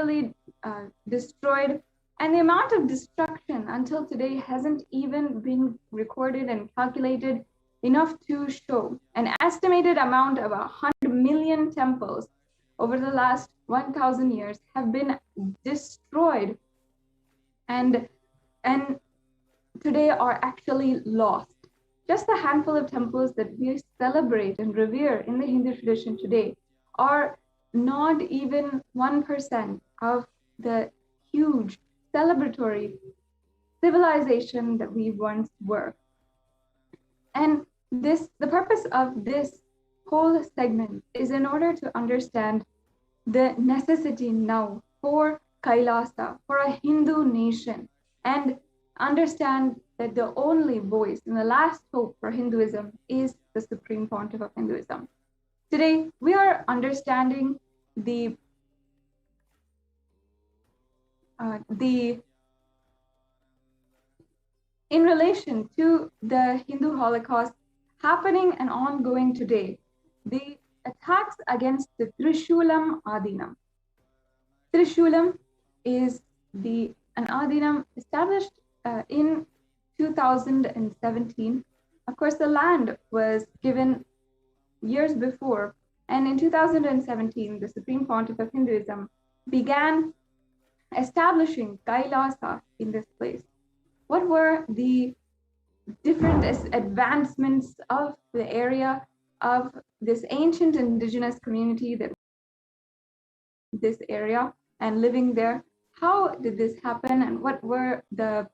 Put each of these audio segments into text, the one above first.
brutally destroyed, and the amount of destruction until today hasn't even been recorded and calculated enough to show. An estimated amount of 100 million temples over the last 1,000 years have been destroyed and today are actually lost. Just the handful of temples that we celebrate and revere in the Hindu tradition today are not even 1% of the huge celebratory civilization that we once were. And the purpose of this whole segment is in order to understand the necessity now for Kailasa, for a Hindu nation, and understand that the only voice and the last hope for Hinduism is the Supreme Pontiff of Hinduism. Today, we are understanding in relation to the Hindu Holocaust happening and ongoing today, the attacks against the Trishulam Adinam. Trishulam is an Adinam established in 2017. Of course, the land was given years before, and in 2017, the Supreme Pontiff of Hinduism began establishing Kailasa in this place. What were the different advancements of the area of this ancient indigenous community that this area and living there? How did this happen, and what were the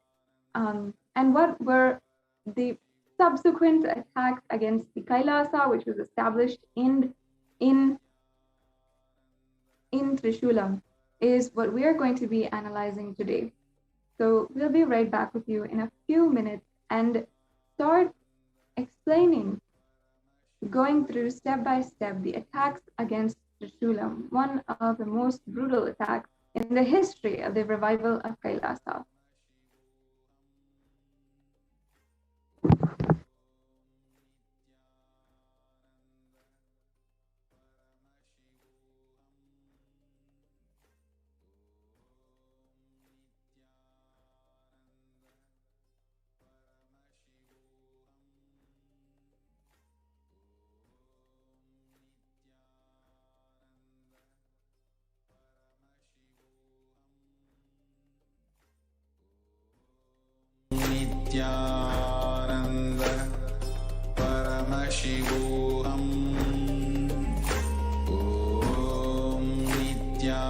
subsequent attacks against the Kailasa, which was established in Trishulam, is what we are going to be analyzing today. So we'll be right back with you in a few minutes and start explaining, going through step by step, the attacks against Trishulam, one of the most brutal attacks in the history of the revival of Kailasa. Nithyananda Paramashivoham. Om Nithyananda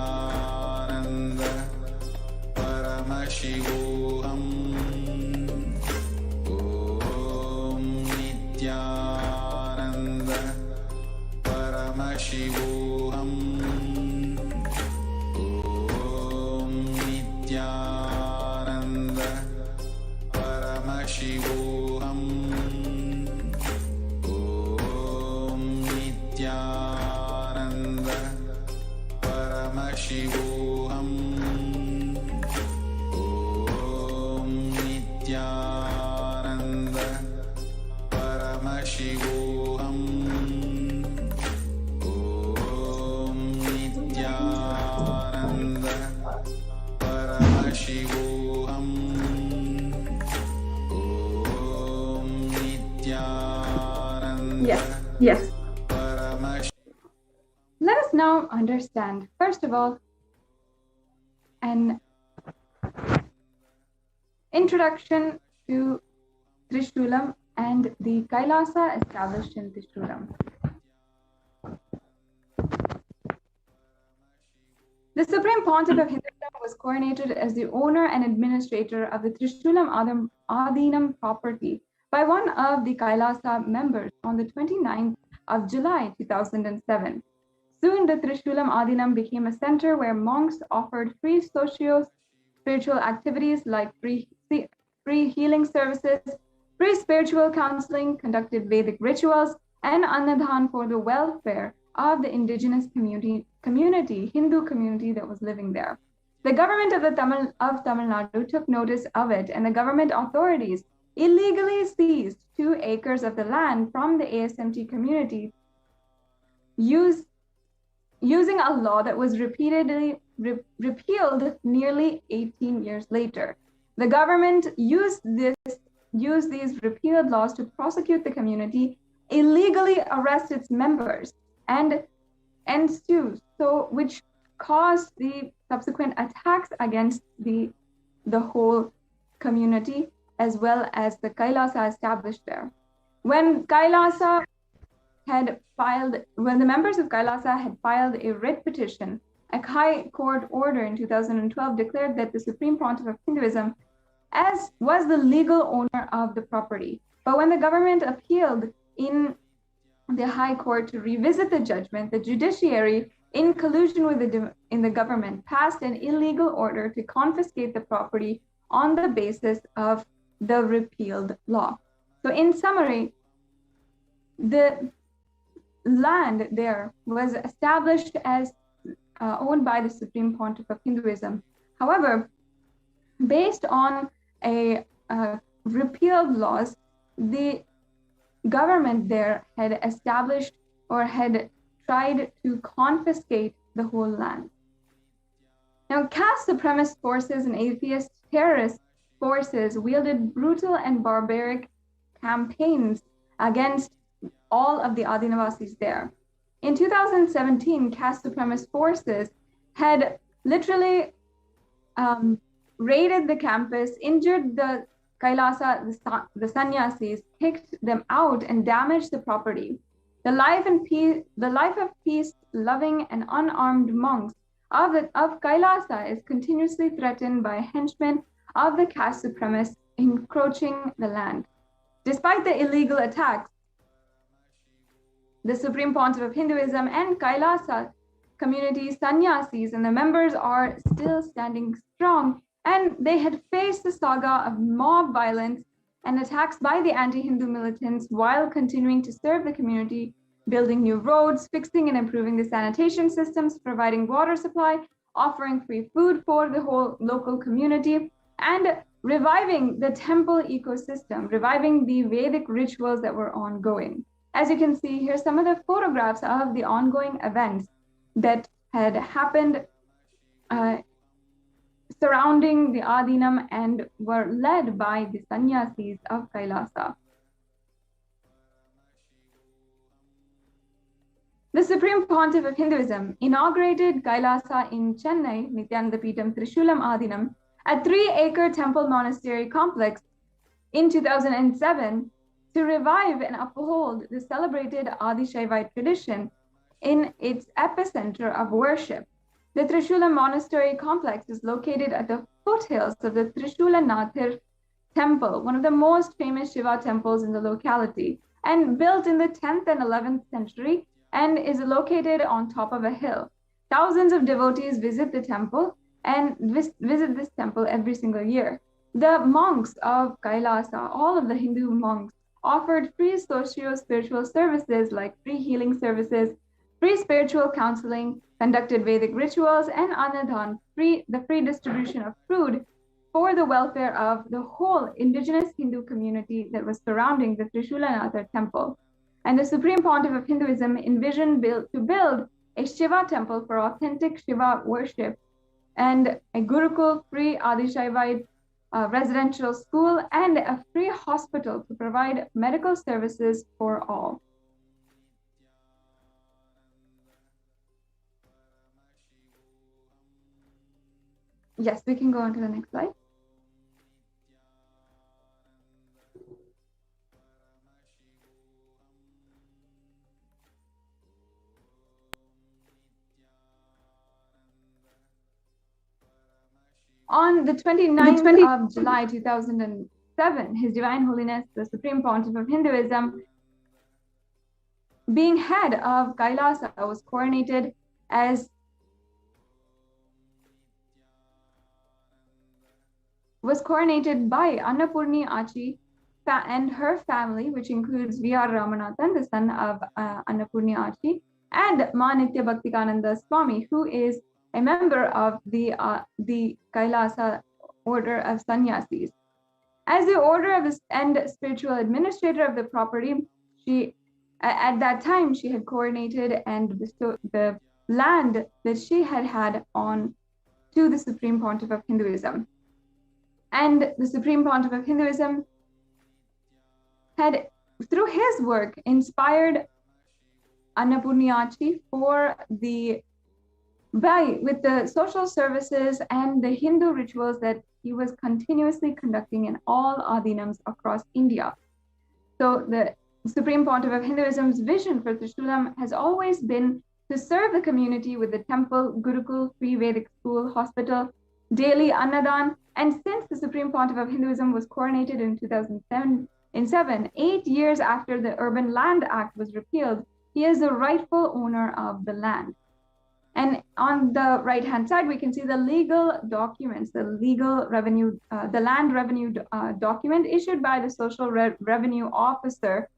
Paramashivoham. Om Nithyananda Paramashivoham. Om Nithyananda Paramashivoham. Om Nithyananda Paramashivoham. Om Nithyananda Paramashivoham. Om Nithyananda Paramashivoham. Yes. Let us now understand, first of all, an introduction to Trishulam and the Kailasa established in Trishulam. The Supreme Pontiff of Hinduism was coronated as the owner and administrator of the Trishulam Adinam property by one of the Kailasa members on the 29th of July 2007. Soon, the Trishulam Adinam became a center where monks offered free socio-spiritual activities like free healing services, free spiritual counseling, conducted Vedic rituals, and Annadhan for the welfare of the indigenous community, Hindu community that was living there. The government of Tamil Nadu took notice of it, and the government authorities illegally seized 2 acres of the land from the ASMT community, using a law that was repeatedly repealed nearly 18 years later. The government used these repealed laws to prosecute the community, illegally arrest its members, and sue, so which caused the subsequent attacks against the whole community, as well as the Kailasa established there. When the members of Kailasa had filed a writ petition, a High Court order in 2012 declared that the Supreme Pontiff of Hinduism was the legal owner of the property. But when the government appealed in the High Court to revisit the judgment, the judiciary, in collusion with the government, passed an illegal order to confiscate the property on the basis of the repealed law. So in summary, the land there was established as owned by the Supreme Pontiff of Hinduism. However, based on a repealed laws, the government there had established or had tried to confiscate the whole land. Now, caste supremacist forces and atheist terrorist forces wielded brutal and barbaric campaigns against all of the Adinavasis there. In 2017, caste supremacist forces had literally raided the campus, injured the Kailasa, the sannyasis, kicked them out, and damaged the property. The life of peace, loving and unarmed monks of Kailasa is continuously threatened by henchmen of the caste supremacists encroaching the land. Despite the illegal attacks, the Supreme Pontiff of Hinduism and Kailasa community sannyasis and the members are still standing strong, and they had faced the saga of mob violence and attacks by the anti-Hindu militants while continuing to serve the community, building new roads, fixing and improving the sanitation systems, providing water supply, offering free food for the whole local community, and reviving the temple ecosystem, reviving the Vedic rituals that were ongoing. As you can see, here's some of the photographs of the ongoing events that had happened surrounding the Adinam and were led by the sannyasis of Kailasa. The Supreme Pontiff of Hinduism inaugurated Kailasa in Chennai, Nithyananda Trishulam Adinam, a 3-acre temple monastery complex in 2007 to revive and uphold the celebrated Adi-Shaivite tradition in its epicenter of worship. The Trishulam Monastery complex is located at the foothills of the Trishulanathir temple, one of the most famous Shiva temples in the locality, and built in the 10th and 11th century, and is located on top of a hill. Thousands of devotees visit the temple and visit this temple every single year. The monks of Kailasa, all of the Hindu monks, offered free socio-spiritual services like free healing services, free spiritual counseling, conducted Vedic rituals, and Annadan, the free distribution of food for the welfare of the whole indigenous Hindu community that was surrounding the Trishulanathar temple. And the Supreme Pontiff of Hinduism envisioned to build a Shiva temple for authentic Shiva worship, and a Gurukul, free Adi-Shaivite residential school, and a free hospital to provide medical services for all. Yes, we can go on to the next slide. On the 29th of July 2007, His Divine Holiness, the Supreme Pontiff of Hinduism, being head of Kailasa, was coronated by Annapurni Achi and her family, which includes V.R. Ramanathan, the son of Annapurni Achi, and Ma Nitya Bhaktikananda Swami, who is a member of the Kailasa order of sannyasis. As the order of and spiritual administrator of the property, at that time she had coronated and bestowed the land that she had on to the Supreme Pontiff of Hinduism. And the Supreme Pontiff of Hinduism had, through his work, inspired Annapurniachi with the social services and the Hindu rituals that he was continuously conducting in all Adinams across India. So the Supreme Pontiff of Hinduism's vision for Trishulam has always been to serve the community with the temple, Gurukul, free Vedic school, hospital, daily Annadan. And since the Supreme Pontiff of Hinduism was coronated in 2007, 8 years after the Urban Land Act was repealed, he is the rightful owner of the land. And on the right-hand side, we can see the legal documents, the legal revenue, the land revenue document issued by the social revenue officer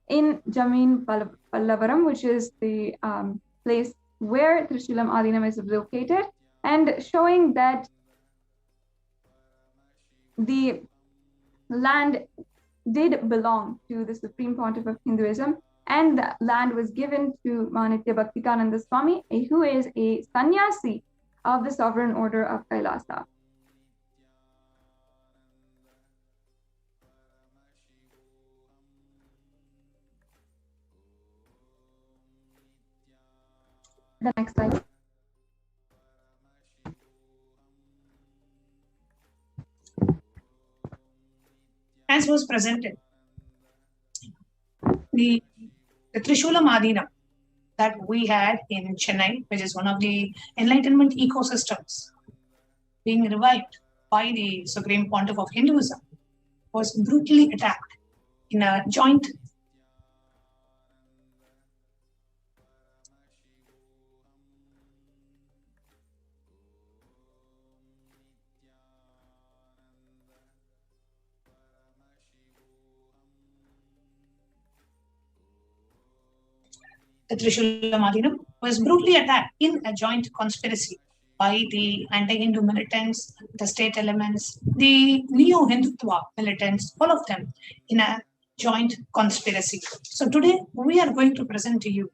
in Jameen Pallavaram, which is the place where Trishulam Adinam is located, and showing that the land did belong to the Supreme Pontiff of Hinduism, and the land was given to Manitya Bhaktikananda Swami, who is a sannyasi of the Sovereign Order of Kailasa. The next slide. As was presented, the Trishulam Adinam that we had in Chennai, which is one of the enlightenment ecosystems being revived by the Supreme Pontiff of Hinduism, was brutally attacked in a joint the Trishulam Adinam was brutally attacked in a joint conspiracy by the anti-Hindu militants, the state elements, the neo-Hindutva militants, all of them in a joint conspiracy. So today we are going to present to you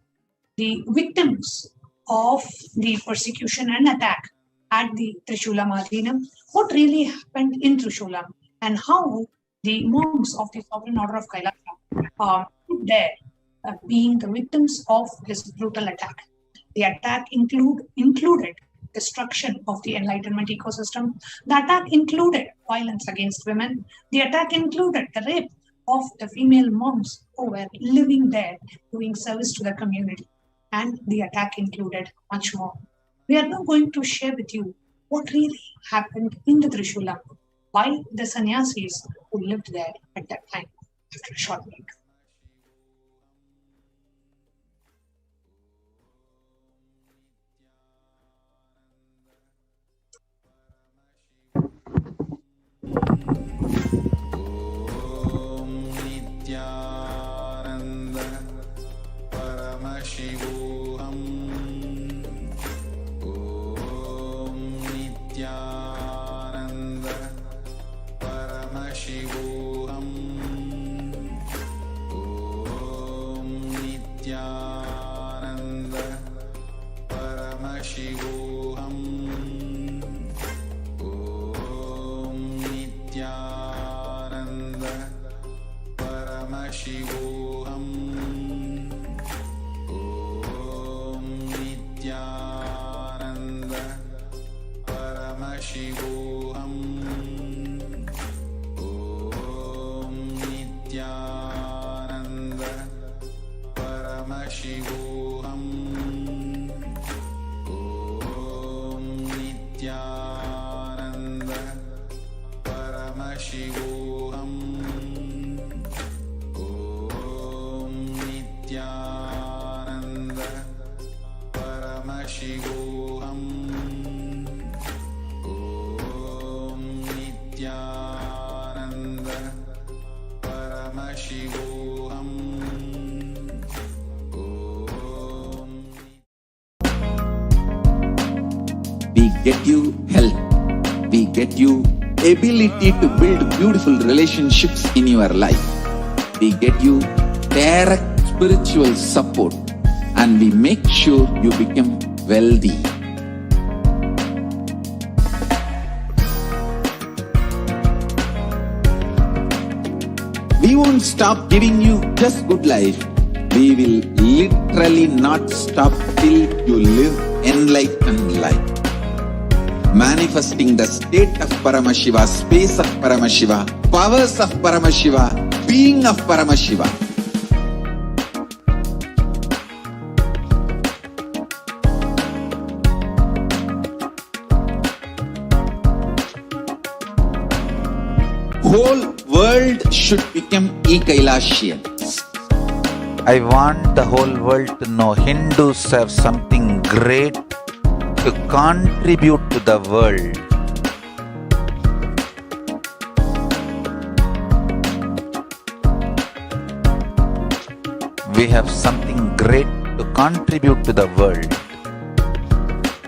the victims of the persecution and attack at the Trishulam Adinam, what really happened in Trishulam, and how the monks of the Sovereign Order of Kailasa there being the victims of this brutal attack. The attack included destruction of the enlightenment ecosystem. The attack included violence against women. The attack included the rape of the female monks who were living there doing service to the community. And the attack included much more. We are now going to share with you what really happened in the Trishulam by the sannyasis who lived there at that time, after a short break. Nithyananda Paramashivoham. Om Nithyananda Paramashivoham. Om Nithyananda Paramashivoham. Om Nithyananda Paramashivoham. Om Nithyananda Paramashivoham. Om Nithyananda Paramashivoham. Om Nithyananda Paramashivoham. Om Nithyananda Paramashivoham. Om Nithyananda Paramashivoham. We get you help. We get you ability to build beautiful relationships in your life. We get you direct spiritual support, and we make sure you become wealthy. won't stop giving you just good life. We will literally not stop till you live enlightened life. Manifesting the state of Paramashiva, space of Paramashiva, powers of Paramashiva, being of Paramashiva. Whole world should become Kailasians. I want the whole world to know Hindus have something great to contribute to the world. We have something great to contribute to the world.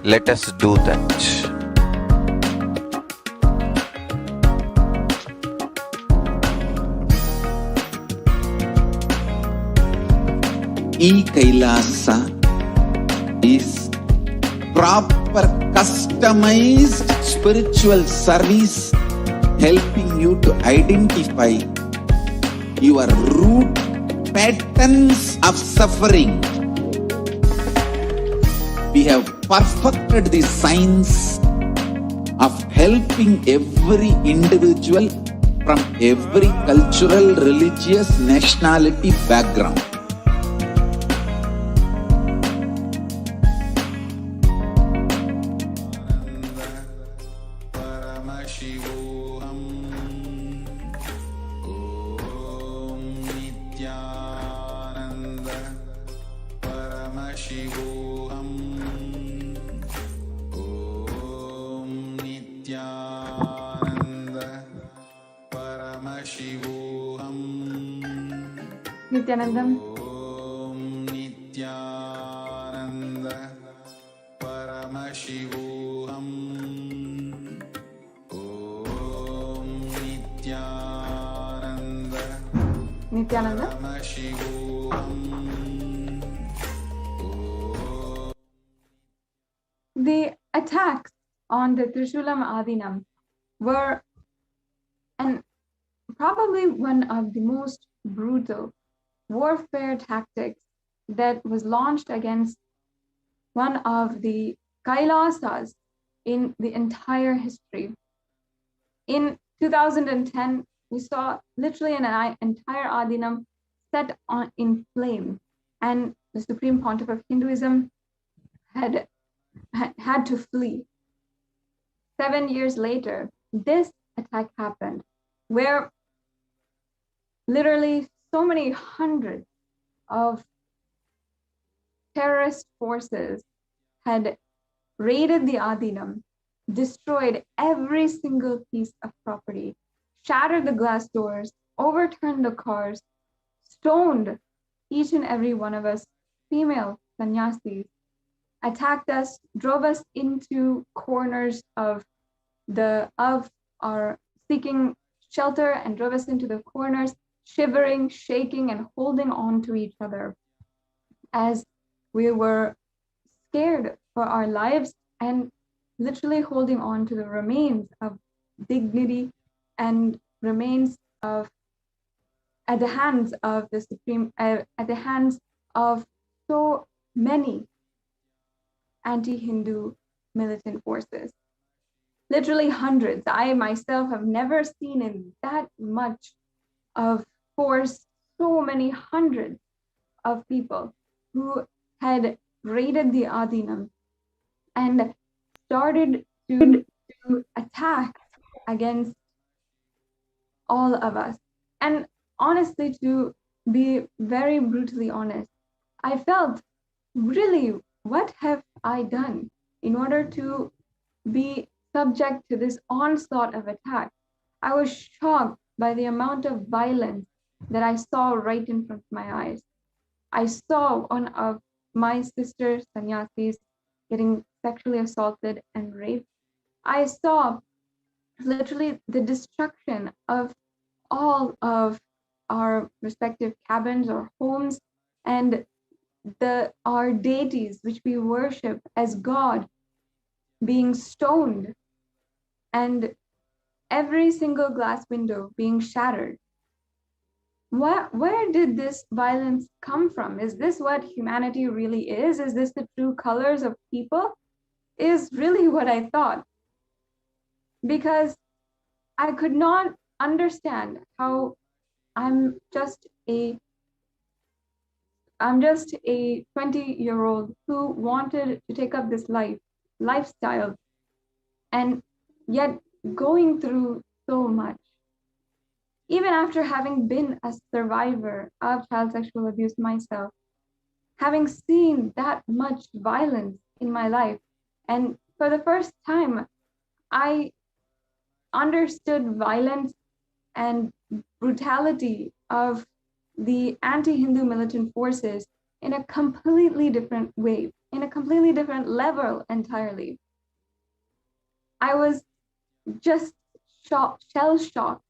Let us do that. Kailasa is proper customized spiritual service helping you to identify your root patterns of suffering. We have perfected the science of helping every individual from every cultural, religious, nationality background. Paramashivoham. Om Nithyananda Paramashivoham. Om Nithyananda Paramashivoham. Nithyanandam. Om Nithyananda Paramashivoham. Om Nithyananda Nithyananda. Paramashivoham. The attacks on the Trishulam Adinam were probably one of the most brutal warfare tactics that was launched against one of the Kailasas in the entire history. In 2010, we saw literally an entire Adinam set in flame, and the Supreme Pontiff of Hinduism had to flee. 7 years later, this attack happened, where literally so many hundreds of terrorist forces had raided the Adinam, destroyed every single piece of property, shattered the glass doors, overturned the cars, stoned each and every one of us, female sannyasis, attacked us, drove us into corners of our seeking shelter, and drove us into the corners, shivering, shaking, and holding on to each other as we were scared for our lives and literally holding on to the remains of dignity and remains of at the hands of the Supreme, at the hands of so many anti-Hindu militant forces. Literally hundreds. I myself have never seen in that much of force so many hundreds of people who had raided the Adinam and started to attack against all of us. And honestly, to be very brutally honest, I felt, really, what have I done in order to be subject to this onslaught of attack? I was shocked by the amount of violence that I saw right in front of my eyes. I saw one of my sister sannyasis getting sexually assaulted and raped. I saw literally the destruction of all of our respective cabins or homes, and our deities which we worship as God being stoned, and every single glass window being shattered. where did this violence come from? Is this what humanity really is? Is this the true colors of people? Is really what I thought. Because I could not understand how I'm just a 20-year-old who wanted to take up this lifestyle, and yet going through so much. Even after having been a survivor of child sexual abuse myself, having seen that much violence in my life, and for the first time, I understood violence and brutality of the anti-Hindu militant forces in a completely different way, in a completely different level entirely. I was just shell-shocked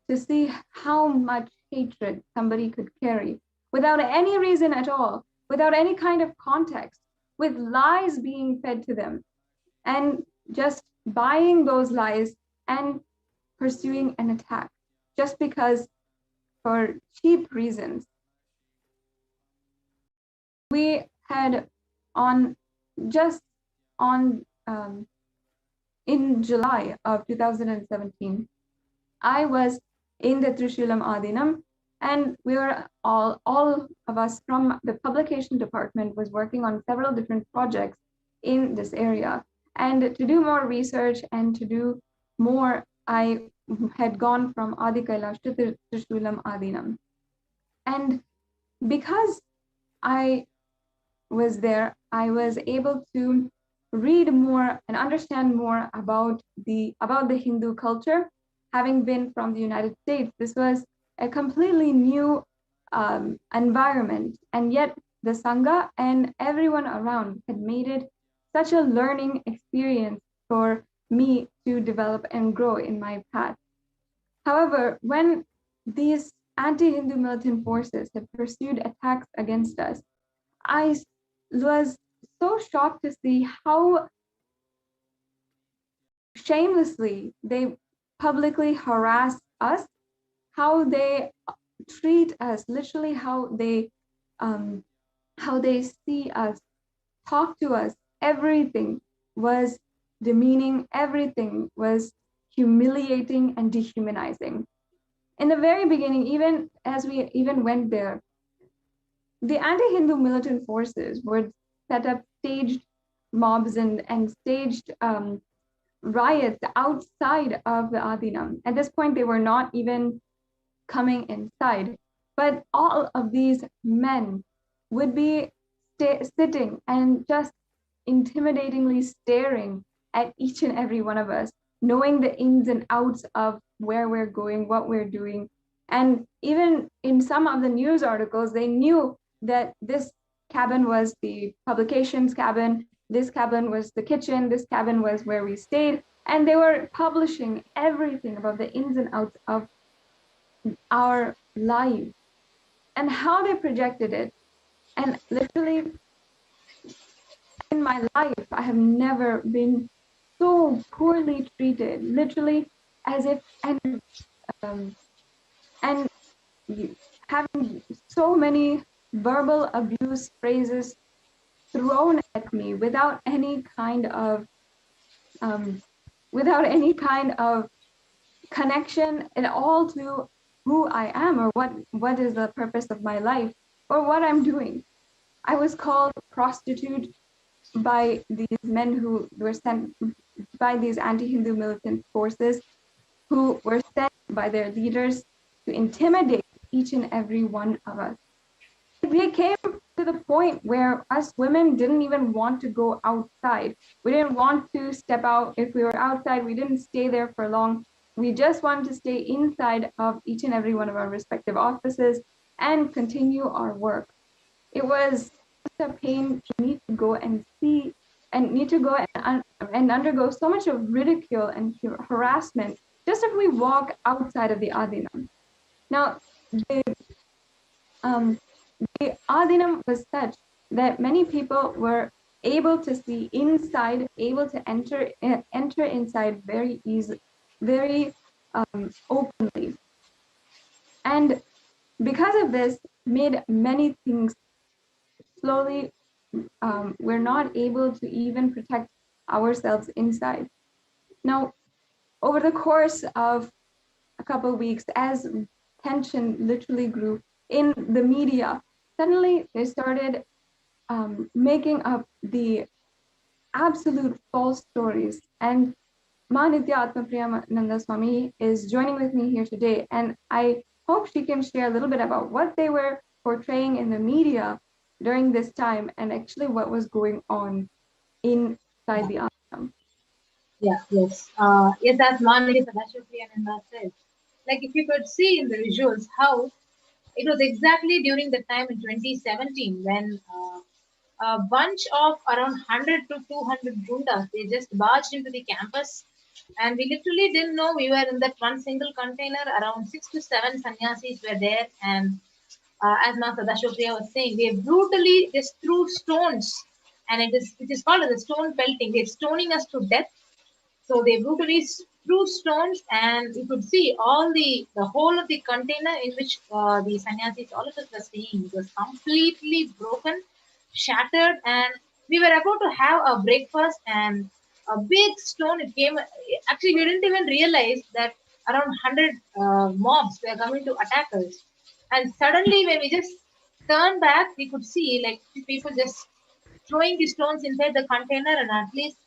to see how much hatred somebody could carry without any reason at all, without any kind of context, with lies being fed to them, and just buying those lies and pursuing an attack just because, for cheap reasons. We had in July of 2017, I was in the Trishulam Adinam, and we were all of us from the publication department was working on several different projects in this area. And to do more research and to do more, I had gone from Adi Kailash to Trishulam Adinam. And because I was there, I was able to read more and understand more about the Hindu culture. Having been from the United States, this was a completely new environment, and yet the Sangha and everyone around had made it such a learning experience for me to develop and grow in my path. However, when these anti-Hindu militant forces had pursued attacks against us, I was so shocked to see how shamelessly they publicly harass us, how they treat us, literally how they see us, talk to us. Everything was demeaning, everything was humiliating and dehumanizing. In the very beginning, even as we went there, the anti-Hindu militant forces would set up staged mobs and staged riots outside of the Adinam. At this point, they were not even coming inside, but all of these men would be sitting and just intimidatingly staring at each and every one of us, knowing the ins and outs of where we're going, what we're doing. And even in some of the news articles, they knew that this cabin was the publications cabin, this cabin was the kitchen, this cabin was where we stayed, and they were publishing everything about the ins and outs of our lives and how they projected it. And literally, in my life, I have never been so poorly treated, literally as if, and having so many verbal abuse phrases thrown at me without any kind of connection at all to who I am or what is the purpose of my life or what I'm doing. I was called prostitute by these men who were sent by these anti-Hindu militant forces, who were sent by their leaders to intimidate each and every one of us. We came to the point where us women didn't even want to go outside. We didn't want to step out. If we were outside, we didn't stay there for long. We just wanted to stay inside of each and every one of our respective offices and continue our work. It was such a pain to need to go and see and need to go and undergo so much of ridicule and harassment just if we walk outside of the Adinam. Now, the Adinam was such that many people were able to see inside, able to enter inside very openly. And because of this, made many things slowly. We're not able to even protect ourselves inside. Now, over the course of a couple of weeks, as tension literally grew in the media, suddenly they started making up the absolute false stories. And Ma Nithya Paramashivam Swami is joining with me here today, and I hope she can share a little bit about what they were portraying in the media during this time and actually what was going on inside the ashram. Yes, as Manali Sadashivananda said, like if you could see in the visuals how it was exactly during the time in 2017 when a bunch of around 100 to 200 gundas, they just barged into the campus, and we literally didn't know we were in that one single container. Around 6 to 7 sannyasis were there, and as Master Dashopriya was saying, they brutally just threw stones, and it is called as a stone pelting. They're stoning us to death. So they brutally threw stones, and you could see all the whole of the container in which the sannyasis, all of us were staying, was completely broken, shattered, and we were about to have a breakfast, and a big stone it came. Actually, we didn't even realize that around 100 mobs were coming to attack us, and suddenly when we just turned back, we could see like people just throwing the stones inside the container, and at least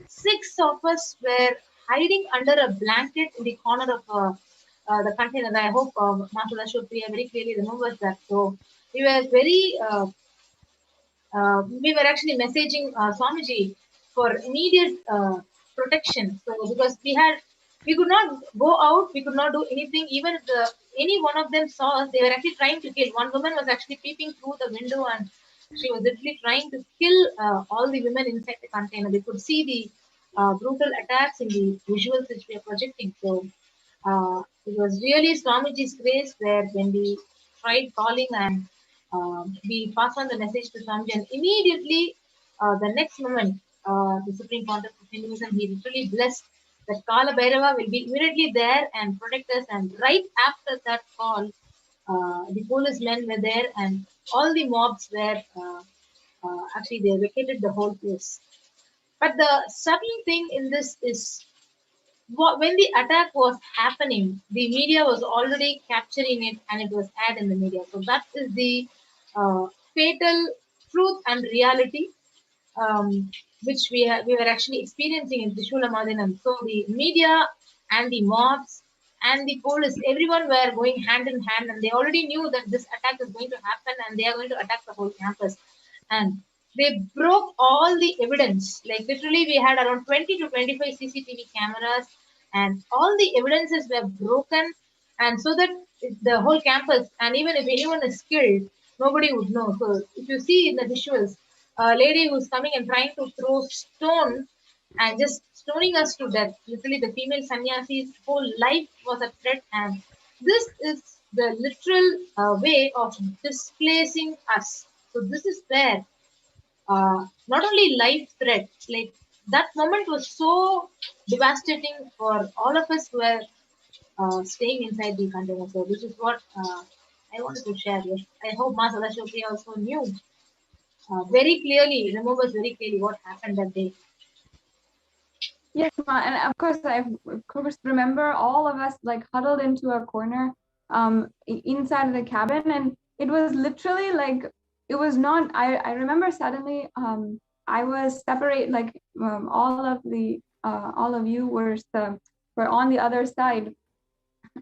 6 of us were hiding under a blanket in the corner of the container. I hope Master Dashopriya very clearly remembers that. So we were we were actually messaging Swamiji for immediate protection. So because we could not go out, we could not do anything. Even if any one of them saw us, they were actually trying to kill. One woman was actually peeping through the window, and she was literally trying to kill all the women inside the container. They could see the brutal attacks in the visuals which we are projecting. So it was really Swamiji's grace where when we tried calling and we passed on the message to Swamiji, and immediately the next moment, the Supreme Pontiff of Hinduism, he literally blessed that Kala Bhairava will be immediately there and protect us. And right after that call, the policemen were there, and all the mobs were actually they vacated the whole place. But the subtle thing in this is when the attack was happening, the media was already capturing it, and it was aired in the media. So that is the fatal truth and reality which we were actually experiencing in Trishula Madinam. So the media and the mobs and the police, everyone were going hand in hand, and they already knew that this attack is going to happen, and they are going to attack the whole campus. And they broke all the evidence. Like literally, we had around 20 to 25 CCTV cameras, and all the evidences were broken, and so that the whole campus, and even if anyone is killed, nobody would know. So if you see in the visuals, a lady who's coming and trying to throw stone and just stoning us to death. Literally, the female sannyasi's whole life was a threat, and this is the literal way of displacing us. So this is where not only life threat, like that moment was so devastating for all of us who were staying inside the container. So this is what I wanted to share. Yes, I hope Ma Sadashoki also knew very clearly, remembers very clearly what happened that day. Yes, Ma, and of course I of course remember all of us like huddled into a corner inside of the cabin, and it was literally like it was not. I remember suddenly I was separate, like all of you were on the other side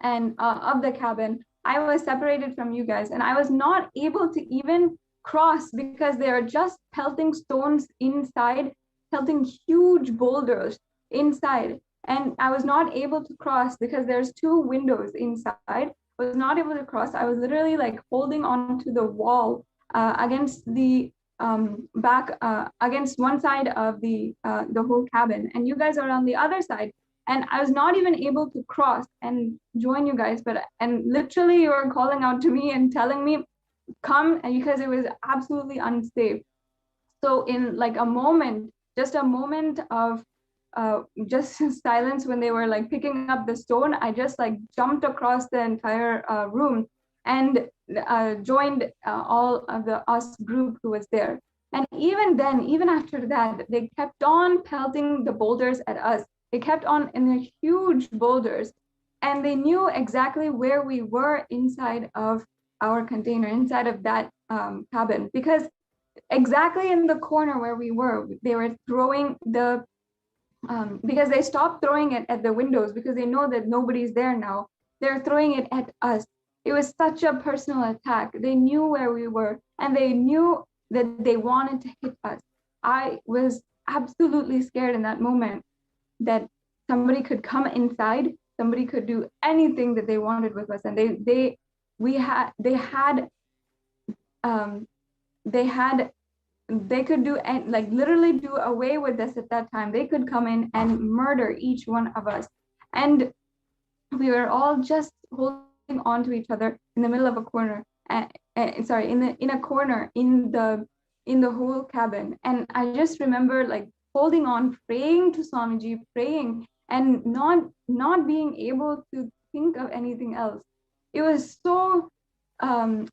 and of the cabin. I was separated from you guys, and I was not able to even cross because they are just pelting stones inside, pelting huge boulders inside, and I was not able to cross because there's 2 windows inside. I was not able to cross. I was literally like holding onto the wall against the back against one side of the whole cabin, and you guys are on the other side, and I was not even able to cross and join you guys. And literally you were calling out to me and telling me come, and because it was absolutely unsafe. So in like a moment, just a moment of just silence when they were like picking up the stone, I just like jumped across the entire room and joined all of the us group who was there. And even then, even after that, they kept on pelting the boulders at us. They kept on in the huge boulders, and they knew exactly where we were inside of our container, inside of that cabin, because exactly in the corner where we were, they were throwing the, because they stopped throwing it at the windows because they know that nobody's there now. They're throwing it at us. It was such a personal attack. They knew where we were, and they knew that they wanted to hit us. I was absolutely scared in that moment that somebody could come inside, somebody could do anything that they wanted with us, and they could do, and like literally do away with us at that time. They could come in and murder each one of us, and we were all just holding on to each other in the middle of a corner. In a corner in the whole cabin. And I just remember like holding on, praying to Swamiji, praying, and not being able to think of anything else. It was so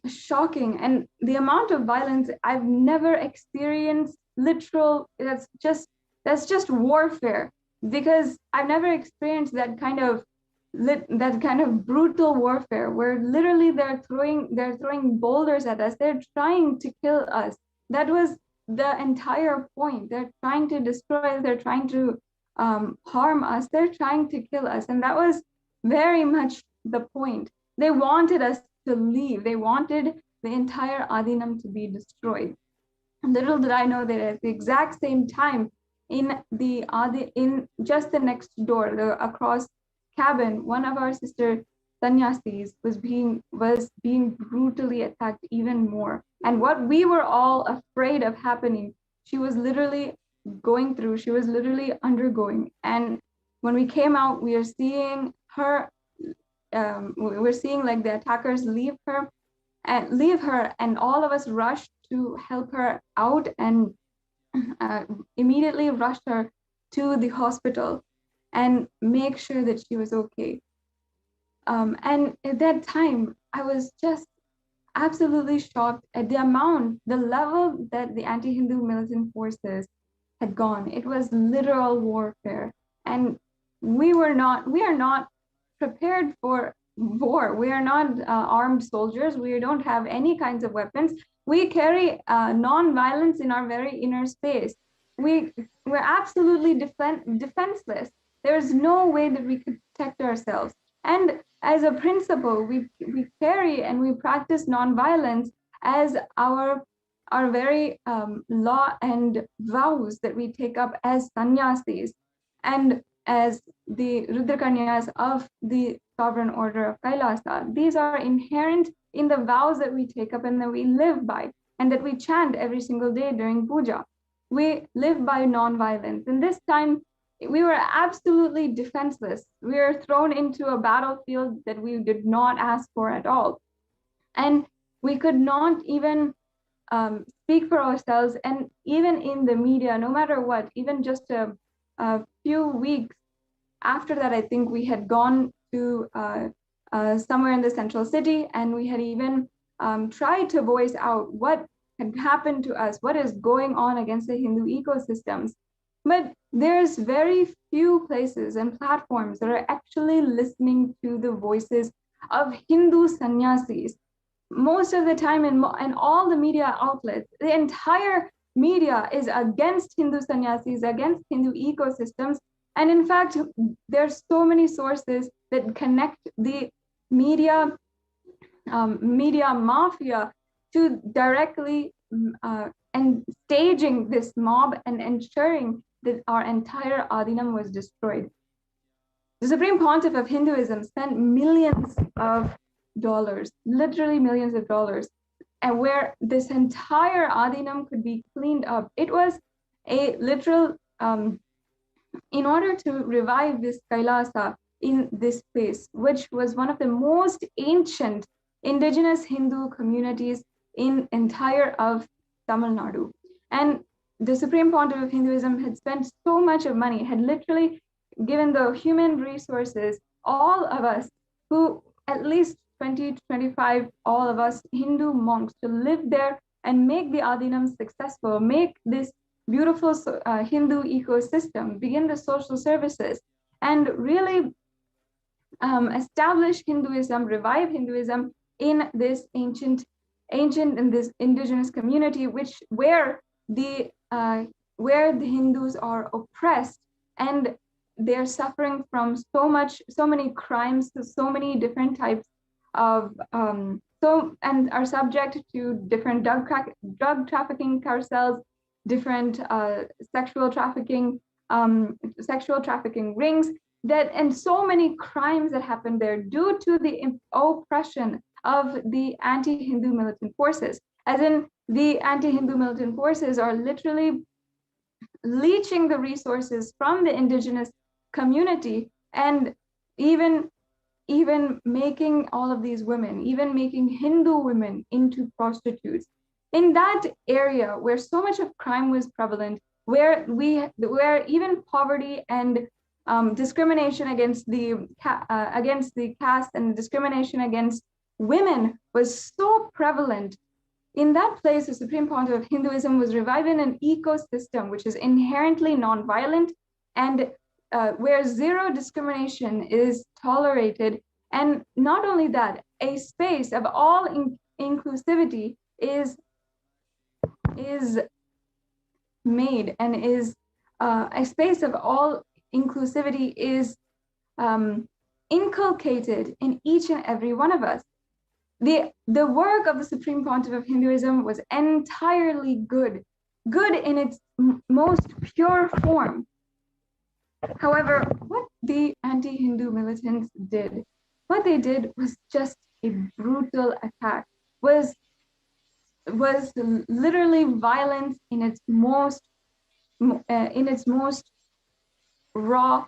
shocking, and the amount of violence I've never experienced. Literal, that's just warfare, because I've never experienced that kind of brutal warfare where literally they're throwing boulders at us. They're trying to kill us. That was the entire point. They're trying to destroy us. They're trying to harm us. They're trying to kill us. And that was very much the point. They wanted us to leave. They wanted the entire Adinam to be destroyed. Little did I know that at the exact same time, in just the next door, the across cabin, one of our sister sannyasis was being brutally attacked even more. And what we were all afraid of happening, she was literally going through, she was literally undergoing. And when we came out, we are seeing her, we're seeing like the attackers leave her, and all of us rushed to help her out and immediately rushed her to the hospital and make sure that she was okay. And at that time, I was just absolutely shocked at the level that the anti-Hindu militant forces had gone. It was literal warfare. And we are not prepared for war. We are not armed soldiers. We don't have any kinds of weapons. We carry non-violence in our very inner space. We're absolutely defenseless. There's no way that we could protect ourselves. And as a principle, we carry and we practice non-violence as our very law and vows that we take up as sannyasis and as the Rudrakanyas of the sovereign order of Kailasa. These are inherent in the vows that we take up and that we live by, and that we chant every single day during puja. We live by non-violence. And this time, we were absolutely defenseless. We were thrown into a battlefield that we did not ask for at all. And we could not even speak for ourselves. And even in the media, no matter what, even just a few weeks after that, I think we had gone to somewhere in the central city, and we had even tried to voice out what had happened to us, what is going on against the Hindu ecosystems. But there's very few places and platforms that are actually listening to the voices of Hindu sannyasis. Most of the time in all the media outlets, the entire media is against Hindu sannyasis, against Hindu ecosystems. And in fact, there's so many sources that connect the media mafia to directly and staging this mob and ensuring that our entire Adinam was destroyed. The Supreme Pontiff of Hinduism spent millions of dollars, literally millions of dollars, and where this entire Adinam could be cleaned up. It was a literal, in order to revive this Kailasa in this place, which was one of the most ancient indigenous Hindu communities in entire of Tamil Nadu. And the Supreme Pontiff of Hinduism had spent so much of money, had literally given the human resources, all of us who at least 20 to 25, all of us Hindu monks, to live there and make the Adinam successful, make this beautiful Hindu ecosystem, begin the social services, and really establish Hinduism, revive Hinduism in this ancient in this indigenous community, where the Hindus are oppressed and they're suffering from so many crimes, so many different types of and are subject to different drug trafficking carousels, different sexual trafficking rings, and so many crimes that happen there due to the oppression of the anti-Hindu militant forces. As in, the anti-Hindu militant forces are literally leeching the resources from the indigenous community, and even making all of these women, even making Hindu women into prostitutes. In that area where so much of crime was prevalent, where even poverty and discrimination against the caste and discrimination against women was so prevalent, in that place, the Supreme Pontiff of Hinduism was reviving an ecosystem which is inherently nonviolent, and where zero discrimination is tolerated. And not only that, a space of all inclusivity is made, and is a space of all inclusivity is inculcated in each and every one of us. The work of the Supreme Pontiff of Hinduism was entirely good in its most pure form. However, what the anti-Hindu militants did, what they did was just a brutal attack, was literally violence in its most raw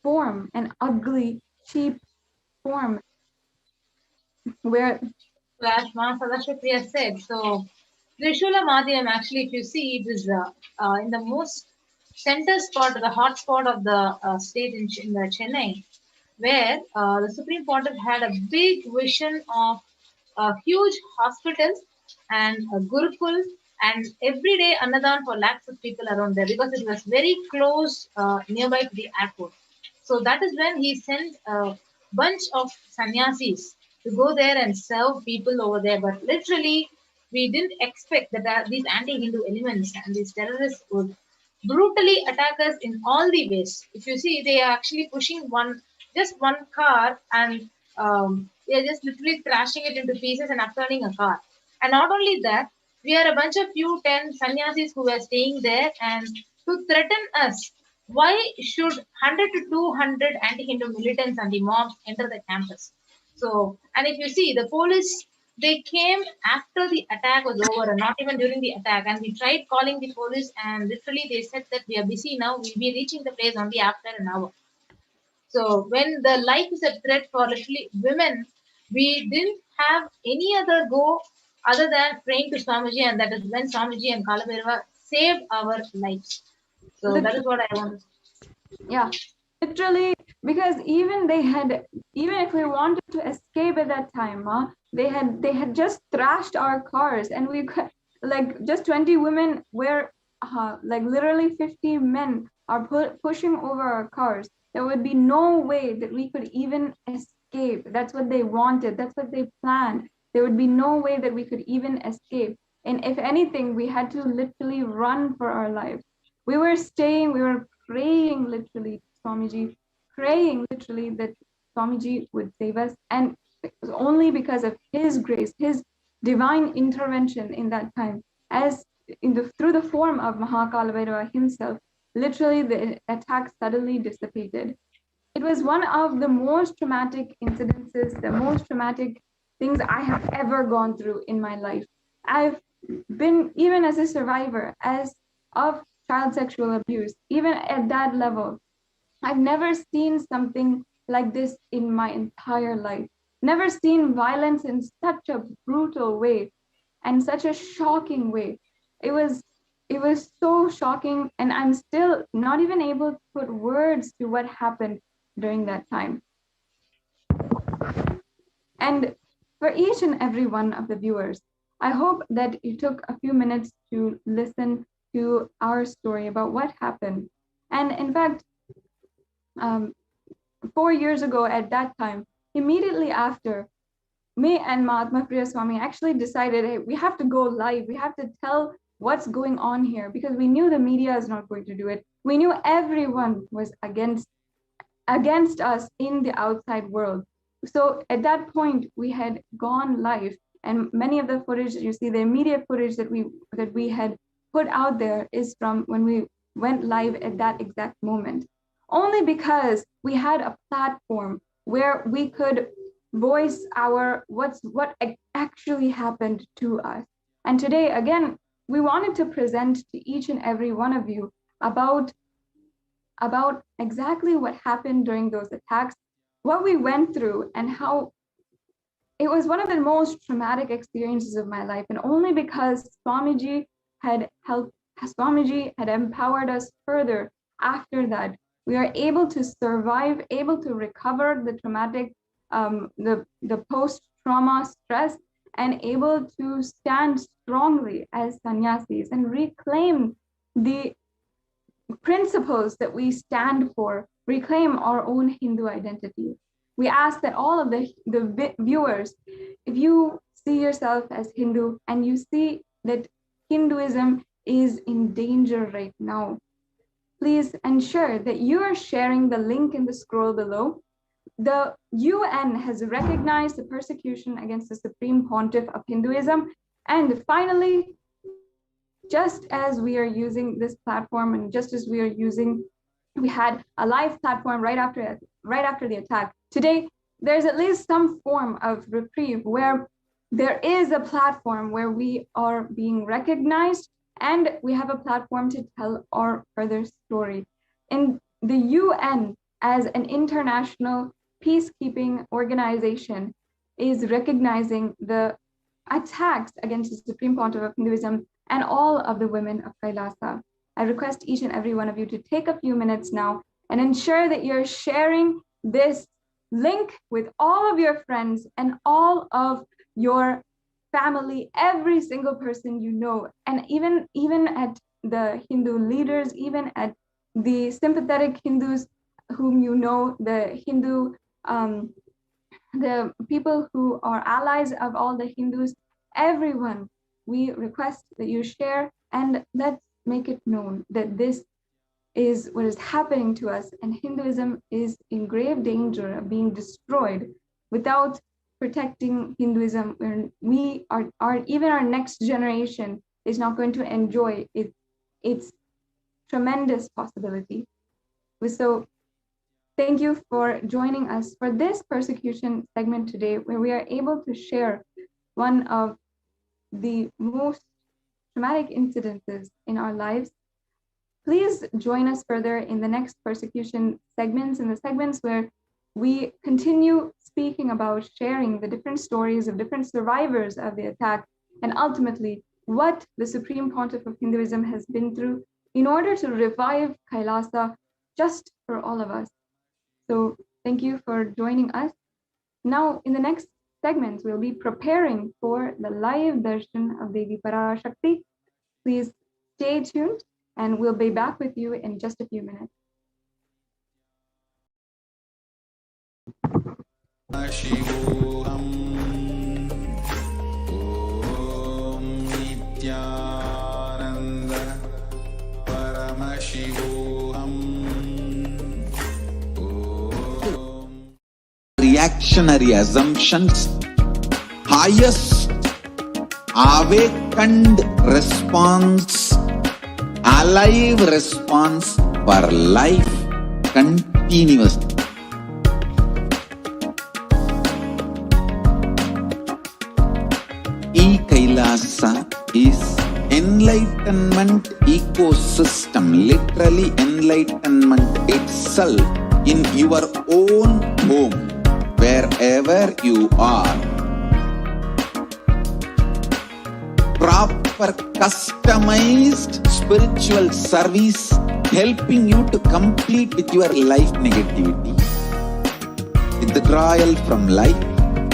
form, an ugly, cheap form, where, as Parashakti has said, so Trishula Madhyam, actually, if you see, it is in the most center spot, the hot spot of the state in Chennai, where the Supreme Pontiff had a big vision of huge hospitals and a Gurukul, and every day Annadan for lakhs of people around there, because it was very close nearby to the airport. So that is when he sent a bunch of sannyasis to go there and serve people over there. But literally, we didn't expect that these anti-Hindu elements and these terrorists would brutally attack us in all the ways. If you see, they are actually pushing just one car, and they are just literally thrashing it into pieces and upturning a car. And not only that, we are a bunch of 10 sannyasis who were staying there, and to threaten us. Why should 100 to 200 anti-Hindu militants and the mobs enter the campus? So, and if you see, the police, they came after the attack was over, and not even during the attack. And we tried calling the police, and literally they said that we are busy now. We'll be reaching the place only after an hour. So when the life is a threat for literally women, we didn't have any other go other than praying to Swamiji, and that is when Swamiji and Kalabhairava saved our lives. So that is what I want to say. Yeah, literally, because even if we wanted to escape at that time, they had just thrashed our cars, and we could, like, just 20 women were like literally 50 men are pushing over our cars. There would be no way that we could even escape. That's what they wanted. That's what they planned. There would be no way that we could even escape. And if anything, we had to literally run for our lives. We were praying literally, Swamiji, praying literally that Swamiji would save us. And it was only because of his grace, his divine intervention in that time, through the form of Kalabhairava himself, literally the attack suddenly dissipated. It was one of the most traumatic incidences, the most traumatic things I have ever gone through in my life. I've been, even as a survivor of child sexual abuse, even at that level, I've never seen something like this in my entire life. Never seen violence in such a brutal way and such a shocking way. It was so shocking, and I'm still not even able to put words to what happened during that time. And for each and every one of the viewers, I hope that you took a few minutes to listen to our story about what happened. And in fact, 4 years ago at that time, immediately after, me and Mahatma Priya Swami actually decided, hey, we have to go live. We have to tell what's going on here, because we knew the media is not going to do it. We knew everyone was against us in the outside world. So at that point, we had gone live, and many of the footage you see, the immediate footage that we had put out there is from when we went live at that exact moment. Only because we had a platform where we could voice what actually happened to us. And today, again, we wanted to present to each and every one of you about exactly what happened during those attacks, what we went through, and how it was one of the most traumatic experiences of my life. And only because Swamiji had empowered us further after that, we are able to survive, able to recover the traumatic, the post-trauma stress, and able to stand strongly as sannyasis and reclaim the principles that we stand for, reclaim our own Hindu identity. We ask that all of the viewers, if you see yourself as Hindu and you see that Hinduism is in danger right now, please ensure that you are sharing the link in the scroll below. The UN has recognized the persecution against the Supreme Pontiff of Hinduism. And finally, just as we are using this platform, and just as we had a live platform right after the attack, today there's at least some form of reprieve where there is a platform where we are being recognized, and we have a platform to tell our further story. And the UN, as an international peacekeeping organization, is recognizing the attacks against the Supreme Pontiff of Hinduism and all of the women of Kailasa. I request each and every one of you to take a few minutes now and ensure that you're sharing this link with all of your friends and all of your family, every single person you know, and even at the Hindu leaders, even at the sympathetic Hindus whom you know, the Hindu, the people who are allies of all the Hindus, everyone, we request that you share, and let's make it known that this is what is happening to us, and Hinduism is in grave danger of being destroyed without protecting Hinduism. We are even our next generation is not going to enjoy its tremendous possibility. So thank you for joining us for this persecution segment today, where we are able to share one of the most traumatic incidences in our lives. Please join us further in the next persecution segments, in the segments where we continue speaking about sharing the different stories of different survivors of the attack, and ultimately what the Supreme Pontiff of Hinduism has been through in order to revive Kailasa just for all of us. So thank you for joining us. Now, in the next segments, we'll be preparing for the live darshan of Devi Parashakti. Please stay tuned, and we'll be back with you in just a few minutes. Parashakti Nithyananda Paramashivoham. Reactionary assumptions, highest awakened response, alive response for life continuous. Kailasa is enlightenment ecosystem, literally enlightenment itself in your own home, wherever you are. Proper customized spiritual service helping you to complete with your life negativity, withdrawal from life,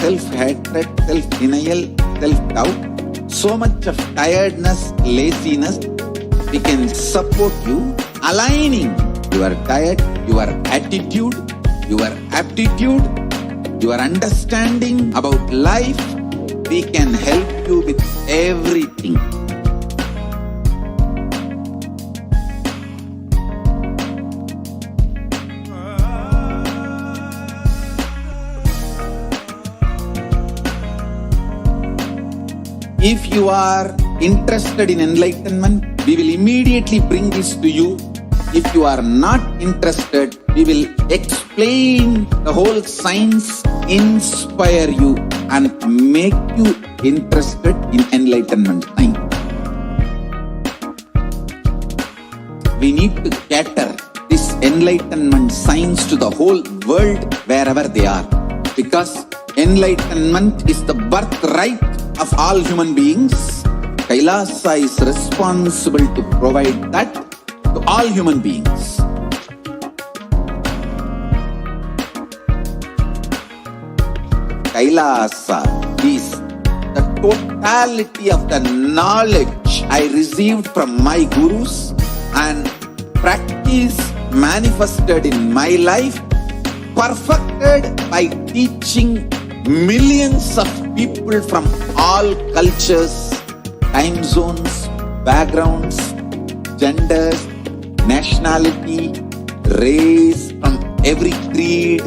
self-hatred, self-denial, self-doubt, so much of tiredness, laziness. We can support you, aligning your diet, your attitude, your aptitude, your understanding about life. We can help you with everything. If you are interested in enlightenment, we will immediately bring this to you. If you are not interested, we will explain the whole science, inspire you and make you interested in enlightenment science. We need to cater this enlightenment science to the whole world wherever they are, because enlightenment is the birthright of all human beings. Kailasa is responsible to provide that to all human beings. Kailasa is the totality of the knowledge I received from my gurus and practice manifested in my life, perfected by teaching millions of people from all cultures, time zones, backgrounds, genders, nationality, race, from every creed.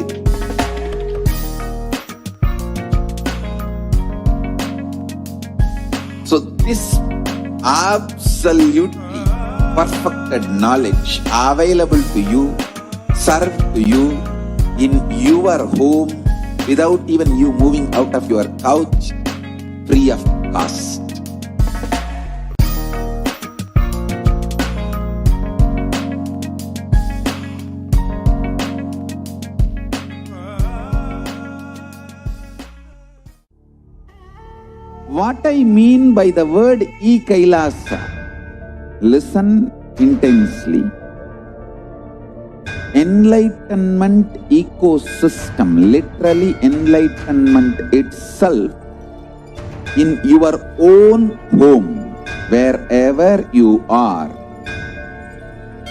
So this absolutely perfected knowledge available to you, served to you in your home without even you moving out of your couch, free of cost. What I mean by the word Kailasa, listen intensely. Enlightenment ecosystem, literally enlightenment itself, in your own home, wherever you are.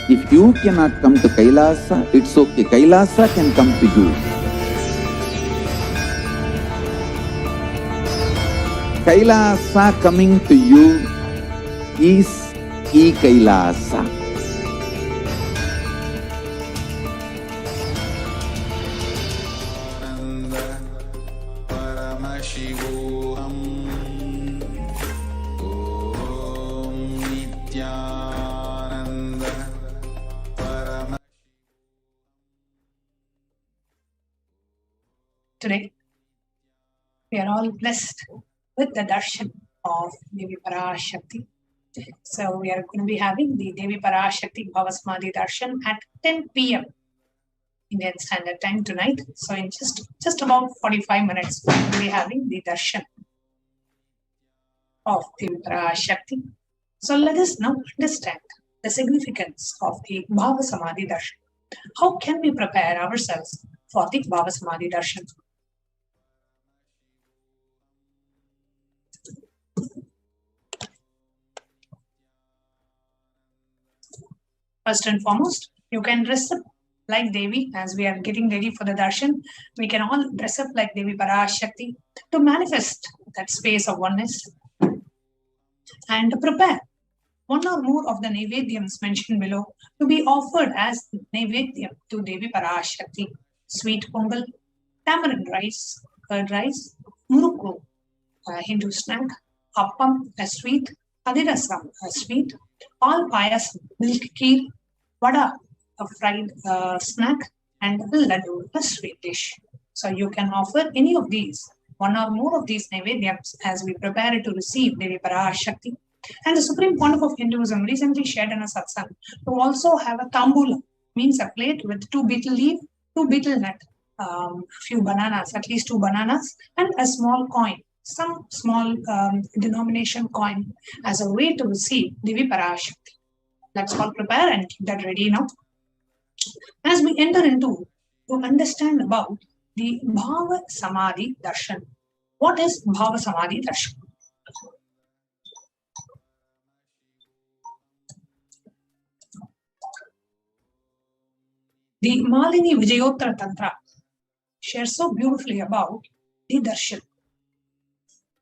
If you cannot come to Kailasa, it's okay. Kailasa can come to you. Kailasa coming to you is Kailasa. Paramashivoham. Om Nithyananda Paramashivam. Today, we are all blessed with the darshan of Devi Parashakti. So we are going to be having the Devi Parashakti Bhavasamadhi darshan at 10 p.m. Indian Standard Time tonight. So in just about 45 minutes, we will be having the darshan of Devi Parashakti. So let us now understand the significance of the Bhavasamadhi darshan. How can we prepare ourselves for the Bhavasamadhi darshan? First and foremost, you can dress up like Devi. As we are getting ready for the darshan, we can all dress up like Devi Parashakti to manifest that space of oneness and prepare one or more of the Naivedyams mentioned below to be offered as Naivedyam to Devi Parashakti. Sweet pongal, tamarind rice, curd rice, murukku, Hindu snack, appam, a sweet, adirasam, a sweet, all payasam, milk kheer, vada, a fried snack, and laddu, a sweet dish. So you can offer any of these, one or more of these Naivedyams as we prepare to receive Devi Parashakti. And the Supreme Pontiff of Hinduism recently shared in a satsang to also have a tambula, means a plate with 2 betel leaf, 2 betel nut, few bananas, at least 2 bananas, and a small coin, some small denomination coin as a way to receive Devi Parashakti. Let's all prepare and keep that ready now. As we enter into to understand about the Bhava Samadhi Darshan, What is Bhava Samadhi Darshan? The Malini Vijayottara Tantra shares so beautifully about the darshan.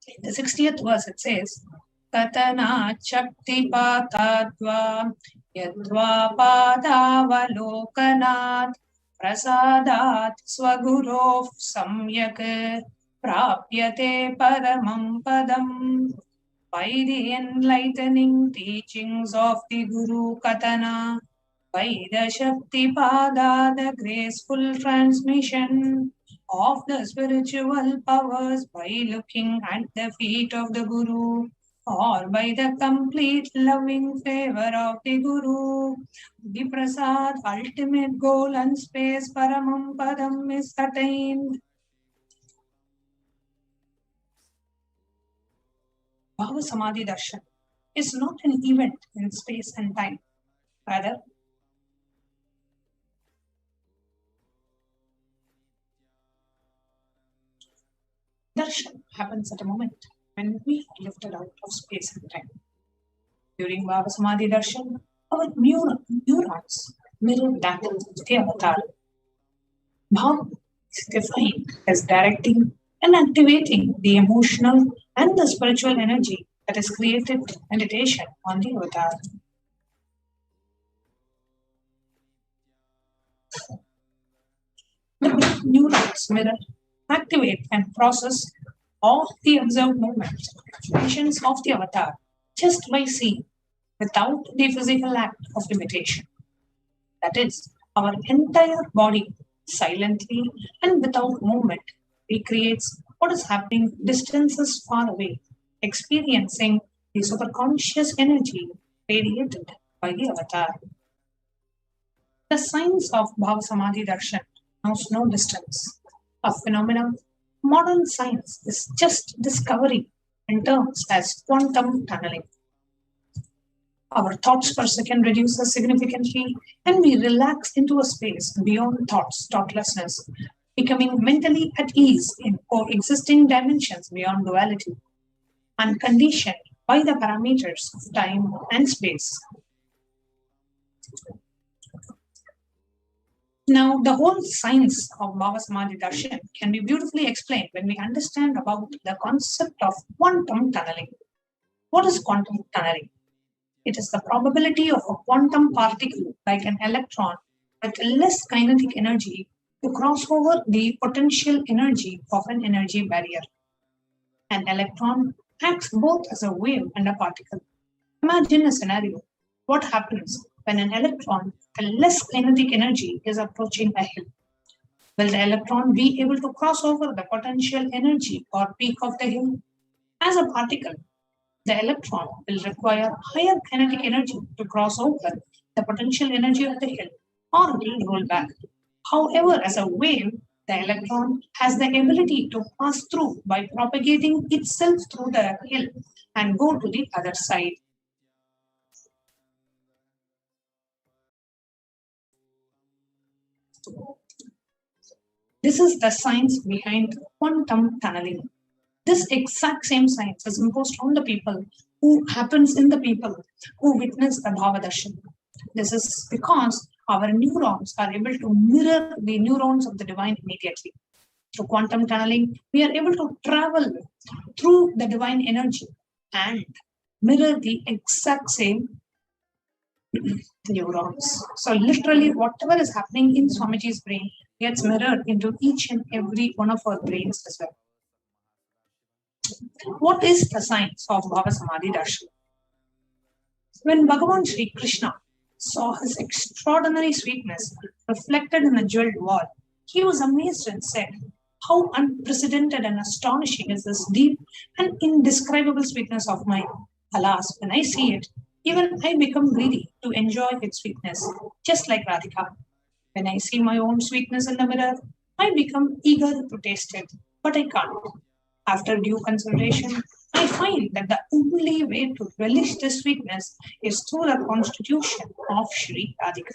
In the 60th verse it says, Tatana Chakti Patadva Yadva Padavalokanat Prasadat Swagurov Samyak Prapyate Paramam Padam. By the enlightening teachings of the Guru Katana, by the Shakti Pada, the graceful transmission of the spiritual powers, by looking at the feet of the Guru, or by the complete loving favor of the Guru, the Prasad, ultimate goal and space, Paramam Padam, is attained. Bhava Samadhi Darshan is not an event in space and time. Rather, darshan happens at a moment when we are lifted out of space and time. During Bhava Samadhi Darshan, our neurons mirror that of the avatar. Bhava is defined as directing and activating the emotional and the spiritual energy that is created in meditation on the avatar. The neurons mirror, activate and process all the observed movements, actions of the avatar just by seeing, without the physical act of imitation. That is, our entire body silently and without movement recreates what is happening distances far away, experiencing the superconscious energy radiated by the avatar. The science of Bhava Samadhi Darshan knows no distance. A phenomenon modern science is just discovering in terms as quantum tunneling. Our thoughts per second reduces significantly and we relax into a space beyond thoughtlessness, becoming mentally at ease in coexisting dimensions beyond duality, unconditioned by the parameters of time and space. Now, the whole science of Bhava Samadhi Darshan can be beautifully explained when we understand about the concept of quantum tunneling. What is quantum tunneling? It is the probability of a quantum particle, like an electron, with less kinetic energy to cross over the potential energy of an energy barrier. An electron acts both as a wave and a particle. Imagine a scenario. What happens when an electron with less kinetic energy is approaching a hill? Will the electron be able to cross over the potential energy or peak of the hill? As a particle, the electron will require higher kinetic energy to cross over the potential energy of the hill, or it will roll back. However, as a wave, the electron has the ability to pass through by propagating itself through the hill and go to the other side. This is the science behind quantum tunneling. This exact same science is imposed on the people who happens in the people who witness the Bhava Darshan. This is because our neurons are able to mirror the neurons of the divine immediately. Through quantum tunneling, we are able to travel through the divine energy and mirror the exact same neurons. So literally whatever is happening in Swamiji's brain gets mirrored into each and every one of our brains as well. What is the science of Bhava Samadhi Darshan? When Bhagavan Sri Krishna saw his extraordinary sweetness reflected in a jeweled wall, he was amazed and said, "How unprecedented and astonishing is this deep and indescribable sweetness of mine. Alas, when I see it, even I become greedy to enjoy its sweetness, just like Radhika. When I see my own sweetness in the mirror, I become eager to taste it, but I can't. After due consideration, I find that the only way to relish this sweetness is through the constitution of Shri Radhika."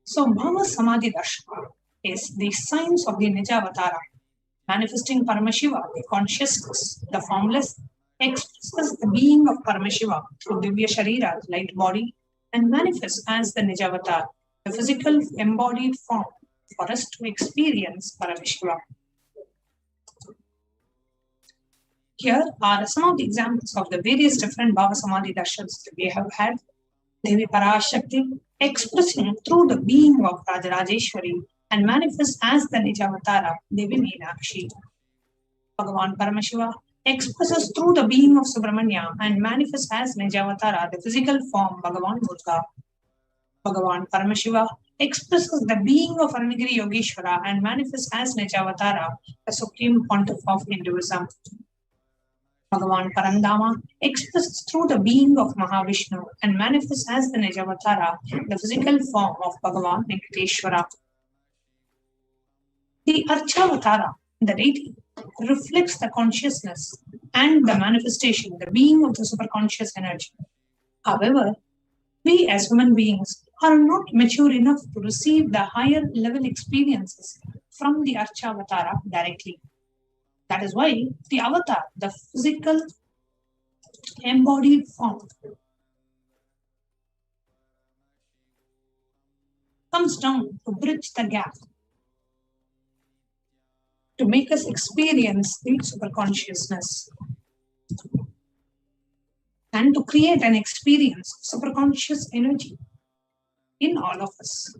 So Bhava Samadhi Darshan is the science of the Nijavatara. Manifesting Paramashiva, the consciousness, the formless, expresses the being of Paramashiva through Divya Sharira, light body, and manifests as the Nijavatar, the physical embodied form for us to experience Paramashiva. Here are some of the examples of the various different Bhava Samadhi darshans that we have had. Devi Parashakti expressing through the being of Rajarajeshwari and manifests as the Nijavatara, Devi Meenakshi. Bhagavan Paramashiva expresses through the being of Subramanya and manifests as Nijavatara, the physical form Bhagavan Durga. Bhagavan Paramashiva expresses the being of Aranagiri Yogeshwara and manifests as Nijavatara, the supreme pontiff of Hinduism. Bhagavan Parandama expresses through the being of Mahavishnu and manifests as the Nijavatara, the physical form of Bhagavan Venkateshwara. The Archavatara, the deity, reflects the consciousness and the manifestation, the being of the superconscious energy. However, we as human beings are not mature enough to receive the higher level experiences from the Archavatara directly. That is why the avatar, the physical embodied form, comes down to bridge the gap, to make us experience the superconsciousness, and to create an experience of superconscious energy in all of us.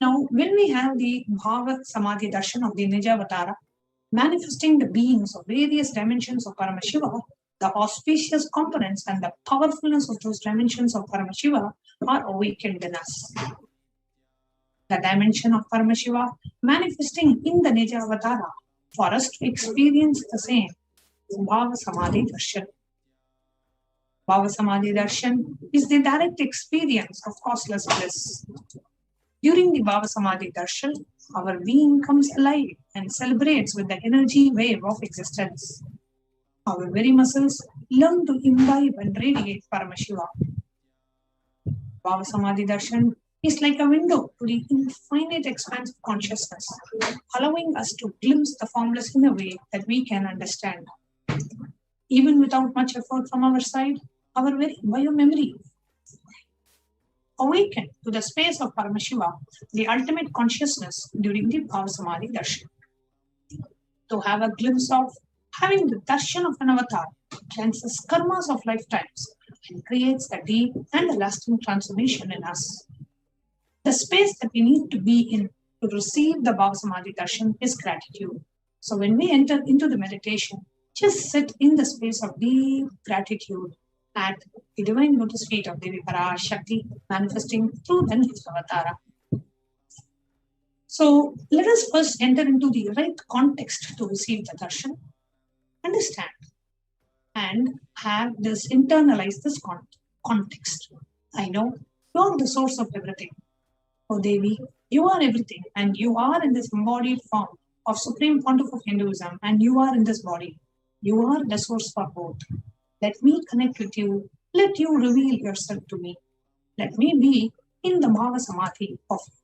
Now, when we have the Bhava Samadhi Darshan of the Nijavatara, manifesting the beings of various dimensions of Paramashiva, the auspicious components and the powerfulness of those dimensions of Paramashiva are awakened in us. The dimension of Paramashiva manifesting in the Nijavatara for us to experience the same is Bhava Samadhi Darshan. Bhava Samadhi Darshan is the direct experience of causeless bliss. During the Bhava Samadhi Darshan, our being comes alive and celebrates with the energy wave of existence. Our very muscles learn to imbibe and radiate Paramashiva. Bhava Samadhi Darshan is like a window to the infinite expanse of consciousness, allowing us to glimpse the formless in a way that we can understand. Even without much effort from our side, our very biomemory awaken to the space of Paramashiva, the ultimate consciousness during the Bhava Samadhi Darshan. To have a glimpse of having the darshan of an avatar cleanses karmas of lifetimes and creates a deep and a lasting transformation in us. The space that we need to be in to receive the Bhava Samadhi Darshan is gratitude. So when we enter into the meditation, just sit in the space of deep gratitude at the divine lotus feet of Devi Parashakti, manifesting through the Nijavatara. So let us first enter into the right context to receive the darshan, understand, and have this internalize this context. I know you are the source of everything. Oh Devi, you are everything, and you are in this embodied form of Supreme Pontiff of Hinduism, and you are in this body. You are the source for both. Let me connect with you. Let you reveal yourself to me. Let me be in the Bhava Samadhi of you.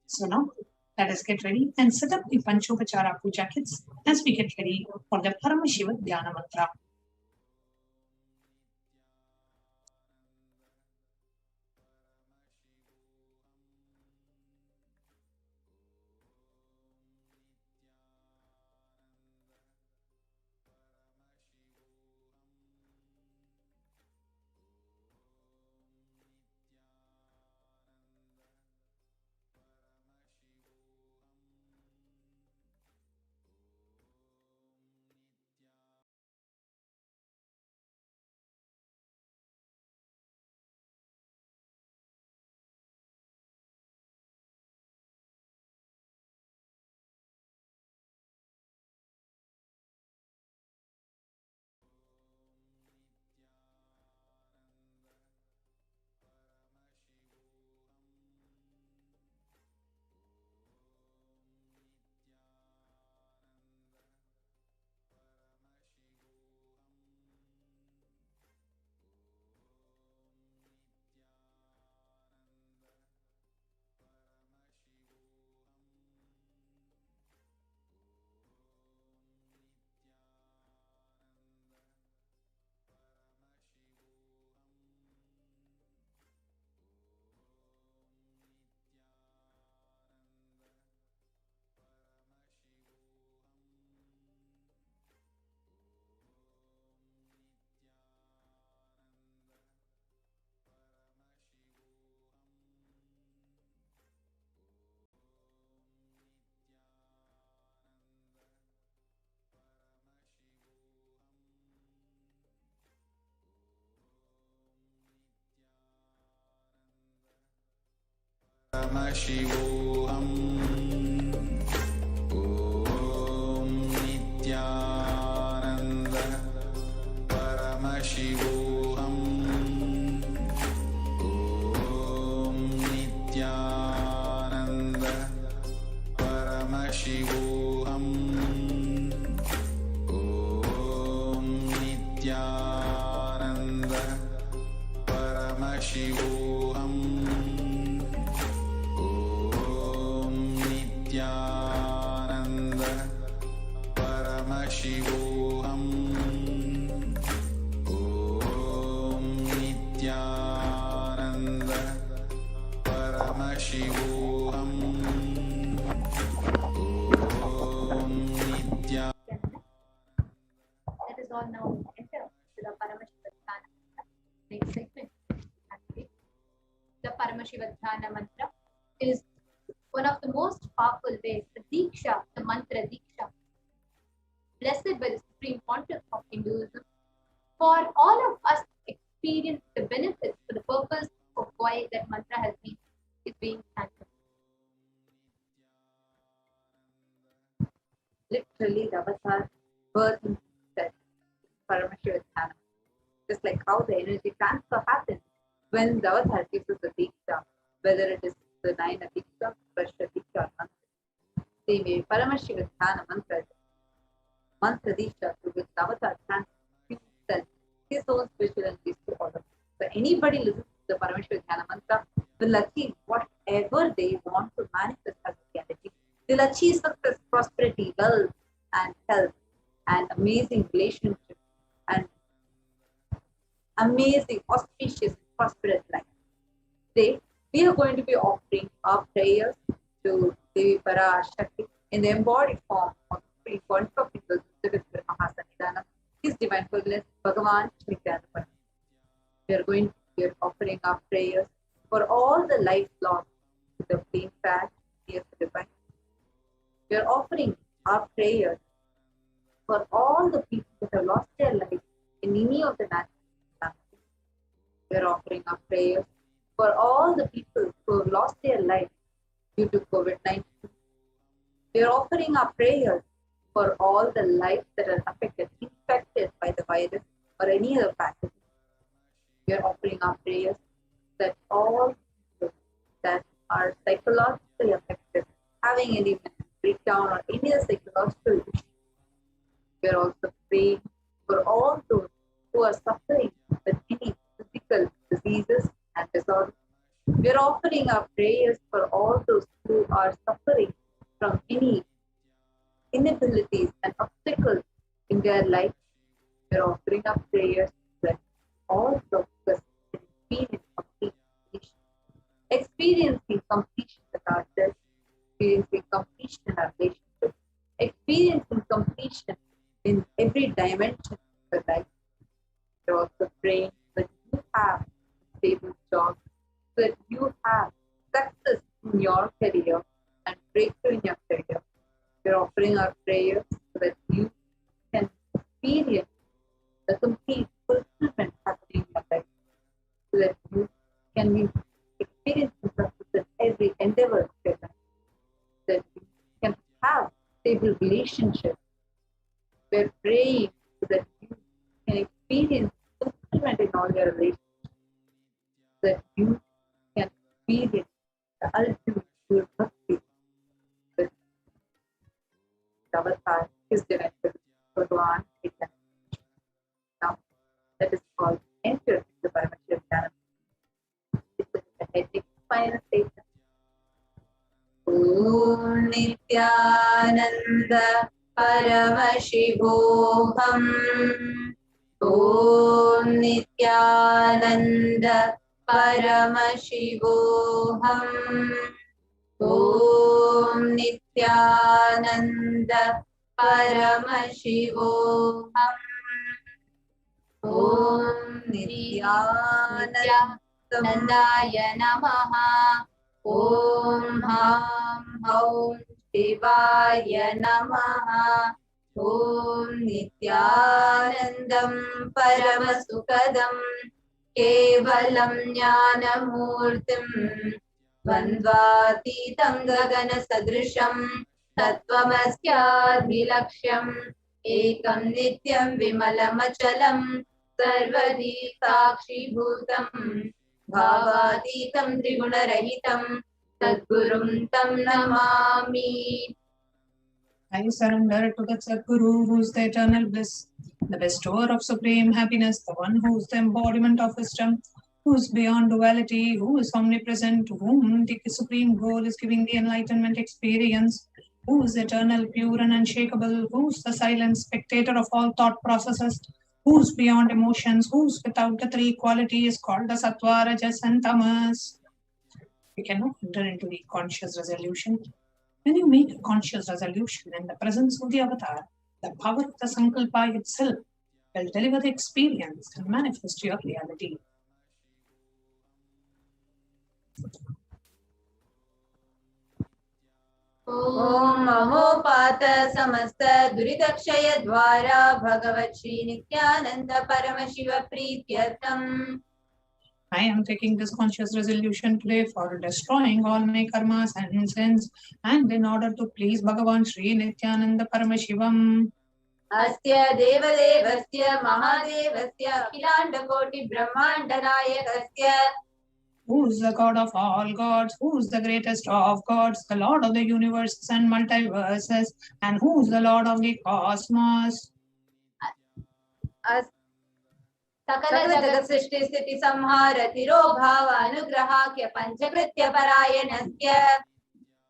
So now, let us get ready and set up the Panchopachara Puja kits as we get ready for the Paramashiva Dhyana Mantra. Paramashivoham. Om Nithyananda Paramashivoham. Om Nithyananda Paramashivoham. Om Nithyananda Paramashivoham. Om Nithyananda Paramashivoham. Om Nithyananda Paramashivoham. Om Nithyananda. Let us all now enter to the Paramashivoham. Next segment. The Paramashivoham mantra is one of the most powerful ways, the Diksha, the mantra Diksha, blessed by the Supreme Pontiff of Hinduism, for all of us to experience the benefits for the purpose of why that mantra has been is being chanted. Literally, the avatar birth himself, Paramashivoham. Just like how the energy transfer happens when the avatar gives us the Diksha, whether it is the 9 Diksha, Parashakti, or mantra. Same way, Paramashivoham mantra Diksha, through which the avatar transfers himself, his own spiritual energies to all of us. So anybody listens to the Paramashivoham mantra will achieve whatever they want to manifest as reality. They'll achieve success, prosperity, wealth, and health, and amazing relationships, and amazing, auspicious, prosperous life. Today, we are going to be offering our prayers to Devi Parashakti in the embodied form of the Supreme Pontiff of Hinduism, His Divine Holiness, Bhagavan Nithyananda Paramashivam. We are offering our prayers for all the lives lost to the plain fact, tears of divine. We are offering our prayers for all the people that have lost their lives in any of the natural calamities. We are offering our prayers for all the people who have lost their lives due to COVID-19. We are offering our prayers for all the lives that are affected, infected by the virus or any other pathogen. We are offering our prayers that all people that are psychologically affected, having any breakdown or any other psychological issue. We are also praying for all those who are suffering with any physical diseases and disorders. We are offering our prayers for all those who are suffering from any inabilities and obstacles in their life. We are offering our prayers that all of us can experience completion. Experiencing completion with ourselves, experiencing completion in our relationship, experiencing completion in every dimension of your life. You're also praying that you have a stable job, that you have success in your career and breakthrough in your career. We're offering our prayers so that you can experience the complete fulfillment happening in your life, so that you can be experiencing success in every endeavor of your life, that you can have stable relationships. We're praying so that you can experience fulfillment in all your relationships, that you can experience the ultimate pure bhakti with the avatar, His Divine Bhagavan Nithyananda. Now, let us all enter the Paramashivoham. This is the heading final statement. Om Nithyananda Paramashivoham. Om Nithyananda Paramashivoham. Om Nithyananda Paramashivoham. Om Nithyanandaya Namaha. Om Ham Haum Shivaya Namaha. Om Nithyanandam Paramasukadam Kevalam Jnanamurtim द्वन्द्वातीतं गगनसदृशं तत्त्वमस्याधिलक्ष्यम् एकं नित्यं विमलमचलं सर्वदी साक्षीभूतम् भावातीतं त्रिगुणरहितं सद्गुरुं तं Namami. I surrender to the Sadguru, who is the eternal bliss, the bestower of supreme happiness, the one who is the embodiment of wisdom, who is beyond duality, who is omnipresent, to whom the supreme goal is giving the enlightenment experience, who is eternal, pure and unshakable, who is the silent spectator of all thought processes, who is beyond emotions, who is without the three qualities called the Sattva, Rajas and Tamas. We cannot enter into the conscious resolution. When you make a conscious resolution in the presence of the avatar, the power of the Sankalpa itself will deliver the experience and manifest your reality. Om Mahopata Samasta Duridakshaya Dwara Bhagavat Shri Nithyananda Paramashiva Prityartham. I am taking this conscious resolution today for destroying all my karmas and sins, and in order to please Bhagavan Shri Nithyananda Paramashivam. Asya Devadevasya Mahadevasya Akhilanda Koti Brahmanda Nayakasya. Who is the God of all gods, who is the greatest of gods, the Lord of the universes and multiverses, and who is the Lord of the cosmos. Sakala Jagat Srishti Sthiti Samhara Tiro Bhava Anugrahakya Panchakritya Parayanasya.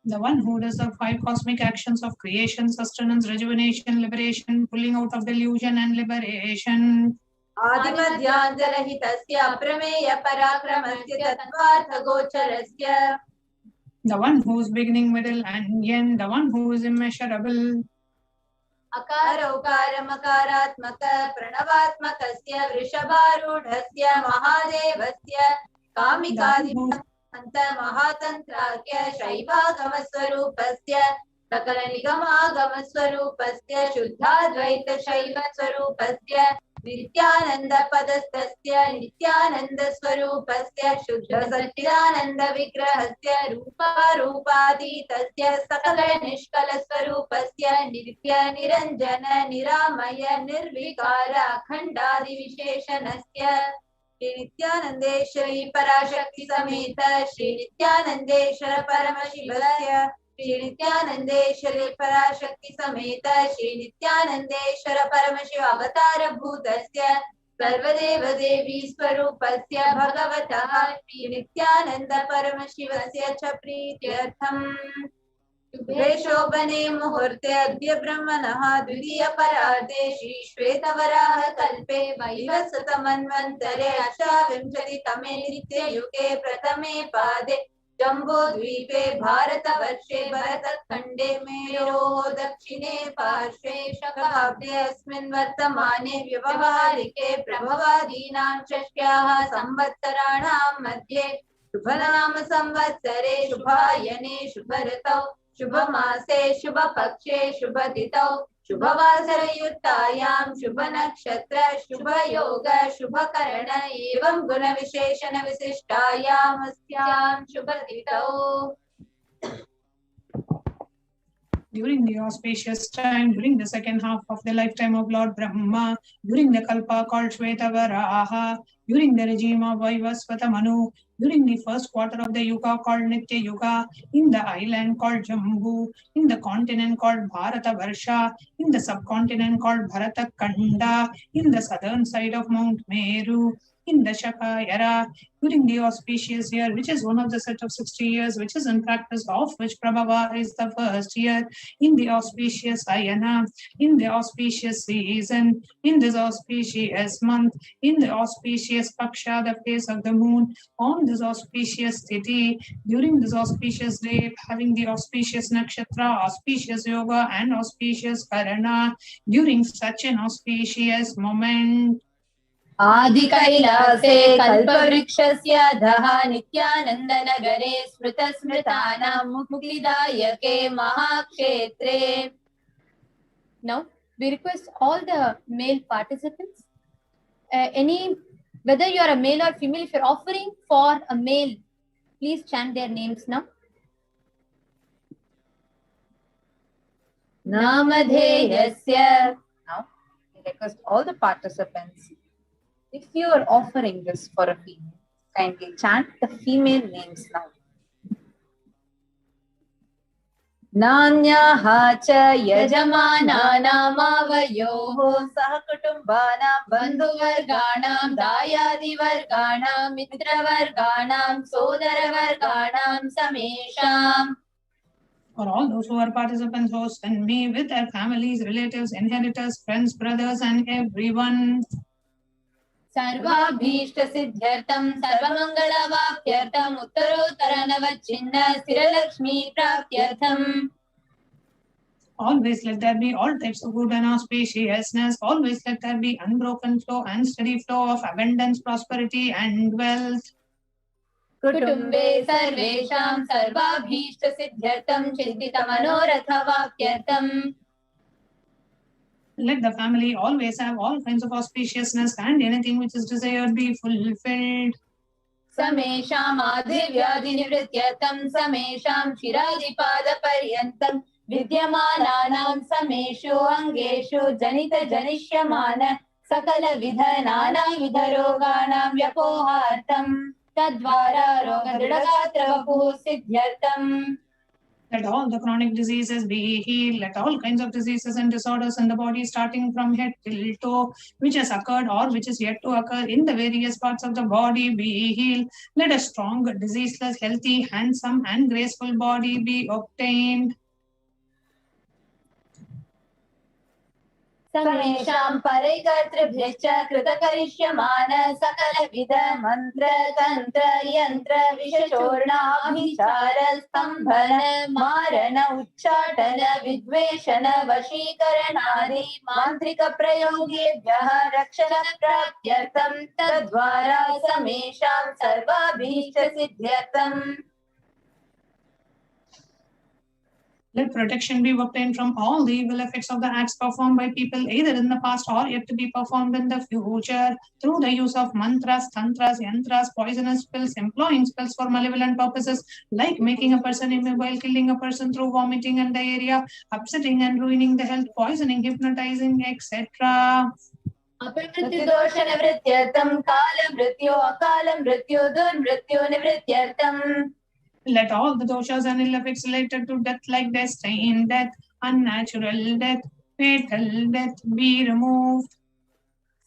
The one who does the five cosmic actions of creation, sustenance, rejuvenation, liberation, pulling out of delusion and liberation. Adimadhyantarahitasya Prameya Parakramasya Tattvartha Gocharasya. The one who is beginning, middle and end, the one who is immeasurable. Akara Ukara Makaratmaka Pranavatmakasya Vrishabharudhasya Mahadevasya Kamikadi Anta Mahatantrakya Shaivagamaswarupasya Sakala Nigamagamaswarupasya Shuddhadvaita Shaiva Swarupasya Nithyananda Padastasya Nithyananda Swarupasya Shuddha Satchidananda Vigrahasya Rupa Rupaditasya Sakala Nishkala Swarupasya Nitya Niranjana Niramaya Nirvikara Khandadi Visheshanasya Shri Nithyanandeshwari Parashakti Sameta Shri Nithyanandeshwara Paramashivasya Shri Nithyanandeshwari Parashakti Sameta Shri Nithyanandeshwara Paramashiva Avatara Bhutasya Sarvadeva Devi Swarupasya Bhagavata Shri Nithyananda Paramashivasya Cha Prityartham. Shubhe Shobhane Muhurte Adya Brahmanaha Dvidiya Parade Shri Shvetavaraha Kalpe Vaivasatamanvantare Ashavimshati Tame Nitya Yuge Pratame Pade Jambo Dvipe Bharata Varshe Bharata Khande Mero Dakshine Parshve Shakabde Asmin Vartamane Vyavaharike Prabhavadinam Shashkyaha Samvatsaranam Madhye Shubhanama Samvatsare Shubhayane Shubharatau Shubhamase Shubhapakshe Shubhaditau Shubhavasarayuttayam Shubhanakshatra Shubhayoga Shubhakarana Evam Guna Visheshana Visishtayam Asyam Shubhaditau. During the auspicious time, during the second half of the lifetime of Lord Brahma, during the Kalpa called Shvetavaraha, during the regime of Vaivasvata Manu, during the first quarter of the Yuga called Nitya Yuga, in the island called Jambu, in the continent called Bharata Varsha, in the subcontinent called Bharata Kanda, in the southern side of Mount Meru, in the Shaka era, during the auspicious year, which is one of the set of 60 years, which is in practice of which Prabhava is the first year, in the auspicious Ayana, in the auspicious season, in this auspicious month, in the auspicious Paksha, the face of the moon, on this auspicious city, during this auspicious day, having the auspicious Nakshatra, auspicious Yoga, and auspicious Karana, during such an auspicious moment, Adi Kailase Kalpavrikshasya Daha Nithyananda Nagare Smrita Smritanam Muktidayake Mahakshetre. Now we request all the male participants, whether you are a male or female, if you are offering for a male Please chant their names now. Namadheyasya. Now, I request all the participants, if you are offering this for a female, kindly chant the female names now. Nanyaha cha Yajamananamavayoho sahakutumbanam bandhuvarganam dayadivarganam mitravarganam sodaravarganam samesham. For all those who are participants, hosts, and me with their families, relatives, inheritors, friends, brothers, and everyone. Sarvabhishta siddhyartam sarvamangalavakyartam uttarottaranavachinna sthiralakshmi praptyartham. Always let there be all types of good and auspiciousness. Always let there be unbroken flow and steady flow of abundance, prosperity, and wealth. Kutumbe sarvesham sarvabhishta siddhyartam chintitamanorathavakyartam. Let the family always have all kinds of auspiciousness and anything which is desired be fulfilled. Samesham adhivyadinivrityartam samesham shiradipada-paryantam vidyamananam sameshu angeshu janita janishyamana sakala vidha nana vidharoganam vyapohartam tadvara rogadridagatravapuh siddhyartam. Let all the chronic diseases be healed. Let all kinds of diseases and disorders in the body, starting from head till toe, which has occurred or which is yet to occur in the various parts of the body, be healed. Let a strong, diseaseless, healthy, handsome, and graceful body be obtained. Samesham paraikartribhyascha kritakarishymana sakala vidha mantra tantra yantra vishashorna abhichara stambhana marana uchchatana vidveshana vashikaranadi mantrika prayogebhyah rakshana pratyartham tadvara samesham sarvabhishta siddhyartham. Let protection be obtained from all the evil effects of the acts performed by people either in the past or yet to be performed in the future through the use of mantras, tantras, yantras, poisonous spells, employing spells for malevolent purposes like making a person immobile, killing a person through vomiting and diarrhea, upsetting and ruining the health, poisoning, hypnotizing, etc. Apamrityudoshanavrityartham kala mrityo akala mrityo durmrityo nivrityartham. Let all the doshas and ill effects related to death like destined death, unnatural death, fatal death be removed.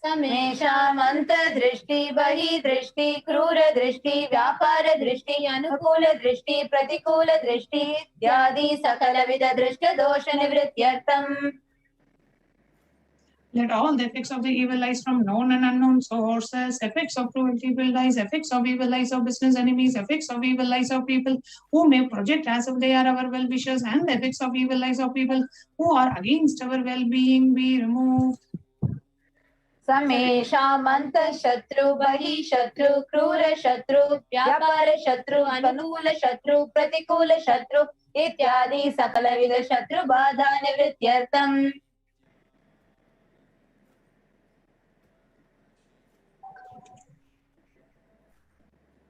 Samesham anta drishti, bahi drishti, krura drishti, vyapara drishti, anukula drishti, pratikula drishti, ityadi sakala vida drishta dosha nivrityartham. Let all the effects of the evil eyes from known and unknown sources, effects of cruelty, evil eyes, effects of evil eyes of business enemies, effects of evil eyes of people who may project as if they are our well-wishers, and the effects of evil eyes of people who are against our well-being be removed. Samesham anta shatru, bahi shatru, krura shatru, vyapara shatru, anukula shatru, pratikula shatru, ityadi sakala vida shatru badha nivrityartham.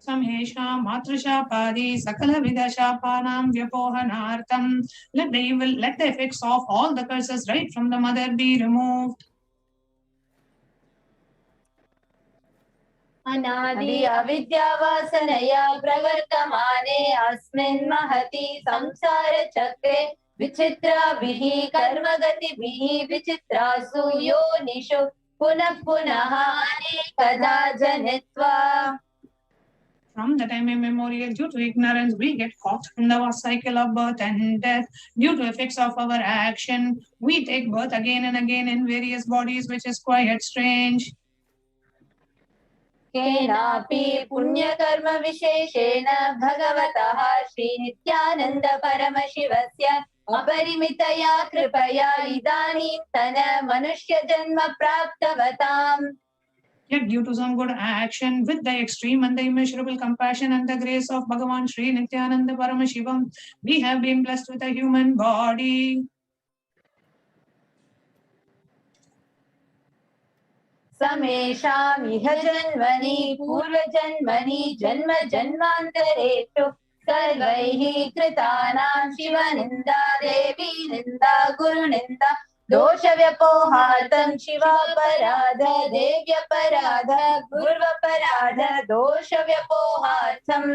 Samesha matrashapadi sakala vidashapanam vyapohanartam. Let the effects of all the curses right from the mother be removed. Anadi avidya-vasanaya pravartamane asmin mahati samsara chakre vichitra-bihi karmagati-bihi vichitrasu yonishu punah-punaha anekada janitva. From the time immemorial, due to ignorance, we get caught in the cycle of birth and death. Due to effects of our action, we take birth again and again in various bodies, which is quite strange. Kenapi punyakarma visheshena bhagavataha Shri Nithyananda Paramashivasya aparimitaya kripaya idanim tana manushya janma praptavatam. Yet due to some good action, with the extreme and the immeasurable compassion and the grace of Bhagavan Shri Nithyananda Paramashivam, we have been blessed with a human body. समेषाम् इह जन्मनि पूर्वजन्मनि जन्म जन्मान्तरेषु सर्वैः कृतानां शिवनिन्दा देवी निन्दा गुरुनिन्दा दोषव्यपोहार्थं शिवापराध देव्यपराध गुर्वपराध दोषव्यपोहार्थम्.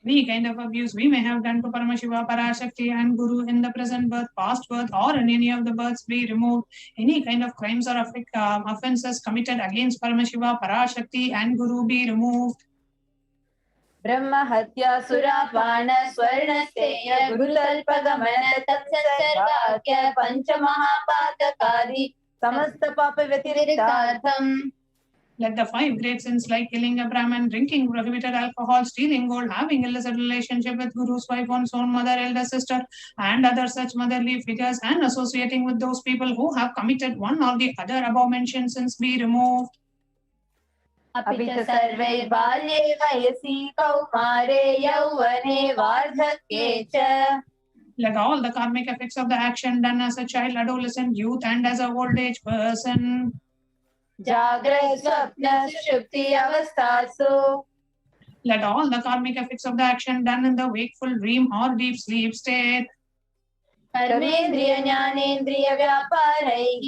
Any kind of abuse we may have done to Paramashiva, Parashakti and Guru in the present birth, past birth or in any of the births be removed. Any kind of crimes or offences committed against Paramashiva, Parashakti and Guru be removed. ब्रह्म हत्या सुरापान स्वर्णसेय गुरुतल्पगमन तत्सर्गाख्य पंचमहापातकादि समस्त पाप व्यतिरिक्तार्थम्. Let the 5 great sins like killing a Brahman, drinking prohibited alcohol, stealing gold, having illicit relationship with Guru's wife, one's own mother, elder sister, and other such motherly figures, and associating with those people who have committed one or the other above mentioned sins be removed. अपि च सर्वे बाल्ये वयसि कौमारे यौवने वार्धक्ये च. Let all the karmic effects of the action done as a child, adolescent, youth, and as a old age person. जाग्रत स्वप्न सुषुप्ति अवस्थासु. Let all the karmic effects of the action done in the wakeful dream or deep sleep state. कर्मेन्द्रिय ज्ञानेन्द्रिय व्यापारैः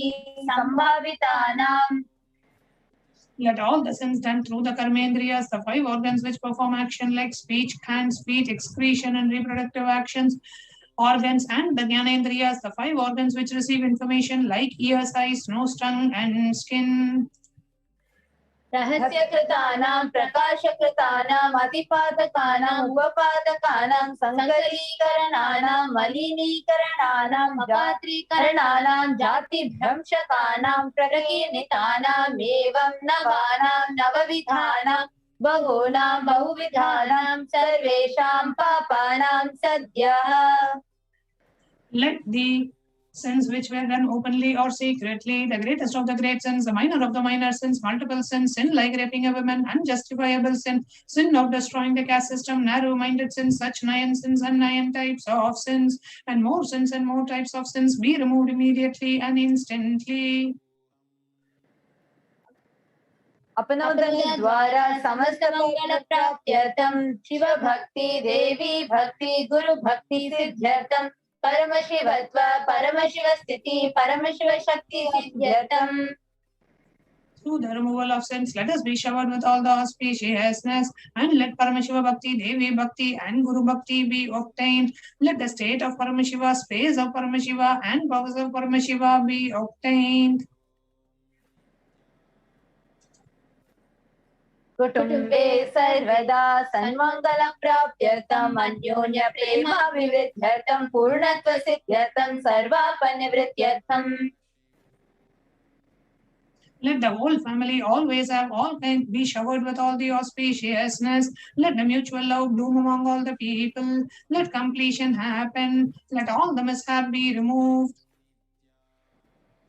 संभावितानां. Let all the sins done through the karmendriyas, the 5 organs which perform action like speech, hands, feet, excretion, and reproductive actions, organs, and the jnanendriyas, the 5 organs which receive information like ears, eyes, nose, tongue, and skin. रहस्यकृतानां प्रकाशकृतानां अतिपातकानां उपपातकानां संकरीकरणानां मलिनीकरणानां अपात्रीकरणानां जातिभ्रंशकानां प्रकीर्णितानां एवं नवानां नवविधानां बहूनां बहुविधानां सर्वेषां पापानां सद्यः. Let the sins which were done openly or secretly, the greatest of the great sins, the minor of the minor sins, multiple sins, sin like raping a woman, unjustifiable sin, sin of destroying the caste system, narrow-minded sins, such 9 sins and 9 types of sins, and more sins and more types of sins be removed immediately and instantly. अपनोदन द्वारा समस्त मंगल प्राप्त्यर्थं शिव भक्ति देवी भक्ति गुरु भक्ति सिद्ध्यर्थं परमशिवत्व परमशिव स्थिति परमशिव शक्ति सिद्ध्यर्थं. Through the removal of sins, let us be showered with all the auspiciousness, and let Paramashiva Bhakti, Devi Bhakti, and Guru Bhakti be obtained. Let the state of Paramashiva, space of Paramashiva, and powers of Paramashiva be obtained. कुटुम्बे सर्वदा सन्मंगल प्राप्त्यर्थं अन्योन्य प्रेमाभिवृद्ध्यर्थं पूर्णत्व सिद्ध्यर्थं सर्वापनिवृत्त्यर्थं. Let the whole family always have all kinds be showered with all the auspiciousness. Let the mutual love bloom among all the people. Let completion happen. Let all the mishap be removed.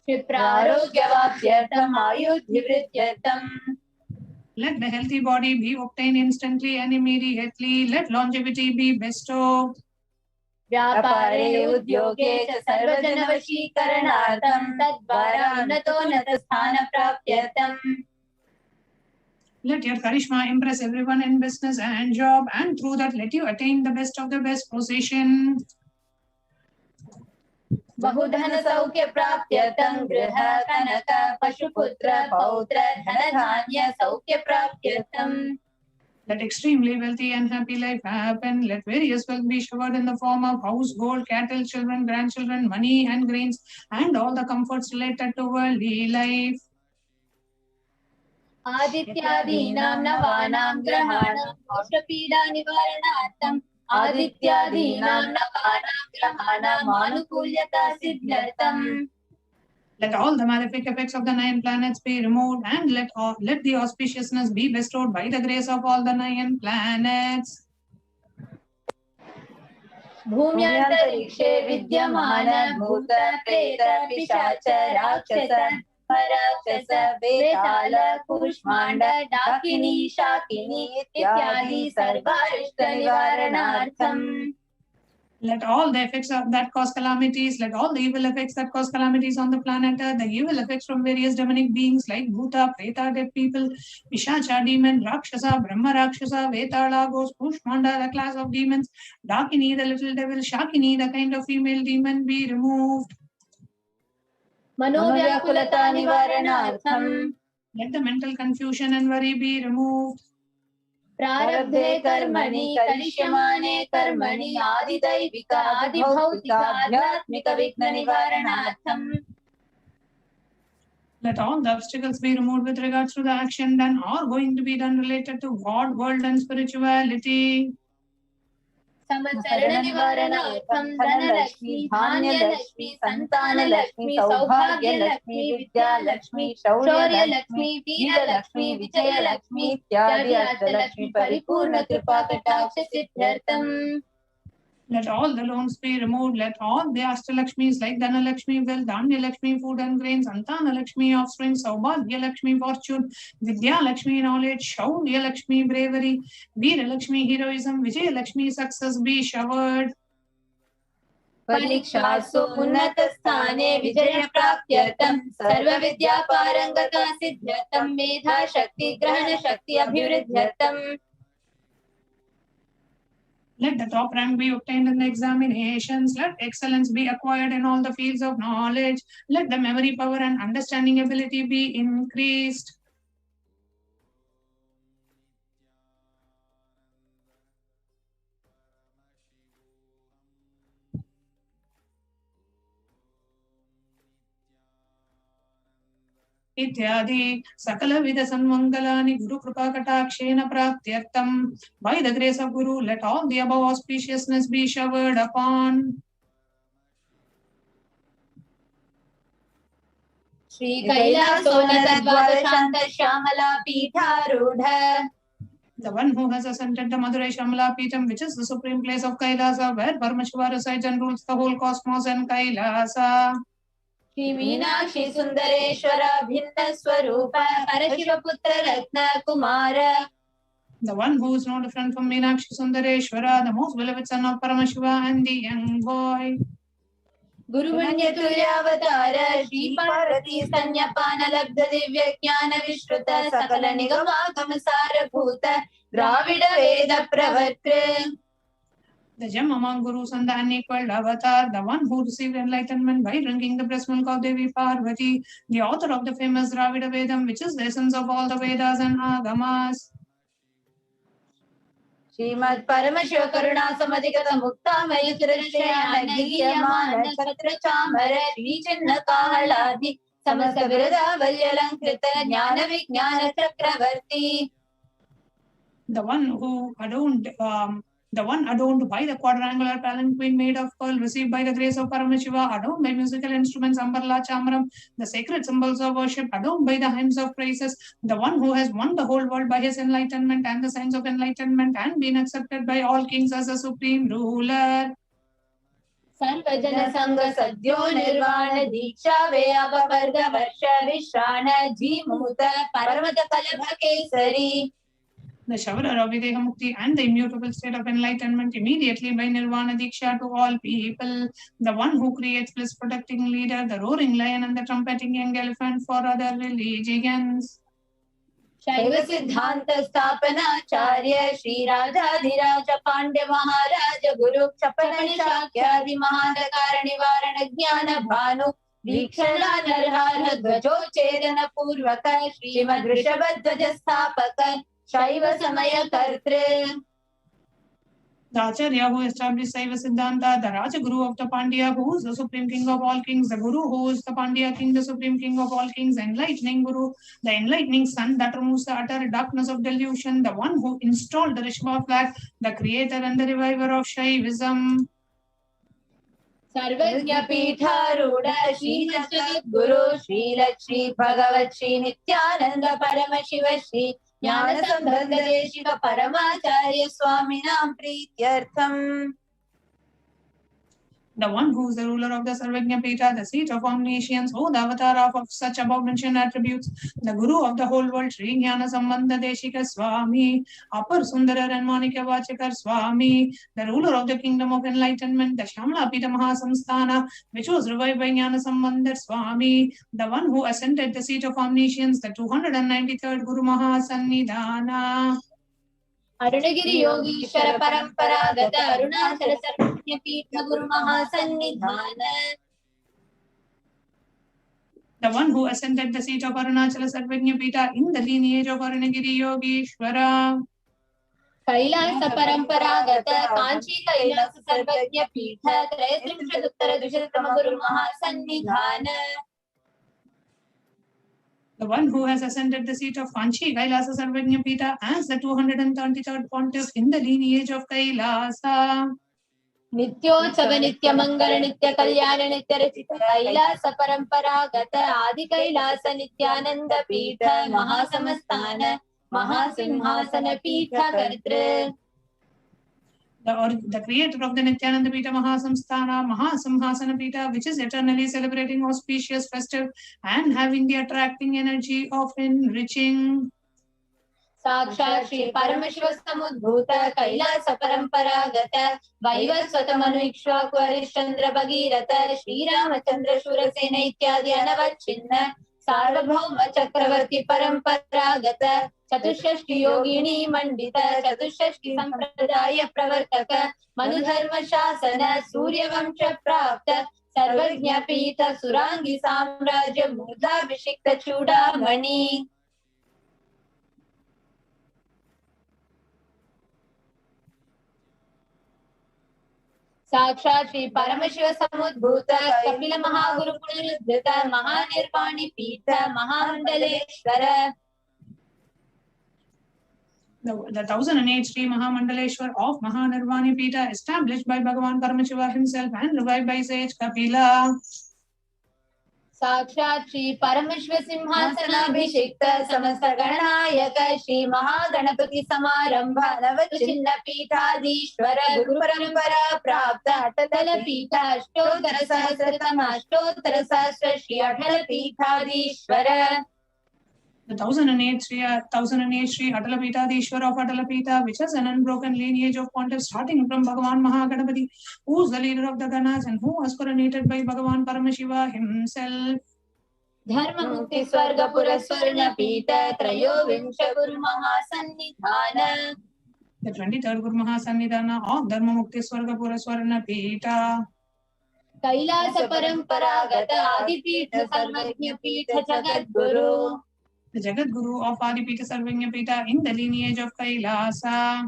क्षिप्रारोग्यवाप्त्यर्थं आयुर्धिवृत्त्यर्थं. Let the healthy body be obtained instantly and immediately. Let longevity be bestowed. व्यापारे उद्योगे च सर्वजनवशीकरणार्थं तद्वारा उन्नतोन्नतस्थानप्राप्त्यर्थं. Let your charisma impress everyone in business and job, and through that let you attain the best of the best position. बहुधन सौख्य प्राप्त्यर्थं गृह कनक पशुपुत्र पौत्र धनधान्य सौख्य प्राप्त्यर्थं. Let extremely wealthy and happy life happen. Let various wealth be showered in the form of house, gold, cattle, children, grandchildren, money, and grains, and all the comforts related to worldly life. आदित्यादीनां नवानां ग्रहाणां मोक्षपीडा निवारणार्थं आदित्यादीनां नवानां ग्रहाणां आनुकूल्यता सिद्ध्यर्थं. Let all the malefic effects of the 9 planets be removed, and let the auspiciousness be bestowed by the grace of all the 9 planets. भूम्यन्तरिक्षे विद्यमान भूत प्रेत पिशाच राक्षस राक्षस वेताल कूष्माण्ड डाकिनी शाकिनी इत्यादि सर्वारिष्ट निवारणार्थम्. Let all the effects of that cause calamities, let all the evil effects that cause calamities on the planet Earth, the evil effects from various demonic beings like Bhuta, Preta, dead people, Pishacha, demon, Rakshasa, Brahma Rakshasa, Vetala, ghost, Pushmanda, the class of demons, Dakini, the little devil, Shakini, the kind of female demon, be removed. Manovyakulata nivaranartham. Let the mental confusion and worry be removed. Prarabdhe karmani karishyamane karmani adidaivika adibhautika adhyatmika vigna nivaranartham. Let all the obstacles be removed with regards to the action done or going to be done related to God, world and spirituality. Samasarana nivaranartham dhanalakshmi, dhanyalakshmi, santanalakshmi, saubhagyalakshmi, vidyalakshmi, shaurya-lakshmi, veera-lakshmi, vijaya-lakshmi, ityadi ashtalakshmi paripurna kripa kataksha siddhyartham. Let all the loans be removed. Let all the Ashtalakshmis like Dhanalakshmi, wealth, Dhanya-lakshmi, food and grains, Santana-lakshmi, offspring, Saubhagya-lakshmi, fortune, Vidya-lakshmi, knowledge, Shaurya-lakshmi, bravery, Veera-lakshmi, heroism, Vijaya-lakshmi, success be showered. Parikshaasu unnatastane vijaya-praptyartham sarva-vidya-parangata siddhyartham medha-shakti grahana-shakti abhiruddhyartham. Let the top rank be obtained in the examinations. Let excellence be acquired in all the fields of knowledge. Let the memory power and understanding ability be increased. Ityadi sakala vida sanmangalani guru kripa katakshena praptyartham. By the grace of Guru, let all the above auspiciousness be showered upon. Shri Kailaso Dvadashanta Shamala Pitharudha. The one who has ascended the Madurai Shamala Pitam, which is the supreme place of Kailasa, where Paramashiva resides and rules the whole cosmos and Kailasa. Shri Meenakshi Sundareshwara Bhinna Swarupa Parashiva Putra Ratna Kumara. The one who is no different from Meenakshi Sundareshwara, the most beloved son of Paramashiva and the young boy. Guru Manya Tulyavatara Shri Parvati Sanyapana Labdha Divya Jnana Vishruta Sakala Nigama Kamasara Bhuta Dravida Veda Pravartre. The gem among gurus and the unequaled avatar, the one who received enlightenment by drinking the breast milk of Devi Parvati, the author of the famous Dravida Vedam, which is the essence of all the Vedas and Agamas. Srimad Paramashiva Karuna Samadhikata Mukta Mayasirashayana Giyamana Chatra Chamara Shri Chinna Kahaladi Samasta Virada Valyalankrita Jnana Vijnana Chakravarti. The one adorned by the quadrangular palanquin made of pearl, received by the grace of Paramashiva, adorned by musical instruments, Ambarla Chamram, the sacred symbols of worship, adorned by the hymns of praises, the one who has won the whole world by his enlightenment and the signs of enlightenment and been accepted by all kings as a supreme ruler. Sarvajana Sangha Sadhyo Nirvana Diksha Veyava Varga Varsha Vishrana Jimuta Paramata Kalabha Kesari. The showerer of Videha Mukti and the immutable state of enlightenment immediately by Nirvana Diksha to all people. The one who creates bliss protecting leader, the roaring lion and the trumpeting young elephant for other religions. Shaiva Siddhanta Stapana Charya Shri Radhadhiraja Pandya Maharaja Guru Chapana Shakyadi Mahadakara Nivarana Jnana Bhanu Vikshana Narhara Dvajo Chedana Purvaka Srimad Rishabhadvaja Sthapaka Shaiva Samaya Kartre. The Acharya who established Saiva Siddhanta, the Raja Guru of the Pandya, who is the supreme king of all kings, the Guru who is the Pandya king, the supreme king of all kings, enlightening Guru, the enlightening sun that removes the utter darkness of delusion, the one who installed the Rishabha flag, the creator and the reviver of Shaivism. Sarvajna Pitharudha Shri Jagat Guru Shri Lakshmi Bhagavat Shri Nithyananda Paramashiva Shri Jnana Sambandha Deshika Paramacharya Swaminam Prityartham. The one who is the ruler of the Sarvajna Pita, the seat of omniscience, who the avatar of such above mentioned attributes, the Guru of the whole world, Sri Jnana Sambandha Deshika Swami, Upper Sundara and Manika Vachakar Swami, the ruler of the kingdom of enlightenment, the Shamla Pita Mahasamsthana, which was revived by Jnana Sambandha Swami, the one who ascended the seat of omniscience, the 293rd Guru Mahasannidhana. Arunagiri Yogishwara Paramparagata Arunachala Sarvajna Pita Guru Mahasannidhana. The one who ascended the seat of Arunachala Sarvajna Pita in the lineage of Arunagiri Yogishwara. Kailasa Paramparagata Kanchi Kailasa Sarvajna Pita Trayasrimshaduttara Dushatama Guru Mahasannidhana. The one who has ascended the seat of Kanchi Kailasa Sarvajna Pita as the 233rd pontiff in the lineage of Kailasa. Nityotsava Nitya Mangala Nitya Kalyana Nitya Rachita Kailasa Paramparagata Adi Kailasa Nithyananda Pita Mahasamastana Mahasimhasana Pita Kartra. The creator of the Nithyananda Pita Mahasamhasana Pita, which is eternally celebrating auspicious, festive, and having the attracting energy of enriching. Sakshat Shri Paramashivoham Udbhuta Kailasa Paramparagata Vaivasvata Manu Ikshvaku Harishchandra Bhagirata Shri Ramachandra Shurasena Ityadi Anavachinna Sarvabhauma Chakravarti Paramparagata Chatushashti Yogini Mandita Chatushashti Sampradaya Pravartaka Manudharma Shasana Surya Vamsha Prapta Sarvajna Pita Surangi Samrajya Mudha Vishikta Chudamani. साक्षात् श्री परमशिव समुद्भूत कपिल महागुरु पुनरुद्धृत महानिर्वाणी पीठ महामंडलेश्वर. The 1008 Sri Mahamandaleshwar of Mahanirvani Pita, established by Bhagavan Paramashiva himself and revived by sage Kapila. साक्षात् श्री परमशिव सिंहासनाभिषिक्त समस्त गणनायक श्री महागणपति समारंभ नवचिन्न पीठाधीश्वर गुरु परंपरा प्राप्त अटल पीठ अष्टोत्तर सहस्रतम अष्टोत्तर सहस्र श्री अटल पीठाधीश्वर. The 1008 Sri Atala Pitadishwar of Atala Pita, which has an unbroken lineage of pontiffs starting from Bhagavan Mahaganapati, who is the leader of the Ganas and who was coronated by Bhagavan Paramashiva himself. Dharma Mukti Swarga Pura Swarna Pita Trayovinsha Guru Mahasannidhana. The 23rd Guru Mahasannidhana of Dharma Mukti Swarga Pura Swarna Pita. Kailasa Paramparagata Adipita Sarvajna Pita Jagat Guru. The Jagat Guru of Adipita Sarvajna Pita in the lineage of Kailasa.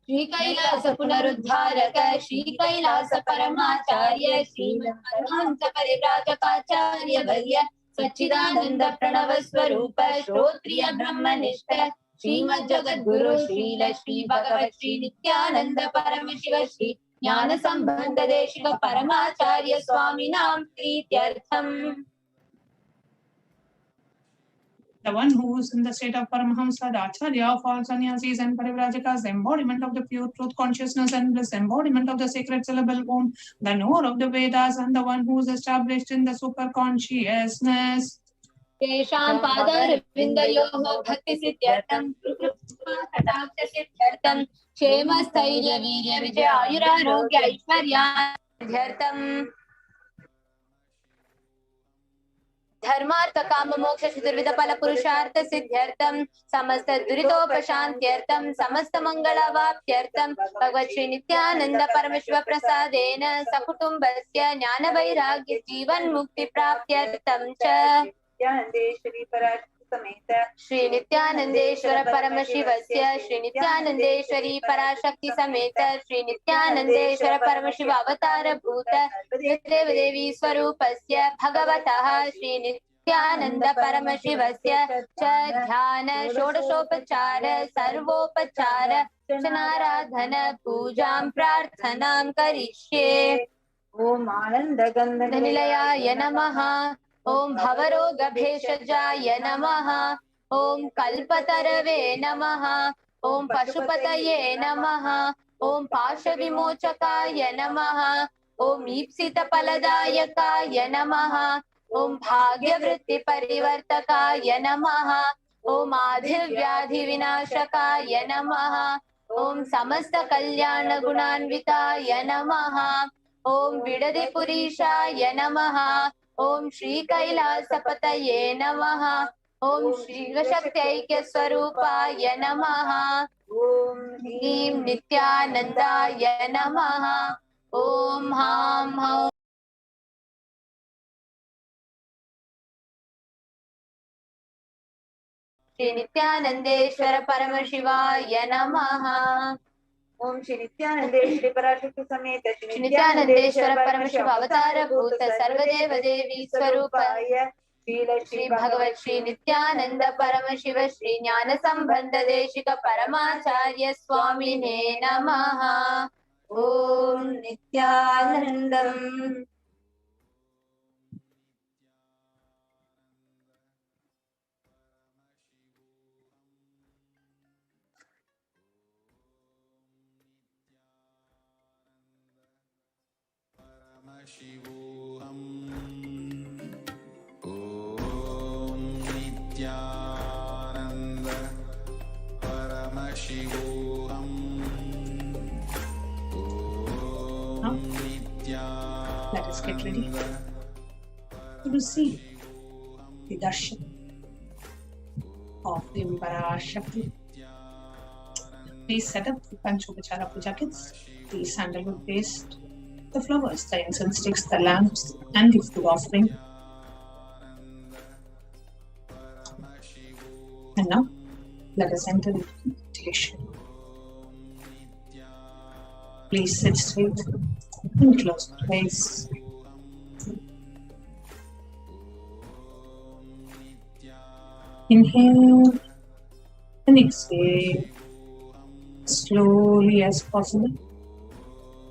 Shri Kailasa Punaruddharaka Shri Kailasa Paramacharya Shri Mananta Parivrajapacharya Varya Sachidananda Pranava Swarupa Shrotriya Brahmanishta Srimad Jagat Guru Srila Shri Bhagavat Shri Nithyananda Paramashiva Shri Jnana Sambandha Deshika Paramacharya Swami Nam Prityartham. The one who is in the state of Paramahamsa, the Acharya of all sannyasis and parivrajakas, the embodiment of the pure truth consciousness and bliss, embodiment of the sacred syllable Om, the knower of the Vedas, and the one who is established in the super consciousness. Tesham Padarvindayoho Bhakti Siddhyartham Kataksha Siddhyartham Kshema Sthairya Virya Vijaya Ayurarogya Aishwarya Siddhyartham धर्मार्थ काम मोक्ष चतुर्विध फल पुरुषार्थ सिद्ध्यर्थम समस्त दुरितोपशांत्यर्थम समस्त मंगलावाप्त्यर्थम भगवत् श्री नित्यानंद परमशिव प्रसादेन सकुटुंबस्य ज्ञान वैराग्य जीवन मुक्ति प्राप्त्यर्थम च नित्यानंदेश्वरी पराशक्ति समेत श्री नित्यानंदेश्वर परमशिवस्य श्री नित्यानंदेश्वरी पराशक्ति समेत श्री नित्यानंदेश्वर परमशिव अवतार भूत देव देवी स्वरूपस्य भगवतः श्री नित्यानंद परमशिवस्य च ध्यान षोडशोपचार सर्वोपचार अर्चनाराधन पूजां प्रार्थनां करिष्ये. ओम आनंद गंध निलयाय नमः. ओम भवरोग भेषजाय नमः. ओम कल्पतरवे नमः. ओम पशुपतये नमः. ॐ पाशविमोचकाय नमः ॐ ईप्सितफलदायकाय नमः ॐ भाग्यवृत्तिपरिवर्तकाय नमः ॐ आधिर्व्याधिविनाशकाय नमः ॐ समस्तकल्याणगुणान्विताय नमः ॐ विडदिपुरीशाय नमः ॐ श्रीकैलासपतये नमः ॐ श्रीशक्त्यैक्यस्वरूपाय नमः ॐ ह्रीं नित्यानन्दाय नमः ॐ हां हौं श्री नित्यानंदेश्वर परमशिवाय नमः ओम श्री नित्यानंदेश्वरी पराशक्ति समेत श्री नित्यानंदेश्वर परमशिव अवतार भूत सर्वदेव देवी स्वरूपाय श्री भगवत श्री नित्यानंद परमशिव श्री ज्ञान संबंध देशिक परमाचार्य स्वामिने नमः ओम Nityanandam Paramashivoham. Om Nithyananda Paramashivoham. Om Nithyananda. Let us get ready to receive the darshan of the Parashakti. Please set up the Panchopachara Puja kits, the sandalwood paste, the flowers, the incense sticks, the lamps, and the food offering. And now, let us enter the meditation. Please sit straight and close your eyes. Inhale and exhale slowly as possible,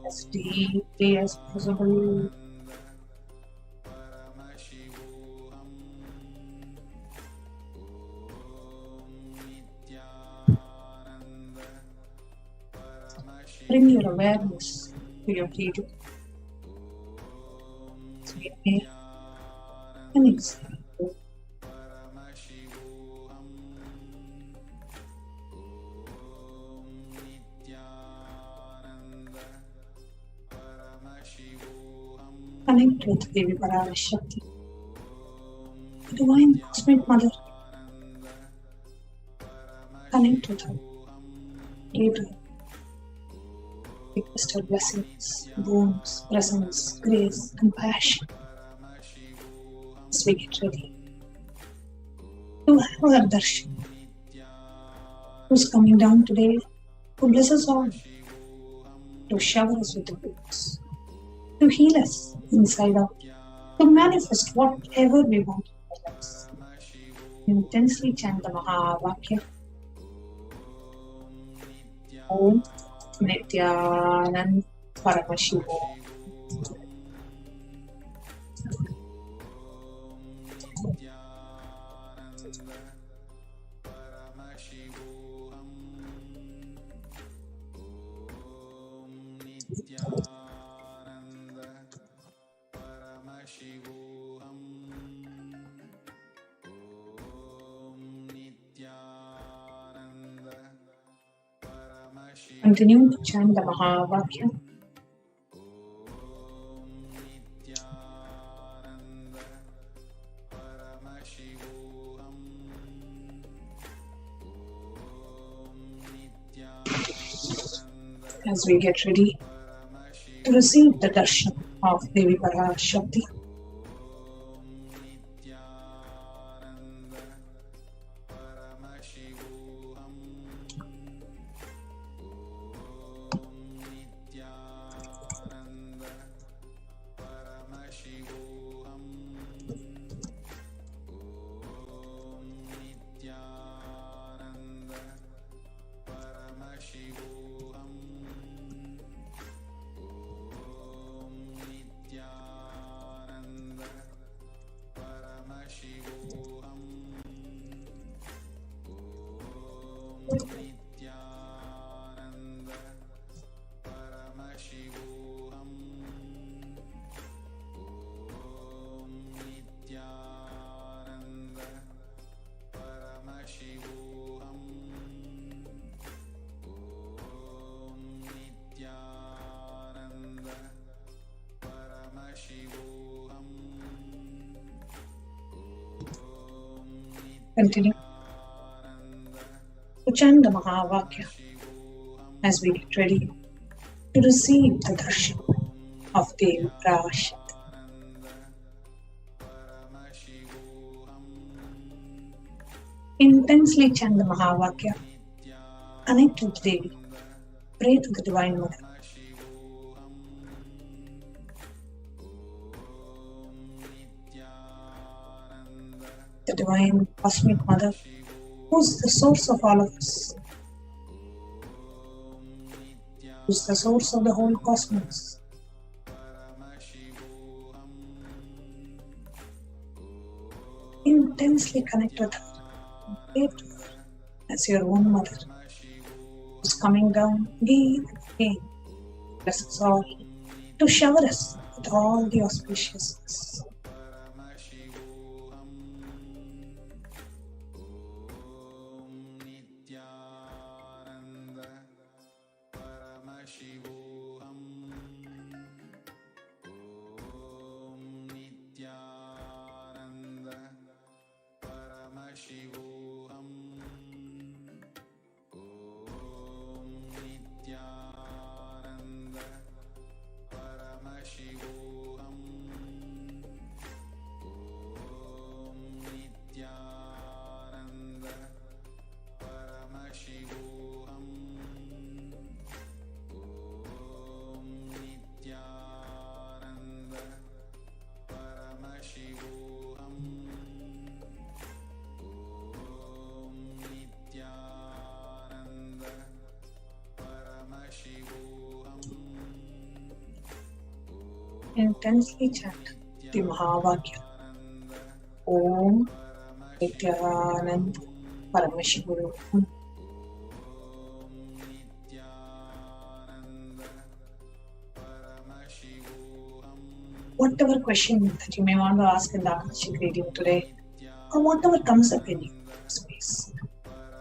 as deeply as possible. Bring your awareness to your breathing. So inhale and exhale. Connect with Devi Parashakti, the Divine Cosmic Mother. Connect with her. Read her. Request her blessings, boons, presence, grace, compassion. As we get ready to have our darshan, who's coming down today to bless us all, to shower us with the books, to heal us inside out, to manifest whatever we want in our lives. Intensely chant the Mahavakya. Om Nithyananda Paramashivam. Continue to chant the Mahavakya. As we get ready to receive the darshan of Devi Parashakti. Continue to chant the Mahavakya as we get ready to receive the darshan of Devi Parashakti. Intensely chant the Mahavakya, connect with Devi, pray to the Divine Mother. The Divine Cosmic Mother, who's the source of all of us, who's the source of the whole cosmos. Intensely connect with her, pray to her as your own mother, who's coming down again and again, bless us all, to shower us with all the auspiciousness. Paramashivoham. Om Nithyananda Paramashivoham. Om Nithyananda Paramashivoham. Om Nithyananda Paramashivoham. Intensely chant the Mahavakya. Om Nithyananda Paramashivoham. Whatever question that you may want to ask in the Akashik reading today, or whatever comes up in your space,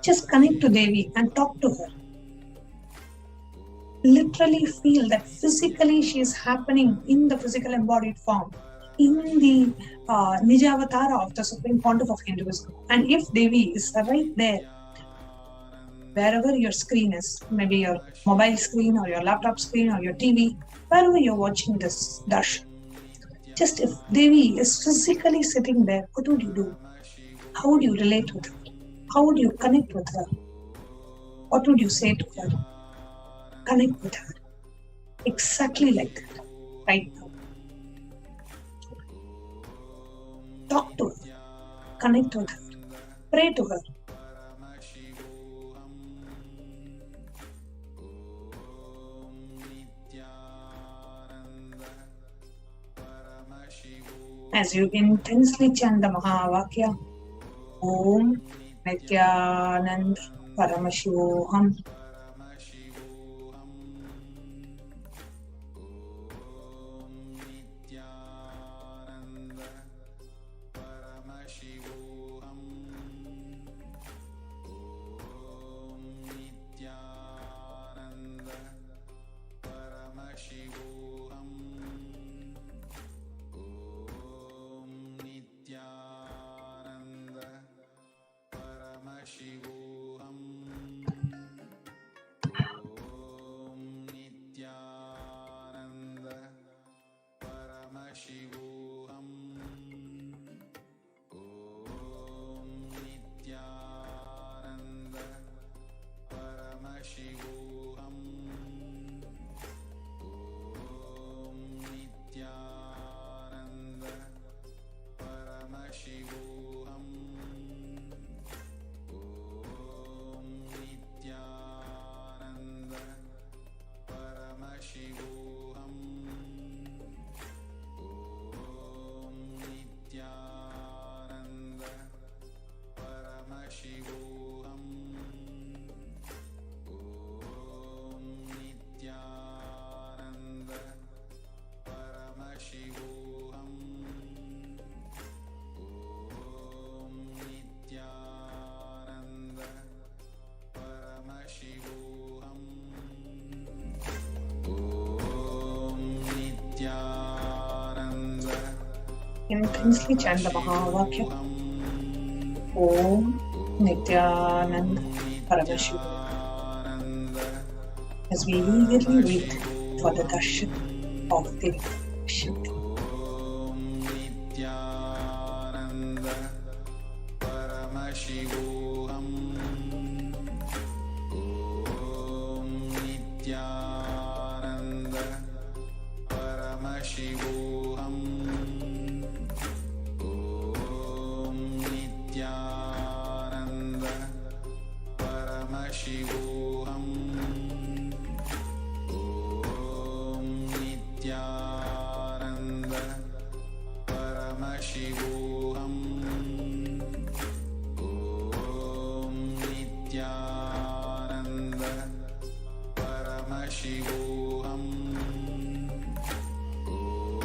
just connect to Devi and talk to her. Literally feel that physically she is happening in the physical embodied form, in the Nijavatara of the Supreme Pontiff of Hinduism. And if Devi is right there, wherever your screen is, maybe your mobile screen or your laptop screen or your TV, wherever you're watching this darshan, just if Devi is physically sitting there, what would you do? How would you relate with her? How would you connect with her? What would you say to her? Connect with her. Exactly like that, right now. Talk to her. Connect with her. Pray to her. As you intensely chant the Mahavakya, Om Nithyananda Paramashivoham. Intensely chant the Mahavakya. Om Nithyananda Paramashivam. As we eagerly wait for the darshan of Devi Parashakti. Nithyananda Paramashivoham. Om Nithyananda Paramashivoham. Om Nithyananda Paramashivoham. Om Nithyananda Paramashivoham. Om Nithyananda Paramashivoham.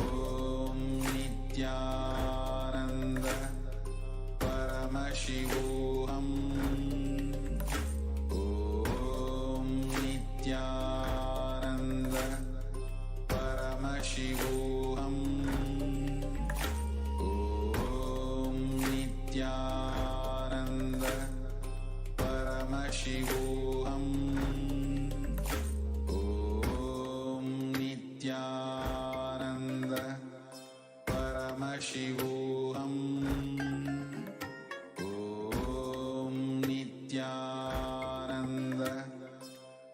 Om Nithyananda Paramashivoham. Om Nithyananda Paramashivoham. Om Nithyananda Paramashivoham. Om Nithyananda Paramashivoham. Om Nithyananda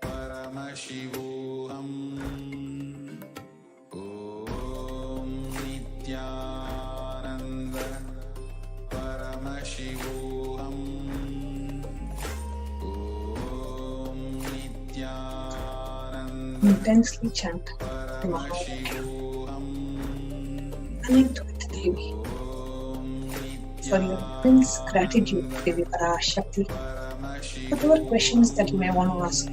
Paramashivoham. Om Nithyananda Paramashivoham. Om Nithyananda Intensely chant the Mahavakya. Paramashivoham. Connect with Devi for your immense gratitude, Devi Parashakti. Whatever questions that you may want to ask,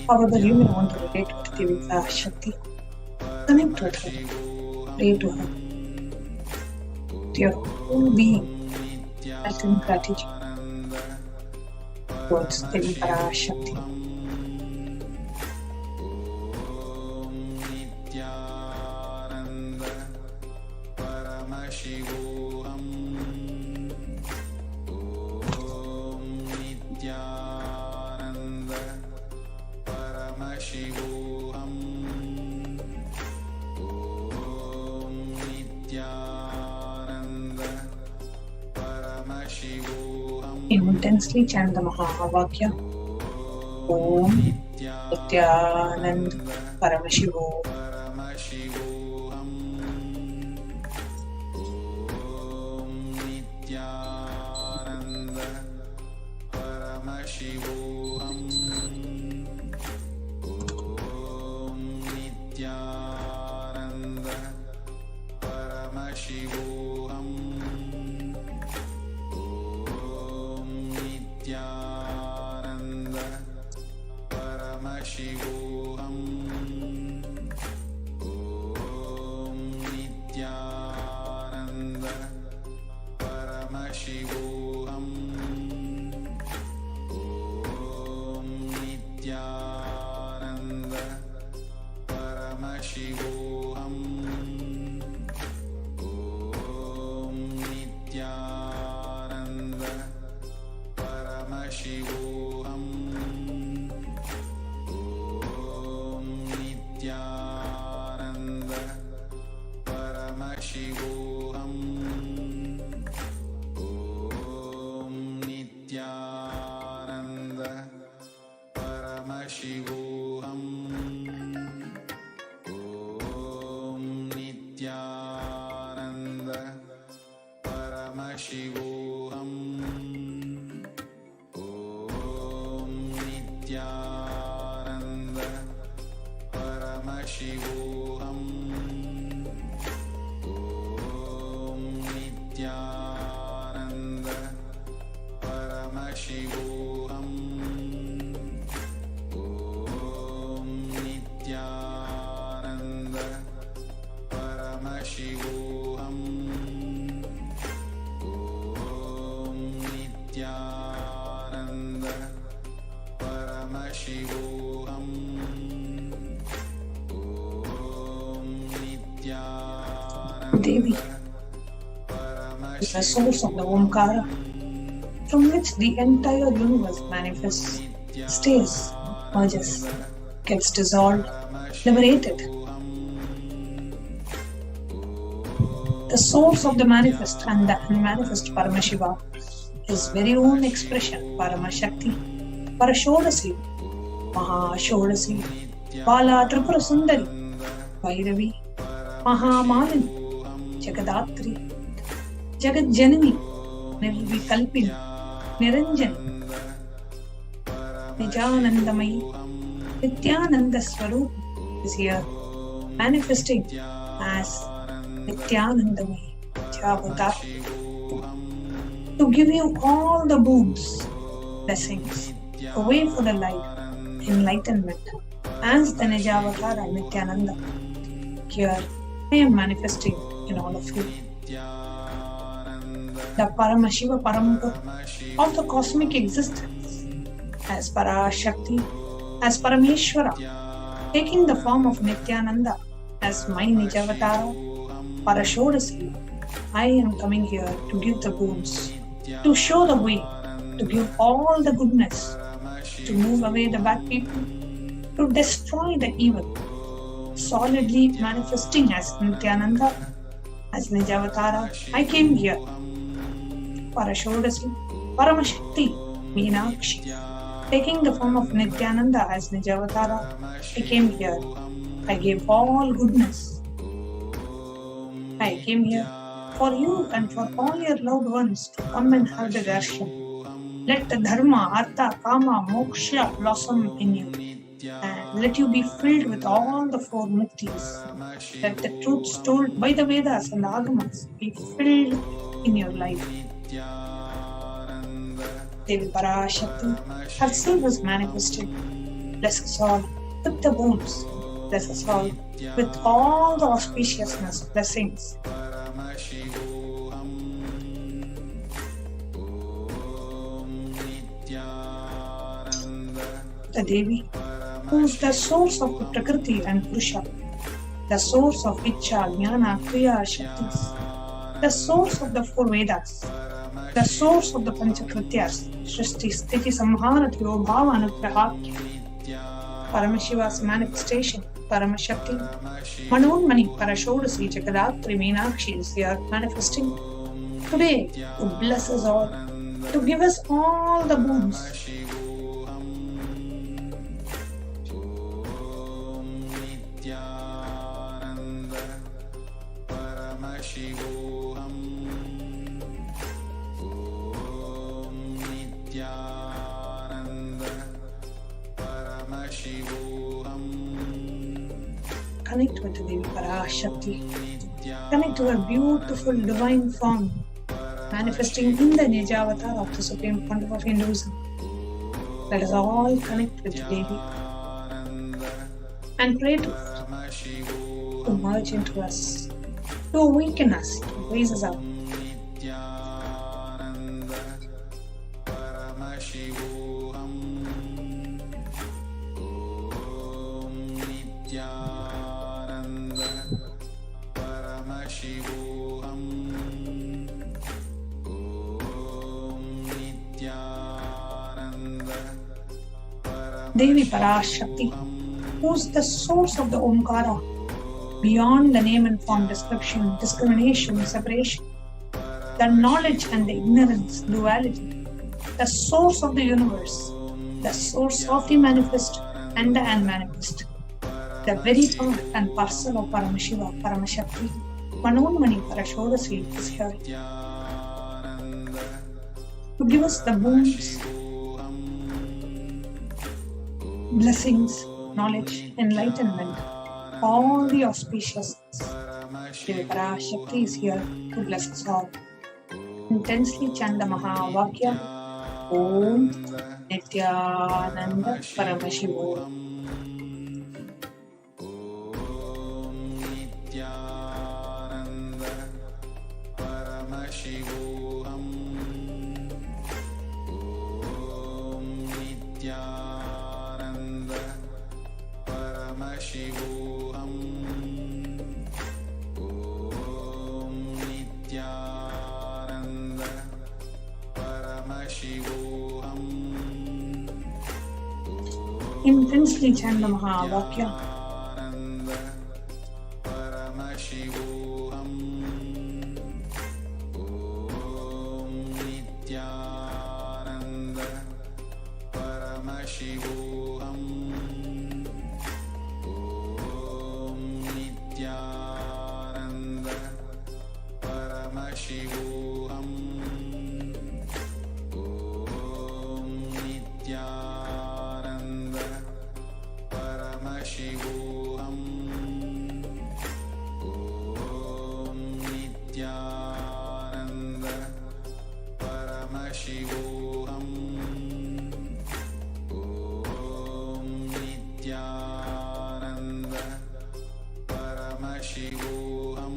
however you may want to relate with Devi Parashakti, connect with her, pray to her, to your whole being, felt in gratitude towards Devi Parashakti. Nithyananda Paramashivoham. Om Nithyananda Paramashivoham. Om Nithyananda Paramashivoham. Intensely chant the Mahavakya. Om Nithyananda Paramashivoham. Paramashivoham. Om Nithyananda Paramashivoham. Om Nithyananda Paramashivoham. Om Nithyananda Paramashivoham. Om Nithyananda Paramashivoham. Om Nithyananda Paramashivoham. Om Nithyananda Paramashivoham. Om Nithyananda Paramashivoham. Om Nithyananda Paramashivoham. Om Nithyananda Paramashivoham. Om Nithyananda Paramashivoham. Om Nithyananda Paramashivoham. Om Nithyananda Paramashivoham. Om Nithyananda Paramashivoham. Om Nithyananda Devi, is the source of the Omkara, from which the entire universe manifests, stays, merges, gets dissolved, liberated. The source of the manifest and the unmanifest Paramashiva, his very own expression, Paramashakti, Parashodasi, Mahashodasi, Bala Tripura Sundari, Bhairavi, Mahamalini, Jagadatri, Jagat Janani, Nirvikalpini, Niranjani, Nijanandamayi, Nithyananda Swarup is here, manifesting as Nithyanandamayi, Javatar, to give you all the boons, blessings, a way for the light, enlightenment, as the Nijavatara Nithyananda. Here I am manifesting in all of you. The Paramashiva Parampur of the cosmic existence, as Parashakti, as Parameshwara, taking the form of Nithyananda as my Nijavatara, Parashodasi, I am coming here to give the boons, to show the way, to give all the goodness, to move away the bad people, to destroy the evil, solidly manifesting as Nithyananda, as Nijavatara. I came here, Parashodasi, Paramashakti, Meenakshi, taking the form of Nithyananda as Nijavatara. I came here, I gave all goodness. I came here for you and for all your loved ones to come and have the darshan. Let the dharma, artha, kama, moksha blossom in you, and let you be filled with all the four muktis. Let the truths told by the Vedas and the Agamas be filled in your life. Devi Parashakti herself is manifested. Bless us all with the boons. Bless us all with all the auspiciousness, blessings. The Devi, who is the source of the Prakriti and Purusha, the source of Ichcha, Jnana, Kriya, Shaktis, the source of the four Vedas, the source of the Panchakrityas, Shrishti, Sthiti, Samhara, Tirobhava, Anugrahakya, Paramashiva's manifestation, Paramashakti, Manonmani, Parashodasi, Jagadatri, Meenakshi is here manifesting today to bless us all, to give us all the boons. Paramashivoham, Nithyananda Paramashivoham. Connect with the Devi Parashakti. Connect to her beautiful divine form, manifesting in the Nijavatara of the Supreme Pontiff of Hinduism. Let us all connect with the Devi and pray to her to merge into us, to awaken us, to raise us up. Paramashivoham, Nithyananda Paramashivoham, Nithyananda Devi Parashakti, who is the source of the Omkara, beyond the name and form description, discrimination, separation, the knowledge and the ignorance, duality, the source of the universe, the source of the manifest and the unmanifest, the very part and parcel of Paramashiva, Paramashakti, Manonmani, Parashodasi is here to give us the boons, blessings, knowledge, enlightenment, all the auspiciousness. Devi Parashakti is here to bless us all. Intensely chant the Mahavakya, Om Nithyananda Paramashivoham. Nithyananda Paramashivoham, Nithyananda Paramashivoham, Nithyananda Intensely chant the Mahavakya. Paramashivoham. Om Nithyananda Paramashivoham. Om Nithyananda Paramashivoham. Om Nithyananda Paramashivoham. Om Nithyananda Paramashivoham. Om Nithyananda Paramashivoham.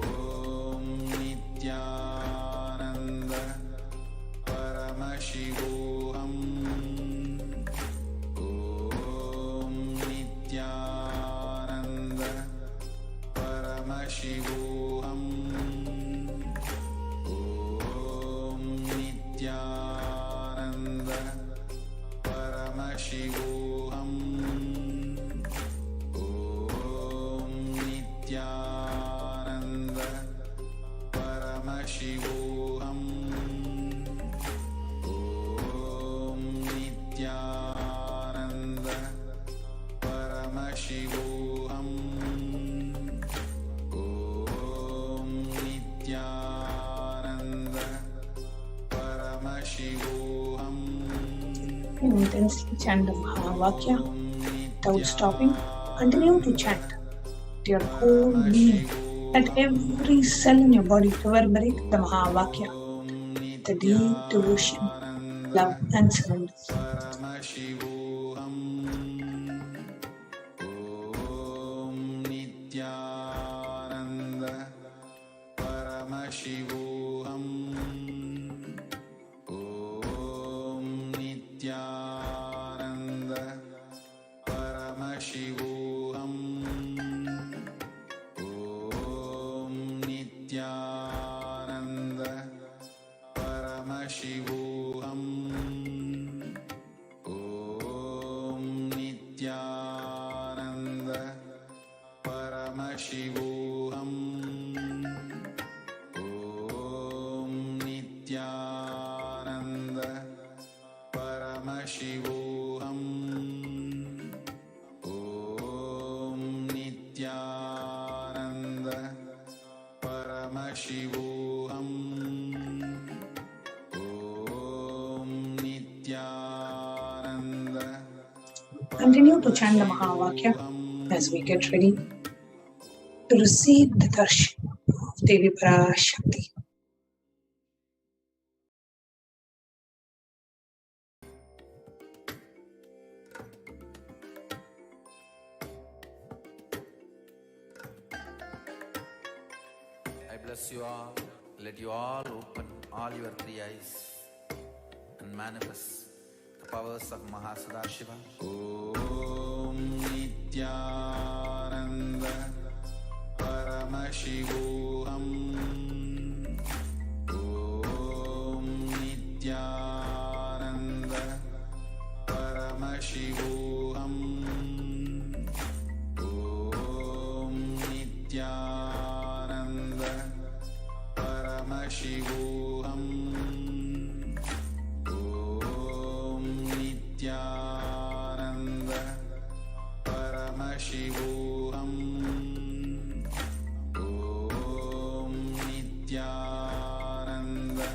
Om Nithyananda Paramashivoham. Om Nithyananda Paramashivoham. Om Nithyananda Paramashivoham. Om Nithyananda Paramashivoham. Om Nithyananda Paramashivoham. Om Nithyananda Paramashivoham. Intensely chant the Mahavakya without stopping. Continue to chant to your whole being. Let every cell in your body reverberate the Mahavakya, the deep devotion, love and surrender. Paramashivoham. Om Nithyananda Paramashivoham. Om Nithyananda Paramashivoham. Om Nithyananda Paramashivoham. Om Nithyananda Paramashivoham. Om Nithyananda Paramashivoham. Om Nithyananda Paramashivoham. Om Nithyananda Continue to chant the Mahavakya as we get ready to receive the darshan of Devi Parashakti. I bless you all. Let you all open all your three eyes and manifest the powers of Mahasadashiva. Om Nithyananda Paramashivoham. Om Nithyananda Paramashivoham. Om Nithyananda Paramashivoham. Om Nithyananda Paramashivoham. Om Nithyananda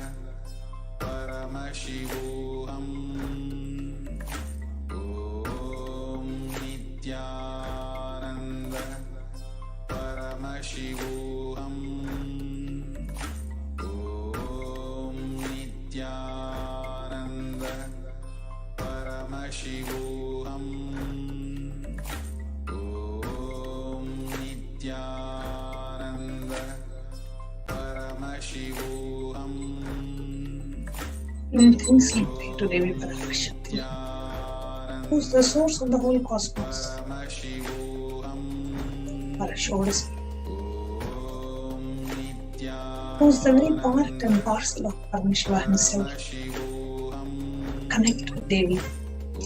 Paramashivoham. Om Nithyananda Paramashivoham. Om Nithyananda Paramashivoham. Om Nithyananda Paramashivoham. Intensely pray to Devi Parashakti, who is the source of the whole cosmos. Parashakti, who is the very part and parcel of Paramashivoham himself. connect with Devi.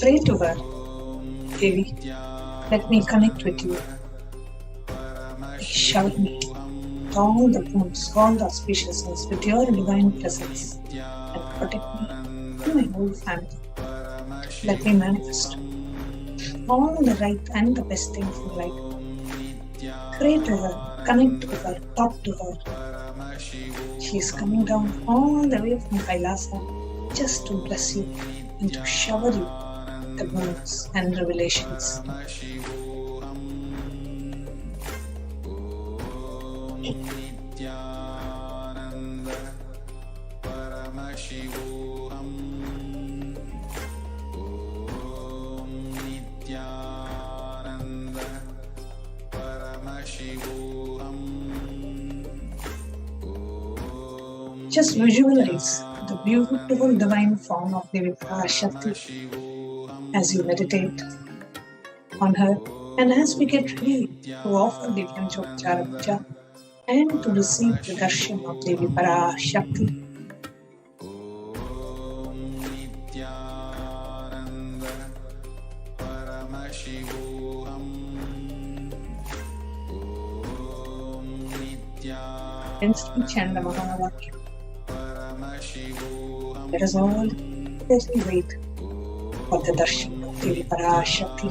Pray to her. Devi, let me connect with you. Please shower me with all the boons, all the auspiciousness with your divine presence and protect me and my whole family. Let me manifest all the right and the best things in life. Pray to her, connect to her, talk to her. She is coming down all the way from Kailasa just to bless you and to shower you with the boons and revelations. Nithyananda Paramashivoham. Om Nithyananda Paramashivoham. Just visualize the beautiful divine form of Devi Parashakti as you meditate on her and as we get ready to offer the Panchopachara Puja and to receive the darshan of Devi Parashakti. Om Nithyananda Paramashivoham. Om Nithyananda Instant chant the Mahavakya. Paramashivoham. Let us all patiently wait for the darshan of Devi Parashakti.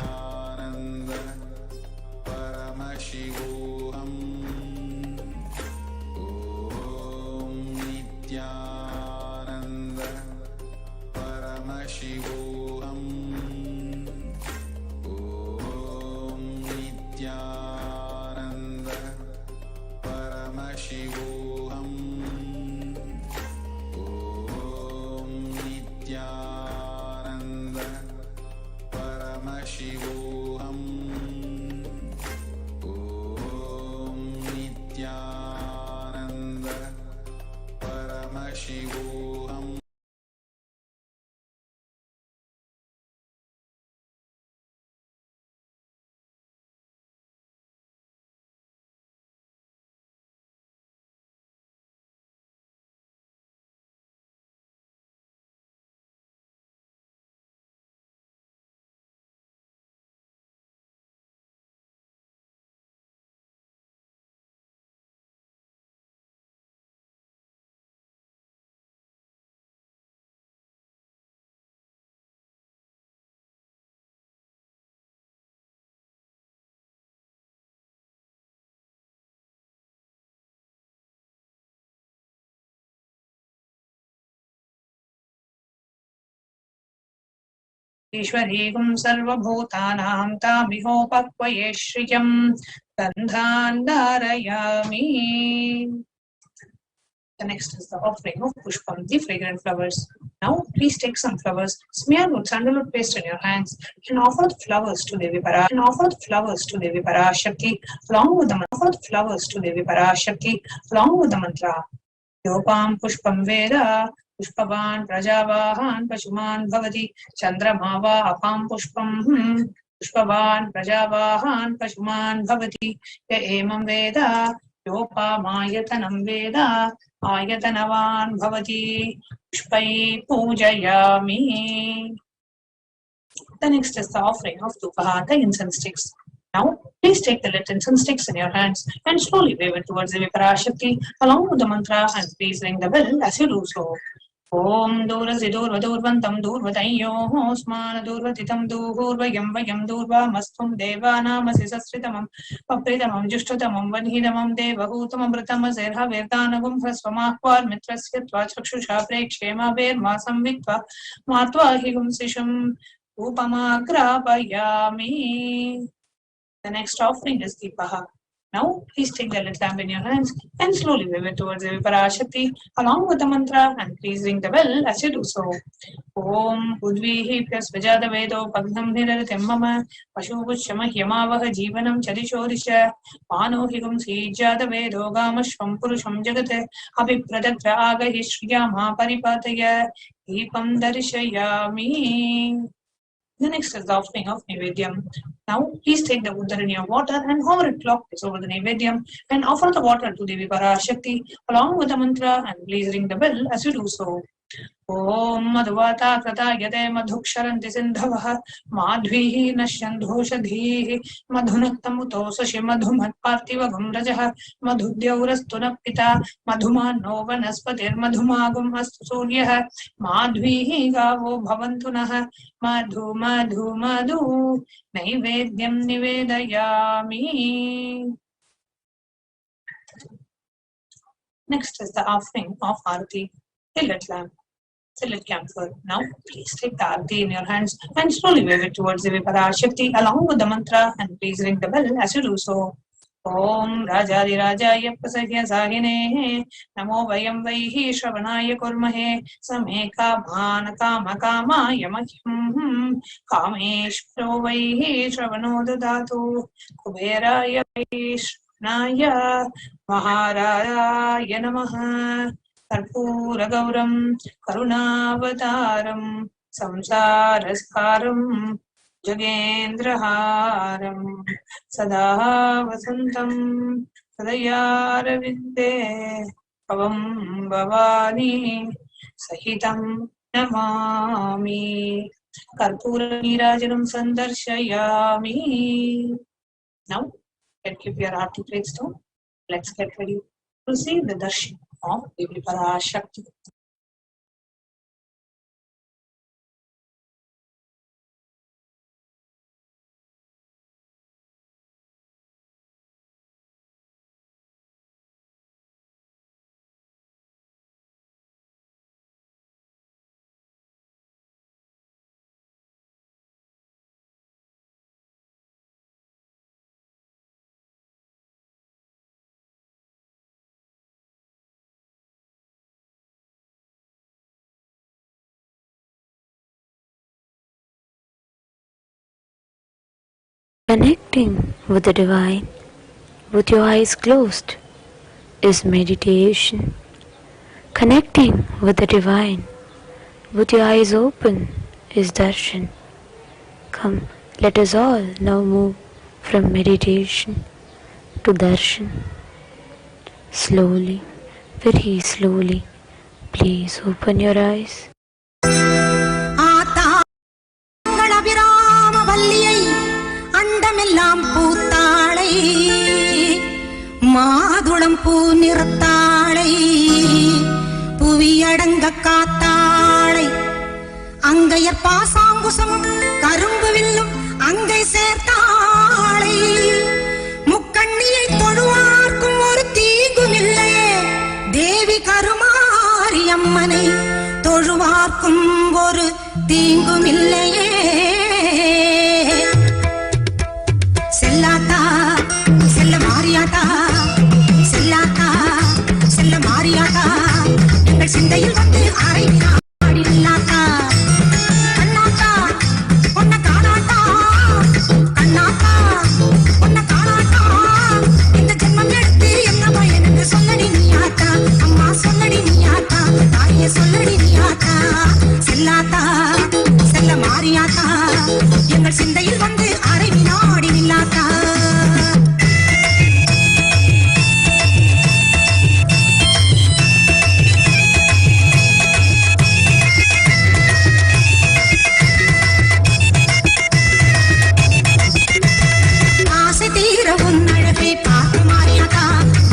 Paramashivoham. Om Nithyananda Paramashivoham. Om Nithyananda Paramashivoham. Om Nithyananda Paramashivoham. Om Nithyananda Paramashivoham. ईश्वरीगुं सर्वभूतानां तामिहोपक्वये श्रियं गन्धान्धारयामि. The next is the offering of Pushpam, the fragrant flowers. Now, please take some flowers, smear with sandalwood paste in your hands, and offer the flowers to Devi Parashakti, along with the mantra. Yopam Pushpam Veda, Pushpavan Prajavahan Pachuman Bhavati, Chandramava Apam Pushpam Pushpavan Prajavahan Pachuman Bhavati, Ya Emam Veda, Yopamayathanam Veda, Ayatanavan Bhavati, Pushpai Pujayami. The next is the offering of Tupaha, the incense sticks. Now, please take the lit incense sticks in your hands and slowly wave it towards Devi Parashakti along with the mantra, and please ring the bell as you do so. Om Durasi Durva Durvantam Durvatayyo Osmana Durvatitam Durvayam Vayam Durva Mastum Devanamasi Sasritamam Papritamam Jushtatamam Vanhidamam Devahutamam Bratama Zerha Verdanagum Hasvamakvar Mitrasya Tvachakshusha Prekshema Ver Masam Vitva Matva Higum Sisham Upamagrapayami. The next offering is Deepaha. Now, please take the lit lamp in your hands and slowly wave it towards Devi Parashakti along with the mantra, and please ring the bell as you do so. Om Udvihi Pyas Vajada Vedo Pagnam Niraritim Mama Pashupushama Hyamavaha Jivanam Chadishorisha Manohigum Sijada Vedo Gamashvam Purusham Jagate Abhipradatra Agahi Shriyama Paripataya Deepam Darishayami. The next is the offering of Nivedyam. Now, please take the udar in your water and hover it clockwise over the Nivedyam and offer the water to Devi Parashakti along with the mantra, and please ring the bell as you do so. ॐ मधुवाता कृता यदे मधुक्षरन्ति सिन्धवः माध्वीः नश्यन्धोषधीः मधुनक्तमुतो शशि मधुमत्पार्थिवगं रजः मधुद्यौरस्तु नः पिता मधुमानो वनस्पतिर्मधुमागुम् अस्तु सूर्यः माध्वीः गावो भवन्तु नः मधु मधु मधु नैवेद्यं निवेदयामि. Next is the offering of Arati, Tillet lamp. Tillet camphor. Now, please take the Arati in your hands and slowly wave it towards the Parashakti along with the mantra, and please ring the bell as you do so. Om Rajadi Rajaya Prasahya Sahine Namo Vayam Vaihi Shravanaya Kurmahe Sameka Bhana Kama Kama Yamahyam Kameshvaro Vaihi Shravano Dadatu Kuberaya Vaishnaya Maharaya Namaha. Karpura Gauram Karunavataram Samsaraskaram Jagendraharam Sada Vasantam Sadayaravidde Pavam Bhavani Sahitam Namami Karpura Nirajanam Sandarshayami. Now, let's keep your arti plates down. Let's get ready to see the darshan of Devi Parashakti. Connecting with the divine with your eyes closed is meditation. Connecting with the divine with your eyes open is darshan. Come, let us all now move from meditation to darshan. Slowly, very slowly, please open your eyes. பூத்தாளை மாதுளம் பூ நிறத்தாளை புவியடங்க காத்தாளை அங்கையர் பாசாங்குசமும் கரும்பு வில்லும் அங்கை சேர்த்தாளை முக்கண்ணியை தொழுவார்க்கும் ஒரு தீங்கும் இல்லையே தேவி கருமாரியம்மனை தொழுவார்க்கும் ஒரு தீங்கும் இல்லையே செல்லாத்தா செல்ல மாறியாத்தா செல்லாத்தா செல்ல மாறியாத்தா எங்கள் சிந்தையில் வந்து அரைவினாடி நில்லாத்தா கண்ணாத்தா பொன்ன காணாத்தா கண்ணாத்தா பொன்ன காணாத்தா இந்த ஜென்மம் எடுத்து என்ன பயன் என்று சொல்லடி நீயாத்தா அம்மா சொல்லடி நீயாத்தா தாயே சொல்லடி நீயாத்தா செல்லாத்தா செல்ல மாறியாத்தா எங்கள் சிந்தையில் வந்து அரைவினாடி நில்லாத்தா ஆசை தீர உன் அழகை பார்த்து மாறியாத்தா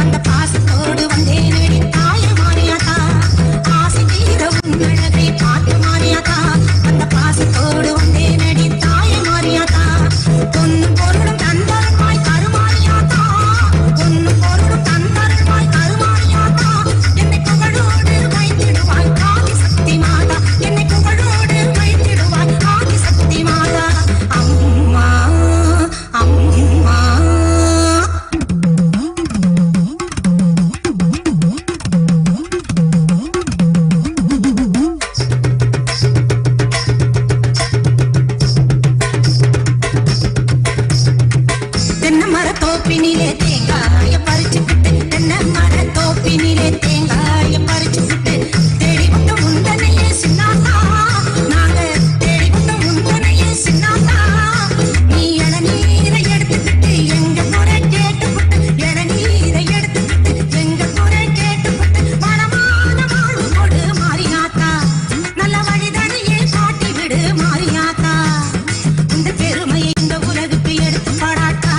அந்த பாசத்தோடு வந்தேன் அடி தாய மாறியாத்தா ஆசை தீர உன் அழகை பார்த்து மாறியாத்தா அந்த பாசத்தோடு வந்தேன் அடி தாய மாறியாத்தா பொன்னு பொருளும் தந்த விடு மாரியாத்தா. இந்த பெருமையை இந்த உலகுக்கு எடுத்து பாடாட்டா.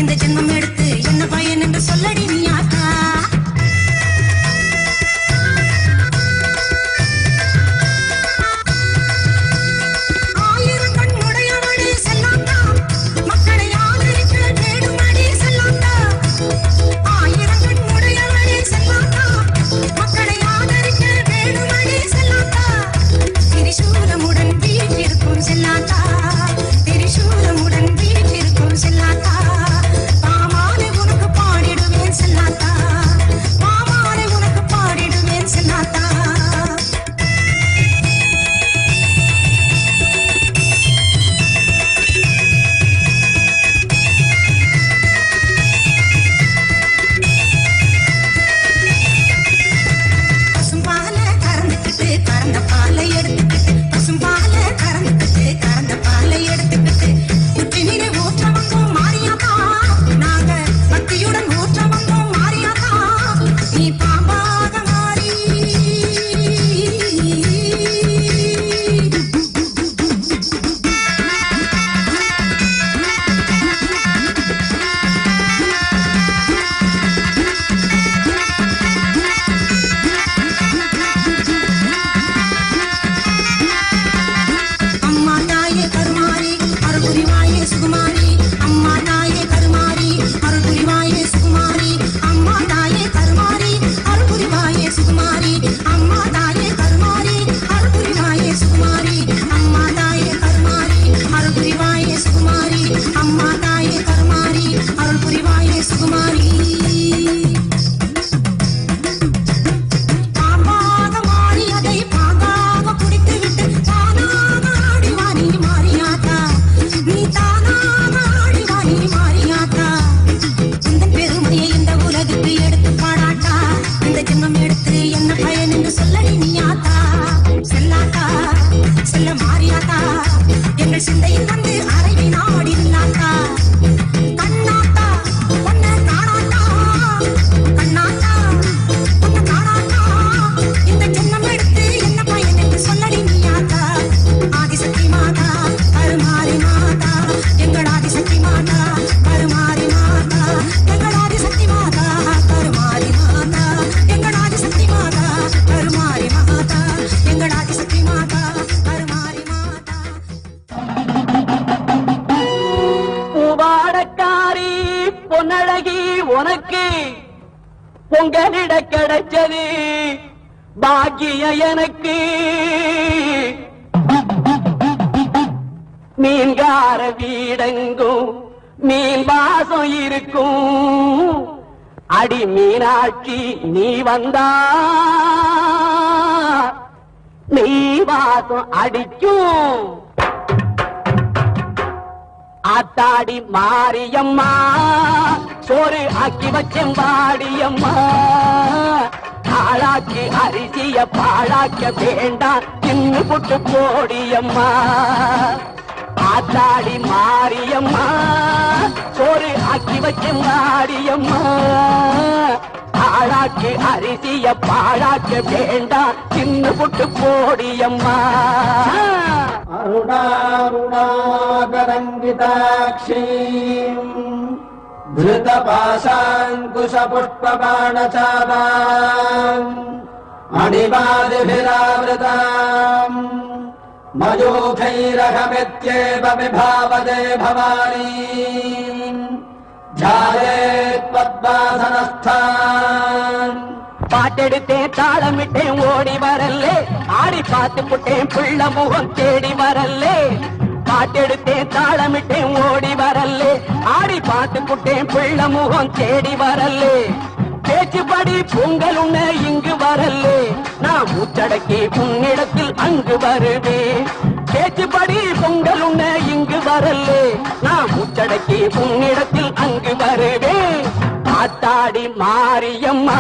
இந்த ஜென்மம் எடுத்து என்ன பயன் என்று சொல்லடி நீயாத்தா. பொங்கலிட கிடைச்சது பாக்கிய எனக்கு. மீன்கார வீடெங்கும் மீன் வாசம் இருக்கும். அடி மீனாட்சி நீ வந்தா நீ வாசம் அடிக்கும். ஆத்தாடி மாரியம்மா சோறு ஆக்கி வச்சேன் வாடியம்மா. ஆளாக்கி அரிசிய பாழாக்க வேண்டாம் தின்னு புட்டு போடியம்மா. ஆத்தாடி மாரியம்மா சோறு ஆக்கி வச்சேன் வாடியம்மா. ஆளாக்கி அரிசிய பாழாக்க வேண்டாம் தின்னு புட்டு போடியம்மா. அருணாருணாகரங்கிதாட்சீம் धृतपाशाङ्कुशपुष्पबाणचापाम् मणिपादिभिरावृताम् मयूखैरहमित्येव विभावदे भवानी ध्यायेत्पद्मासनस्थान्. பாட்டெடுத்தேன் தாளமிட்டேன் ஓடி வரல்லே. ஆடி பார்த்து புட்டேன் பிள்ள முகம் தேடி வரல்லே. பாட்டெடுத்தேன் தாளமிட்டேன் ஓடி வரல்லே. ஆடி பார்த்து புட்டேன் பிள்ள முகம் தேடி வரல்லே. பேச்சுப்படி பொங்கல் உன்ன இங்கு வரல்லே. நான் மூச்சடக்கி உன்னிடத்தில் அங்கு வருவேன். பேச்சுப்படி பொங்கல் உன்ன இங்கு வரல்லே. நான் மூச்சடக்கி உன்னிடத்தில் அங்கு வருவேன். ஆத்தாடி மாரியம்மா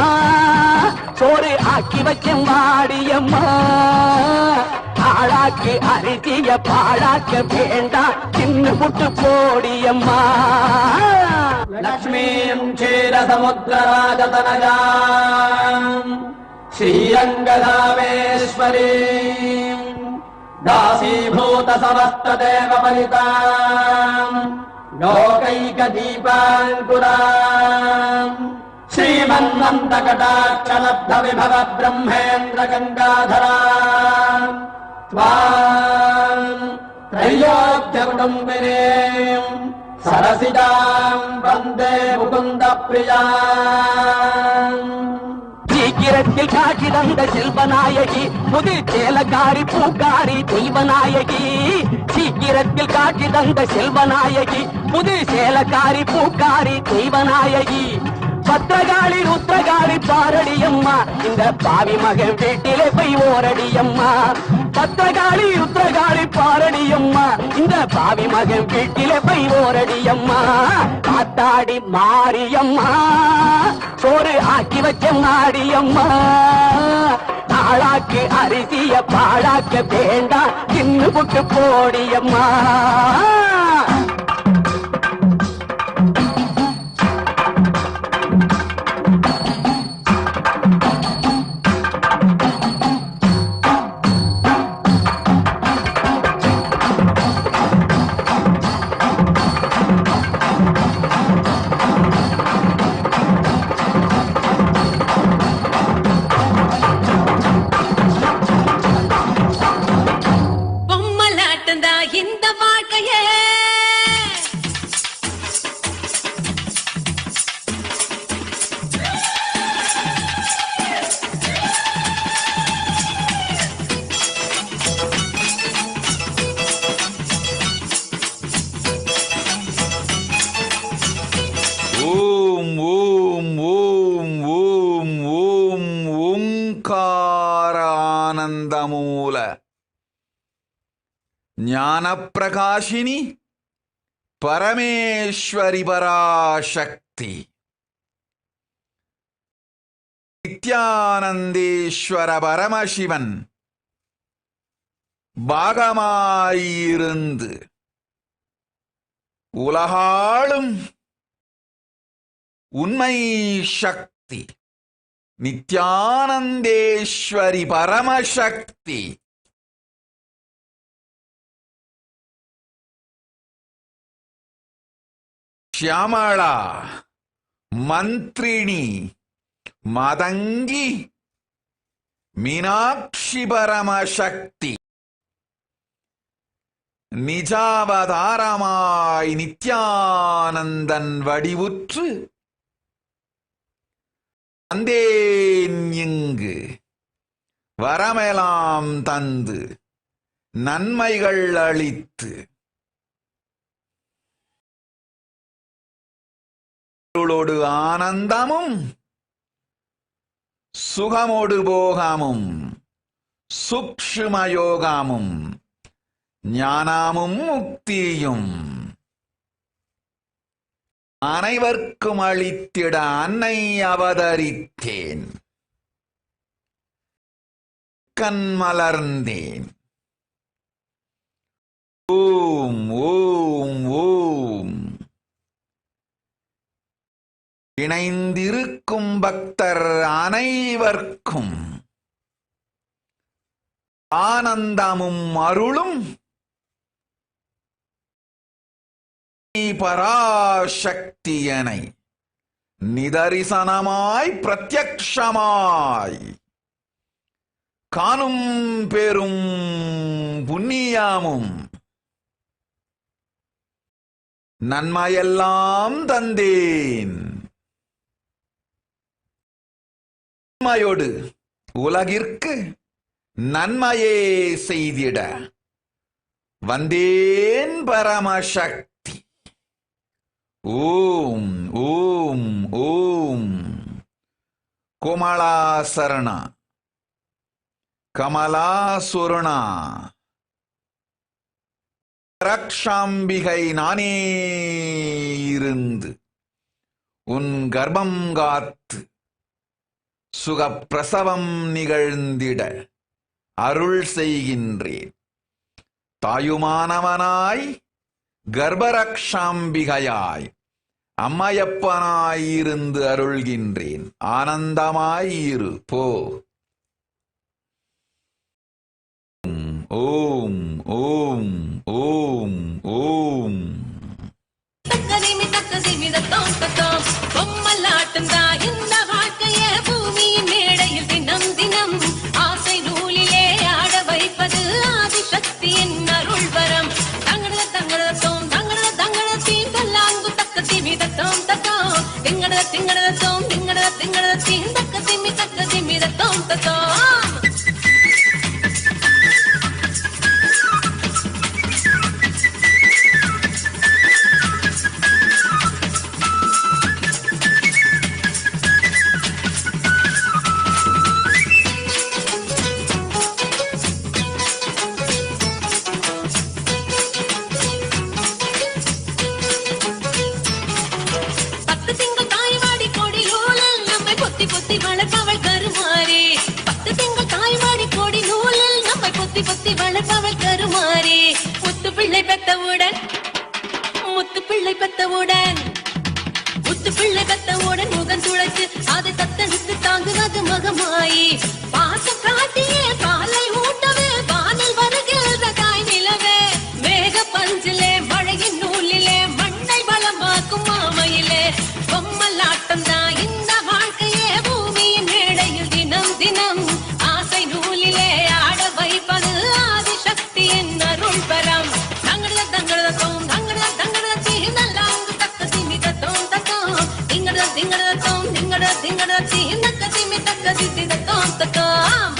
சோறு ஆக்கி வச்சேன் வாடியம்மா. ஆளாக்கி அரிசிய பாழாக்க வேண்டாம் சின்ன புட்டு போடியம்மா. லக்ஷ்மீம் க்ஷீரசமுத்திரராஜதனயாம் ஸ்ரீரங்கதாமேஸ்வரீம் दासीभूत समस्तदेव परिताम् लोकैकदीपाङ्कुराम् श्रीमन्मन्तकटाक्षलब्ध विभव ब्रह्मेन्द्र गङ्गाधराम् त्वाम् त्रैलोक्य कुटुम्बिनीम् सरसिजाम् वन्दे मुकुन्द प्रियाम् சீக்கிரத்தில் காட்சி தந்த செல்வநாயகி புதிர் சேலக்காரி பூக்காரி தெய்வநாயகி சீக்கிரத்தில் காட்சி தந்த செல்வநாயகி புதிர் சேலக்காரி பூக்காரி தெய்வநாயகி பத்திரகாளி ருத்ரகாளி பாரடியம்மா இந்த பாவி மகன் வீட்டிலே போய் ஓரடியம்மா பத்திரகாளி ருத்ரகாளி பாரடியம்மா இந்த பாவி மகன் வீட்டிலே போய் ஓரடியம்மா காத்தாடி மாரியம்மா சோறு ஆக்கி வச்ச மாடியம்மா நாளாக்கு அரிசிய பாழாக்க வேண்டாம் தின்னு புட்டு போடியம்மா ఓంకారానందమూల జ్ఞానప్రకాశిని పరమేశ్వరి పరాశక్తి நித்யானந்தேஸ்வர பரமசிவன் பாகமாயிருந்து உலகாளும் உண்மை சக்தி நித்யானந்தேஸ்வரி பரமசக்தி ஷியாமளா மந்திரிணி மதங்கி மீனாட்சி பரமசக்தி நிஜாவதாரமாய் நித்யானந்தன் வடிவுற்று வந்தேன் இங்கு வரமெலாம் தந்து நன்மைகள் அளித்து அருளோடு ஆனந்தமும் சுகமோடு போகமும் சூக்ஷ்மயோகமும் ஞானமும் முக்தியும் அனைவர்க்கும் அளித்திட அன்னை அவதரித்தேன் கண் மலர்ந்தேன் ஓம் ஓம் ஓம் இணைந்திருக்கும் பக்தர் அனைவர்க்கும் ஆனந்தமும் அருளும் பராசக்தியனை நிதரிசனமாய் பிரத்யக்ஷமாய் காணும் பெரும் புண்ணியமும் நன்மையெல்லாம் தந்தேன் நன்மையோடு உலகிற்கு நன்மையே செய்திட வந்தேன் பரமசக்தி ஓம் ஓம் ஓம் கோமளாசரண கமலாசுரணா ரக்ஷாம்பிகை நானே இருந்து உன் கர்ப்பம் காத்து சுகப்பிரசவம் நிகழ்ந்திட அருள் செய்கின்றேன் தாயுமானவனாய் கர்ப்பரக்ஷாம்பிகையாய் அம்மையப்பனாயிருந்து அருள்கின்றேன் ஆனந்தமாயிரு போ ஓம் ஓம் ஓம் ஓம். தக்கதிமி தக்கதிமி தத்தோம் தத்தோம் பொம்மலாட்டம் தான் இந்த வாழ்க்கைய பூமியின் மேடையில் தினம் தினம் ஆசை நூலிலே ஆட வைப்பது ஆதிசக்தியின் அருள் வரம். தங்கட தங்கடத்தோம் தங்கட தங்கடத்தீம் பல்லாங்கு தக்கதிமி தத்தோம் தத்தோம் திங்கட திங்கடத்தோம் திங்கட திங்கடத்தீம் தக்கதிமி தத்தோம் தத்தோம். பொத்தி வளர்ப்பவள் கருமாறே. 10 திங்கள் தாய்வாடி கோடி நூலில் நம்மை பொத்தி பொத்தி வளர்ப்பவள் கருமாறே. முத்து பிள்ளை பெத்தவுடன் முகம் துளைத்து அதை தத்தெடுத்து தாங்குவது மகமாயி. பாசம் காட்டியே பாலை ஊட்டவே வானில் வருகிற தாய் நிலவே. மேக பஞ்சிலே மழையின் நூலிலே மண்ணை வளமாக்கும் மாமையிலே பொம்மலாட்டம் தான் இந்த வாழ்க்கையே பூமியின் மேடையில் தினம் தினம் ஆசை நூலிலே ஆட வைப்பது ஆதிசக்தியின் அருள் பரம். தங்கட தங்கடத்தோம் தங்கட தங்கடத்தி நல்லாங்கு தக்க திமி தத்தோம் தத்தோம் திங்கட திங்கடத்தோம் திங்கட திங்கடத்தி நக்க திமி தக்க தித்தி தத்தோம் தத்தோம்.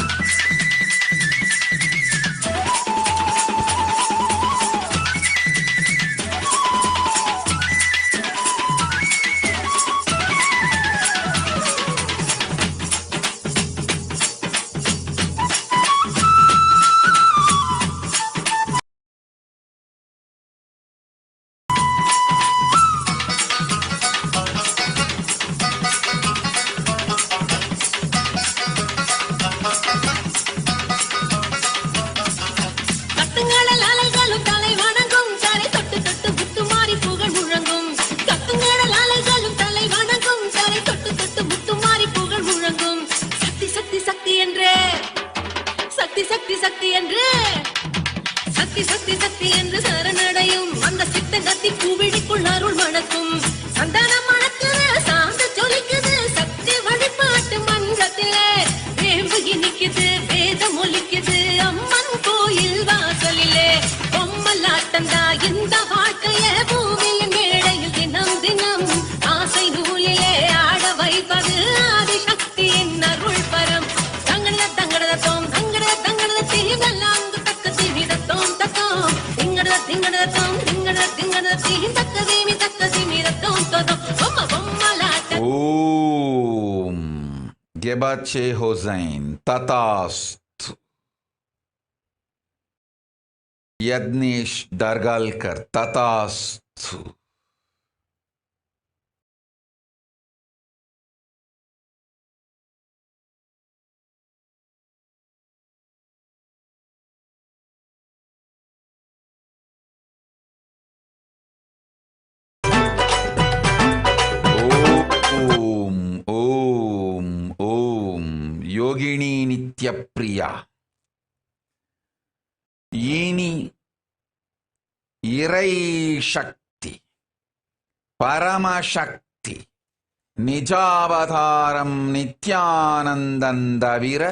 சக்தி என்று சரணடையும் அந்த சித்த கத்தி பூவிழிக்குள் அருள் மணக்கும். சந்தனம் மணக்குது சாந்த ஜொலிக்குது சக்தி வழிபாட்டு மன்றத்திலே. வேம்பு இனிக்குது வேதம் ஒலிக்குது அம்மன் கோயில் வாசலிலே. பொம்மலாட்டந்தா இந்த வாழ்க்கைய பூமியின் மேடையில் தினம் தினம் ஆசை நூலிலே ஆட வைப்பது ஆதிசக்தியின் அருள் பரம். தங்கட தங்கடத்தோம் தங்கட தங்கடத்தி நல்லாங்கு தக்க திமிதத்தோம் தத்தோம் திங்கட திங்கடத்தோம் திங்கட திங்கடத்தி தக்க திமிதத்தோம் தத்தோம் பொம்ம பொம்மலாட்டம். ஓம் Gebache Hossein Tatastu. Yadnesh Dargalkar Tatastu. யோகினி நித்ய பிரியா இனி இறை சக்தி பரமசக்தி நிஜாவதாரம் நித்யானந்தன் தவிர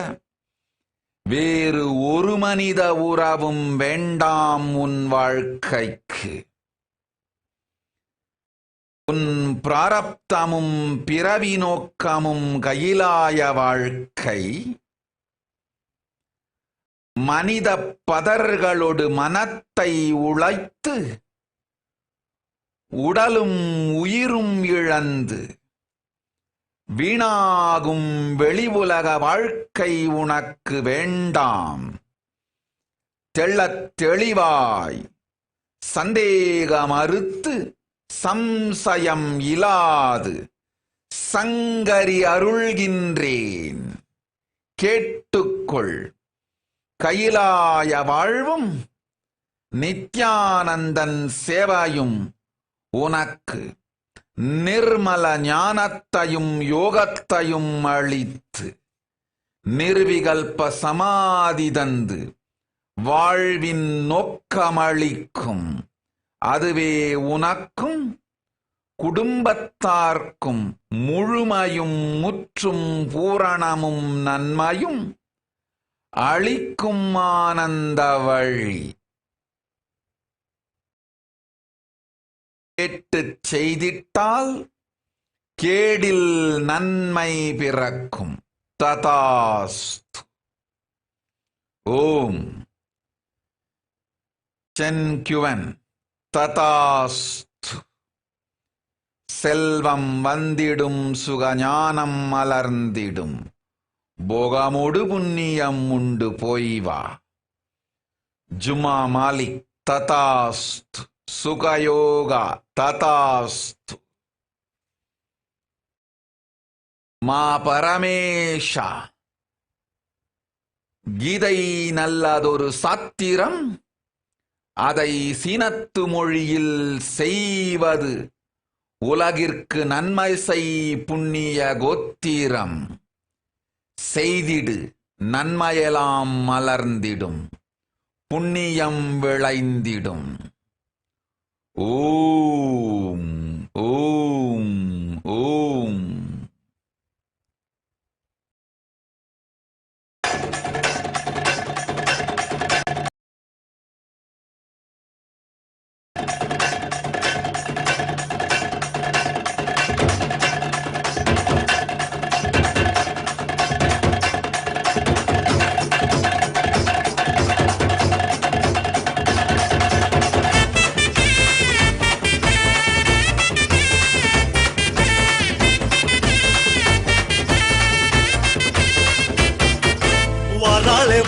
வேறு ஒரு மனித உறவும் வேண்டாம் உன் வாழ்க்கைக்கு. உன் பிராரப்தமும் பிறவி நோக்கமும் கையிலாய வாழ்க்கை மனித பதர்களோடு மனத்தை உழைத்து உடலும் உயிரும் இழந்து வீணாகும் வெளி உலக வாழ்க்கை உனக்கு வேண்டாம். தெள்ளத் தெளிவாய் சந்தேகம் அறுத்து சம்சயம் இலாது சங்கரி அருள்கின்றேன் கேட்டுக்கொள். கையிலாய வாழ்வும் நித்யானந்தன் சேவையும் உனக்கு நிர்மல ஞானத்தையும் யோகத்தையும் அளித்து நிர்விகல்ப சமாதி தந்து வாழ்வின் நோக்கமளிக்கும். அதுவே உனக்கும் குடும்பத்தார்க்கும் முழுமையும் முற்றும் பூரணமும் நன்மையும் அளிக்கும் ஆனந்த வழி. கேட்டுச் செய்திட்டால் கேடில் நன்மை பிறக்கும். ததாஸ்து. ஓம் சென்குவன். ததாஸ்து. செல்வம் வந்திடும், சுகஞானம் மலர்ந்திடும், போகமோடு புண்ணியம் உண்டு போய்வா. ஜுமா மாலிக். ததாஸ்து. சுகயோகா. ததாஸ்து. மா பரமேஷா. கீதை நல்லதொரு சாத்திரம், அதை சீனத்து மொழியில் செய்வது உலகிற்கு நன்மை செய் புண்ணிய கோத்திரம். செய்திடு நன்மையெல்லாம் மலர்ந்திடும், புண்ணியம் விளைந்திடும். ஓம் ஓம் ஓம்.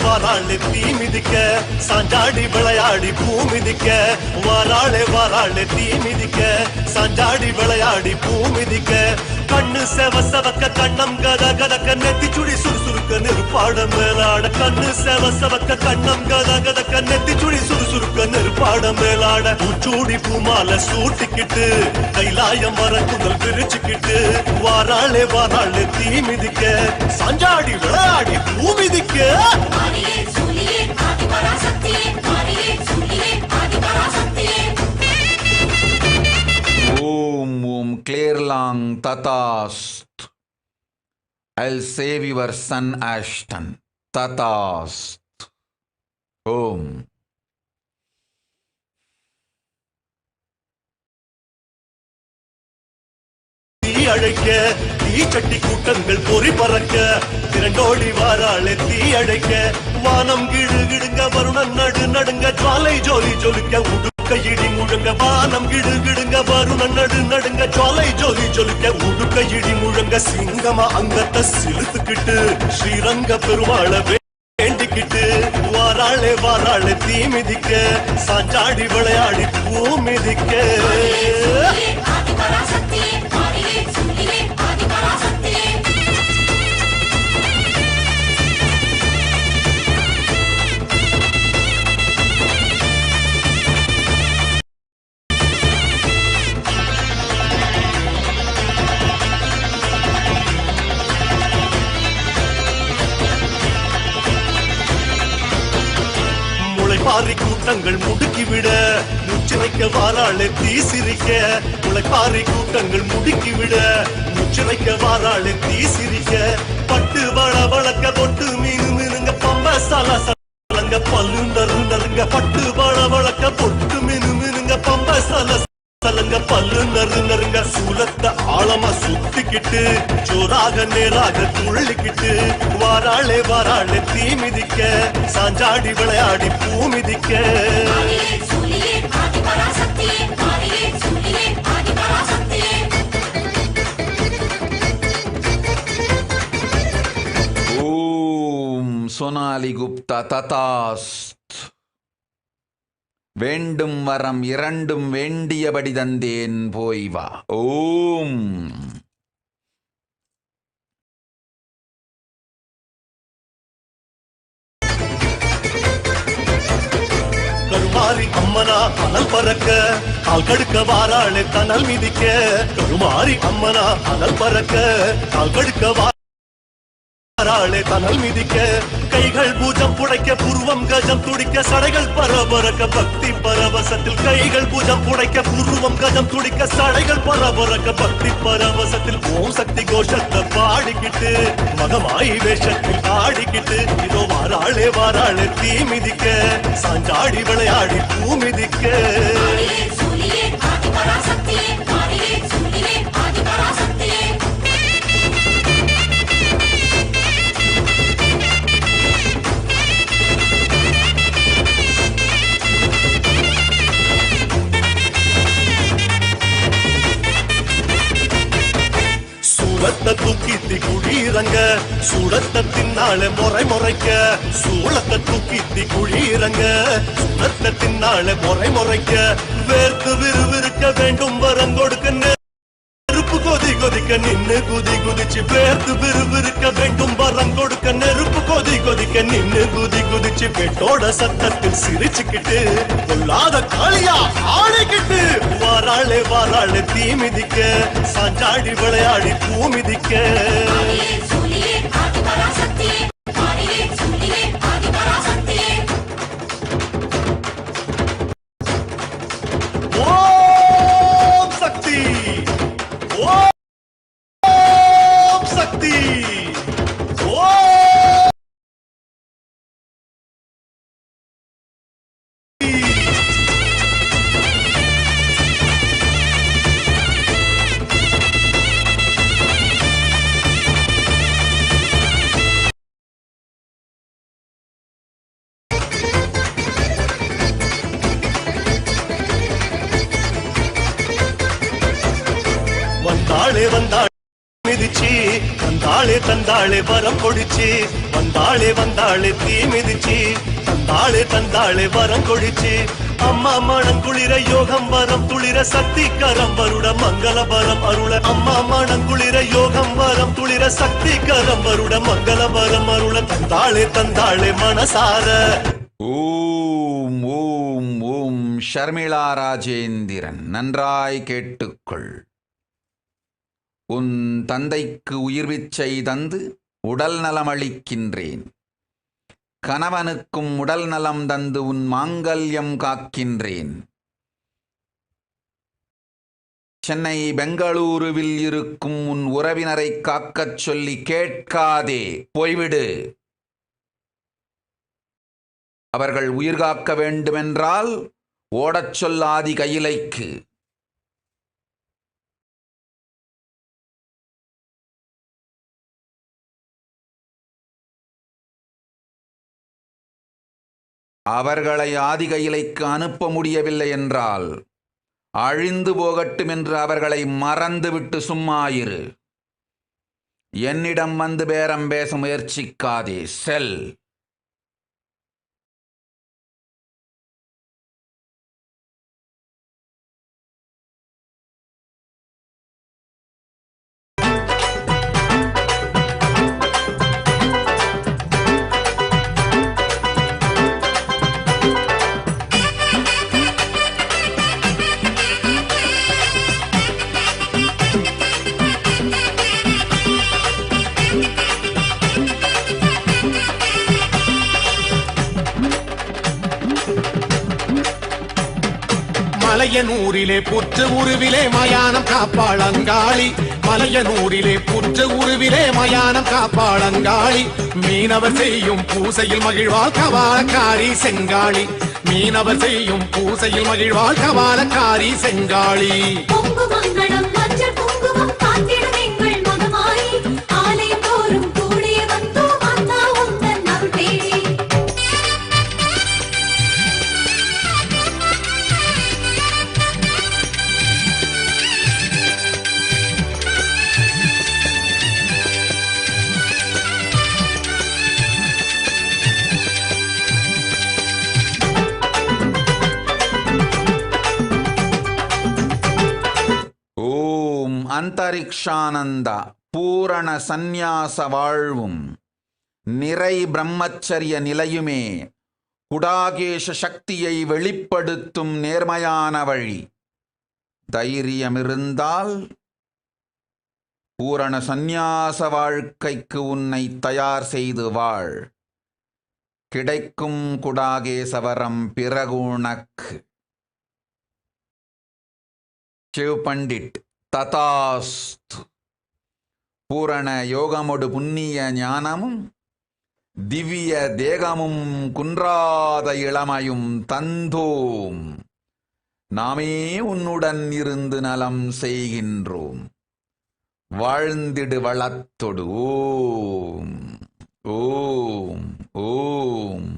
வாராளே தீ மிதிக்க, சாஞ்சாடி விளையாடி பூ மிதிக்க. வாராளே வாராளே தீ மிதிக்க, சாஞ்சாடி விளையாடி பூ மிதிக்க. கண்ணு செவ செவக்க கண்ணம் கத கதக்க, நெத்தி சுடி சுறுசுறுக்க நெருப்பாட மேலாட. கண்ணு செவ செவக்க கண்ணம் கத கதக்க, நெத்தி சுடி சுறுசுறுக்க நெருப்பாட மேலாட. பூச்சூடி பூமால சூட்டிக்கிட்டு, கைலாய மரக்குதல் பிரிச்சுக்கிட்டு. வாராளே வாராளே தீ மிதிக்க, சாஞ்சாடி விளையாடி பூ மிதிக்க. Om Om Clairlang Tatast. I'll save your son Ashton. Tatast. Om. தீ அழைக்க, தீ சட்டி கூட்டங்கள் பொறி பறக்க. திரண்டோடி வாராளே தீ அழைக்க. வானம் கிடு கிடுங்க, வருணன் நடு நடுங்க, ஜுவாலை ஜோலி ஜொலிக்க. உடுக்க இடி முழங்க, வானம் கிடு கிடுங்க, வருணன் நடு நடுங்க, ஜுவாலை ஜோலி ஜொலிக்க. உடுக்க இடி முழங்க, சிங்கமா அங்கத்தை சிலுத்துக்கிட்டு, ஸ்ரீரங்க பெருமாள வேண்டிக்கிட்டு. வாராளே வாராளே தீ மிதிக்க, சாஞ்சாடி விளையாடி பூ மிதிக்க. முளைப்பாரி கூட்டங்கள் முடுக்கிவிட, மூச்சு வைக்க வாராளே தீ சிரிக்க. முளைப்பாரி கூட்டங்கள் முடுக்கிவிட, மூச்சு வைக்க வாராளே தீ சிரிக்க. பட்டு வள வளக்க, பொட்டு மீனு மீனுங்க, பம்ப சல சலங்க, பல்லு நறு நறுங்க. பட்டு வள வளக்க, பொட்டு மீனு மீனுங்க, பம்ப சல சலங்க, பல்லு நறு நறுங்க. சூலத்தை ஆழமா சுத்திக்கிட்டு, ஜோராக நேராக துள்ளிக்கிட்டு. வாராளே வாராளே தீ மிதிக்க, சாஞ்சாடி விளையாடி பூ மிதிக்க. ஓம் சோனாலி குப்தா. ததாஸ்த். வேண்டும் வரம் இரண்டும் வேண்டியபடி தந்தேன், போய் வா. ஓம். கருமாரி அம்மனா அனல் பறக்க, கால் கடுக்க வாராளே தனல் மிதிக்க. கருமாரி அம்மனா அனல் பறக்க, கால் கடுக்க வாராளே தனல் மிதிக்க கைகள் பூஜம் புடைக்க புருவம் கஜம் துடிக்க சடைகள் பரபரக்க பக்தி பரவசத்தில் கைகள் பூஜம் புடைக்க புருவம் கஜம் துடிக்க சடைகள் பரபரக்க பக்தி பரவசத்தில் ஓம் சக்தி கோஷத்தை பாடிக்கிட்டு மகமாயி வேஷத்தில் ஆடிக்கிட்டு இதோ வாராளே வாராளே தீ மிதிக்க சாஞ்சாடி விளையாடி பூ மிதிக்க சூளத்தை தூக்கித்தி குழீரங்க சூளத்தை தின்னால முறை முறைக்க சூளத்தை தூக்கித்தி குழீரங்க சூளத்தை தின்னால முறை முறைக்க வேர்த்து விறுவிறுக்க வேண்டும் வரம் கொடுக்க நெருப்பு கொதி கொதிக்க நின்னு குதி குதிச்சு வேர்த்து விறுவிறுக்க வேண்டும் வரம் கொடுக்க நெருப்பு கொதி கொதிக்க நின்னு குதி குதிச்சு பெட்டோட சத்தத்தில் சிரிச்சுக்கிட்டு கொல்லாத காளியா ஆடிக்கிட்டு வாராளே வாராளே தீ மிதிக்க சாஞ்சாடி விளையாடி பூ மிதிக்க ஓம் சக்தி ஓம் சக்தி ஓம் வந்தாளே வந்தாள் மிதிச்சு வந்தாளே தந்தாளே வரம் கொடிச்சு வந்தாளே வந்தாளே தீ மிதிச்சு தந்தாளே தந்தாளே வரம் கொடிச்சு அம்மா மனம் குளிர யோகம் வரம் துளிர சக்தி கரம் வருட மங்கள வரம் அருள அம்மா மனம் குளிர யோகம் வரம் துளிர சக்தி கரம் வருட மங்கள வரம் அருள தந்தாளே தந்தாளே மனசார. ஓம் ஓம் ஓம் ஷர்மிளா ராஜேந்திரன், நன்றாய் கேட்டுக்கொள். உன் தந்தைக்கு உயிர்விச்சை தந்து உடல் நலமளிக்கின்றேன். கணவனுக்கும் உடல் நலம் தந்து உன் மாங்கல்யம் காக்கின்றேன். சென்னை பெங்களூருவில் இருக்கும் உன் உறவினரை காக்கச் சொல்லி கேட்காதே, போய்விடு. அவர்கள் உயிர் காக்க வேண்டுமென்றால் ஓடச் சொல்லாதி கையிலைக்கு. அவர்களை ஆதிகையிலைக்கு அனுப்ப முடியவில்லை என்றால் அழிந்து போகட்டும் என்று அவர்களை மறந்துவிட்டு சும்மாயிரு. என்னிடம் வந்து பேரம் பேச முயற்சிக்காதே, செல். மலையனூரிலே புற்று உருவிலே மயானம் காப்பாளங்காளி. மலையனூரிலே புற்று உருவிலே மயானம் காப்பாளங்காளி. மீனவர் செய்யும் பூசையில் மகிழ்வாள் கவாலக்காரி செங்காளி. மீனவர் செய்யும் பூசையில் மகிழ்வாள் கவாலக்காரி செங்காளி. அந்தரிக்ஷானந்த பூரண சந்நியாச வாழ்வும் நிறை பிரம்மச்சரிய நிலையுமே குடாகேஷ சக்தியை வெளிப்படுத்தும் நேர்மையான வழி. தைரியமிருந்தால் பூரண சந்நியாச வாழ்க்கைக்கு உன்னை தயார் செய்து வாழ். கிடைக்கும் குடாகேசவரம் பிறகு உனக்கு. சிவ் பண்டிட் ததாஸ்து. பூரண யோகமொடு புண்ணிய ஞானமும் திவ்ய தேகமும் குன்றாத இளமையும் தந்தோம். நாமே உன்னுடன் இருந்து நலம் செய்கின்றோம். வாழ்ந்திடு வளத்தொடு. ஓம் ஓம் ஓம்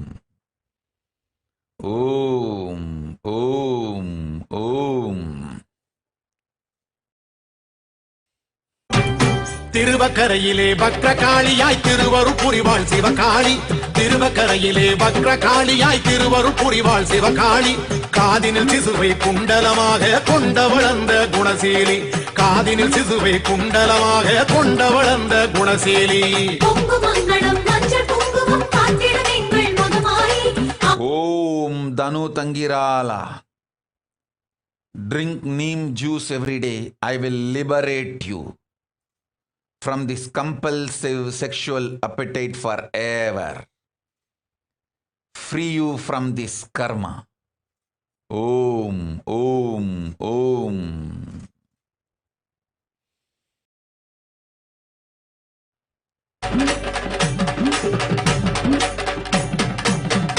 ஓம் ஓம் ஓம். திருவக்கரையிலே வக்ரகாளியாய் திருவருள் புரிவாள் சிவகாளி. திருவக்கரையிலே வக்ரகாளியாய் திருவருள் புரிவாள் சிவகாளி. காதினில் சிசுவை குண்டலமாக கொண்ட வளர்ந்த குணசீலி. காதினில் சிசுவை குண்டலமாக கொண்ட வளர்ந்த குணசீலி. ஓம் தனு தங்கிராலா. Drink neem juice every day. I will liberate you from this compulsive sexual appetite forever. Free you from this karma. Om, Om, Om.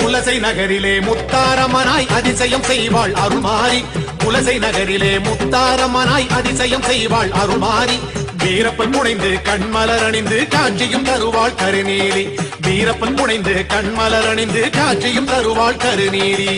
Pulasai நகரிலே முத்தாரம்மனாய் அதிசயம் செய்வாள் அருள்மாரி. புலசை நகரிலே முத்தாரம்மனாய் அதிசயம் செய்வாள் அருள்மாரி. வீரப்பன் புனைந்து கண்மலர் அணிந்து காட்சியும் தருவாள் கருநீலி. வீரப்பன் புனைந்து கண்மலர் அணிந்து காட்சியும் தருவாள் கருநீலி.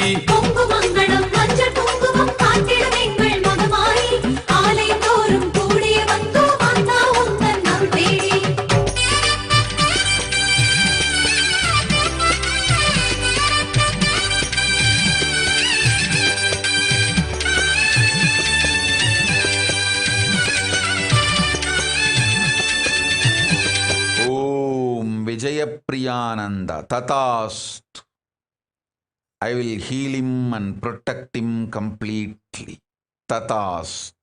Vijayapriyananda Tatast. I will heal him and protect him completely. Tatast.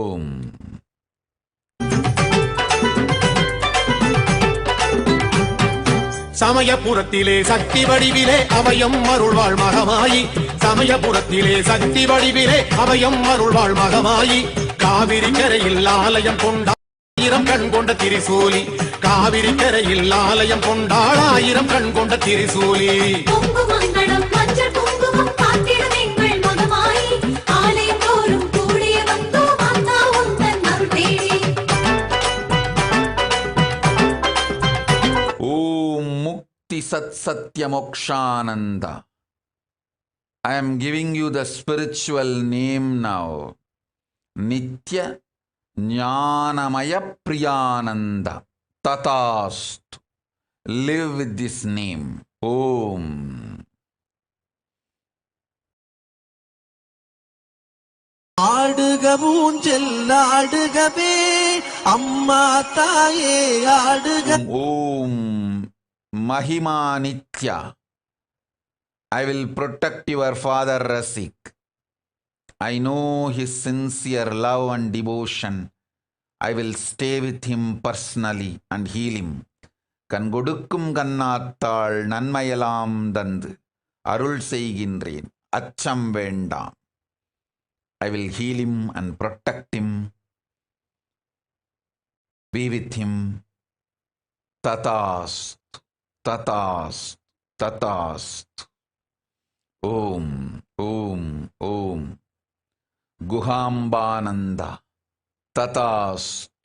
Om. சமயபுரத்திலே சக்தி வடிவிலே அபயம் அருள்வாள் மகமாயி. சமயபுரத்திலே சக்தி வடிவிலே அபயம் அருள்வாள் மகமாயி. காவிரி கரையில் ஆலயம் கொண்டாயிரம் கண் கொண்ட திரிசூலி. காவிரி கரையில் ஆலயம் கொண்டாள் 1000 கண் கொண்ட Trishuli. Sat Satya Mokshananda. I am giving you the spiritual name now. Nithya Jnanamaya Priyananda. Tatast. Live with this name. Om. ஆடுக ஊஞ்சல் ஆடுகவே அம்மா தாயே ஆடுக. Om Mahima Nithya. I will protect your father Rasik. I know his sincere love and devotion. I will stay with him personally and heal him. கண்கொடுக்கும் Kannathal நன்மையெல்லாம் தந்து அருள் செய்கின்றேன். அச்சம் வேண்டாம். I will heal him and protect him. Be with him. Tatast. Tatast, Tatast. Om, Om, Om. Guhambananda. Tatast.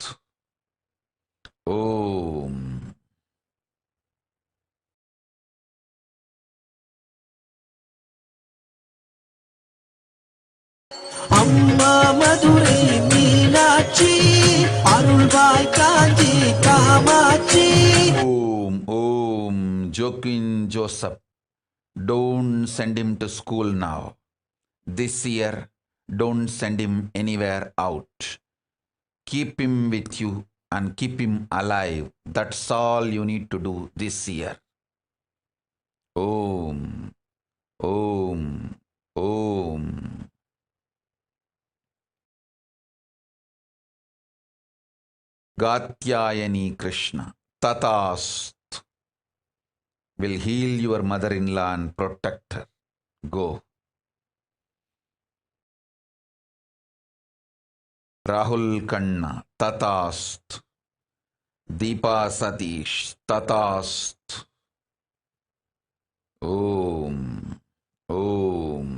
Om. அம்மா மதுரை மீனாட்சி அருள்வாய் Kanchi Kamakshi. Om, Joaquin Joseph. Don't send him to school now. This year, don't send him anywhere out. Keep him with you and keep him alive. That's all you need to do this year. Om, Om. Om. Gatyayani Krishna Tatast will heal your mother-in-law and protect her. Go. Rahul Kanna Tatast. Deepa Satish Tatast. Om. Om.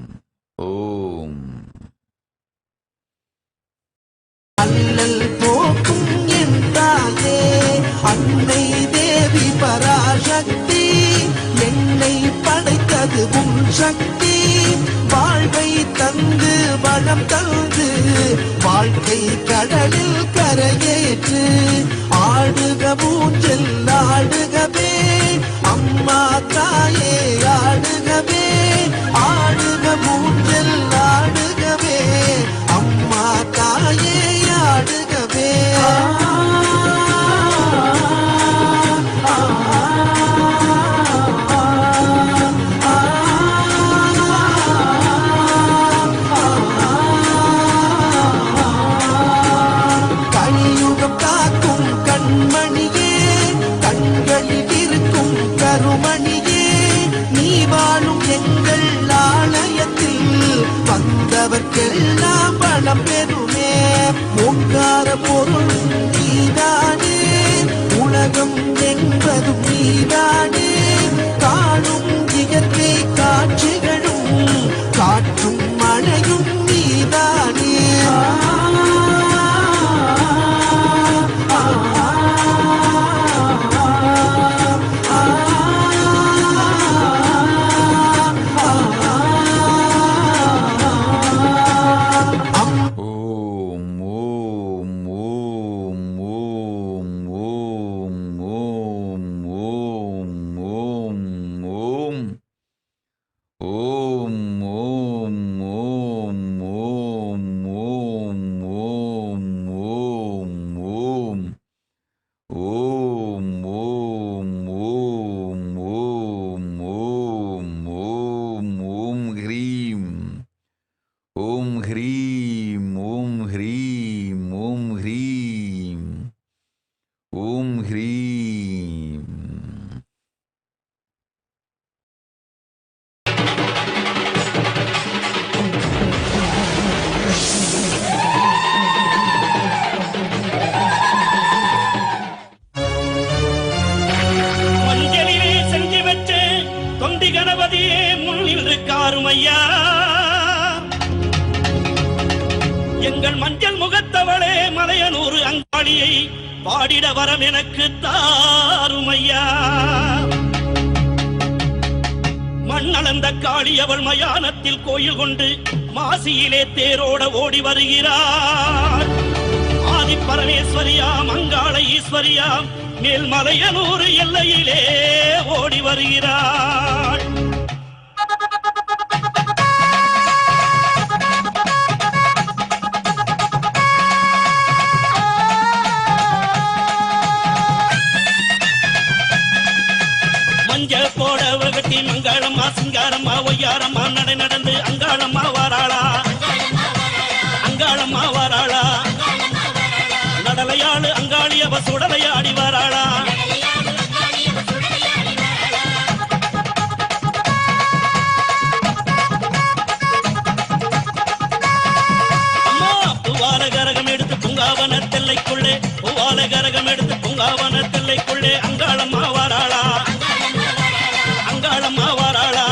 Om. அல்லல் போக்கும் என் தாயே அன்னை தேவி பராசக்தி என்னை படைத்தது உன் சக்தி வாழ்வை தந்து வளம் தந்து வாழ்க்கை கடலில் கரையேற்று ஆடுக ஊஞ்சல் ஆடுகவே அம்மா தாயே ஆடுகவே ஆடுக ஊஞ்சல் ஆடுகவே அம்மா தாயே ஆடுகவே கலியுகம் காக்கும் கண்மணியே கண்களில் இருக்கும் கருமணியே நீ வாழும் எங்கள் ஆலயத்தில் வந்தவர்க்கெல்லாம் வளம் பெறுமே ஓங்கார பொருள் நீதானே உலகம் என்பதும் நீதானே காணும் இயற்கை காட்சிகளும் காற்றும் மழையும் நீதானே எங்கள் மஞ்சள் முகத்தவளே மலையனூர் அங்காளியை பாடிட வரம் எனக்கு தாருமையா. மண்ணளந்த காளி அவள் மயானத்தில் கோயில் கொண்டு மாசியிலே தேரோட ஓடி வருகிறார். ஆதி பரமேஸ்வரியாம் அங்காள ஈஸ்வரியாம் மேல்மலையனூர் எல்லையிலே ஓடி வருகிறாள். மஞ்ச போடவ கட்டி மங்களம்மா சிங்காரம்மா ஒய்யாரம்மா நடை நடந்து அங்காளம்மா வாராளா, அங்காளம்மா வாராளா. நடலையாளு அங்காளி அவ சுடலையாடி வாராளா. அம்மா பூவால கரகம் எடுத்து பூங்காவன தெல்லைக்குள்ளே, பூவால கரகம் எடுத்து பூங்காவன தெல்லைக்குள்ளே அங்காளம்மா வாராளா, அங்காளம்மா வாராளா.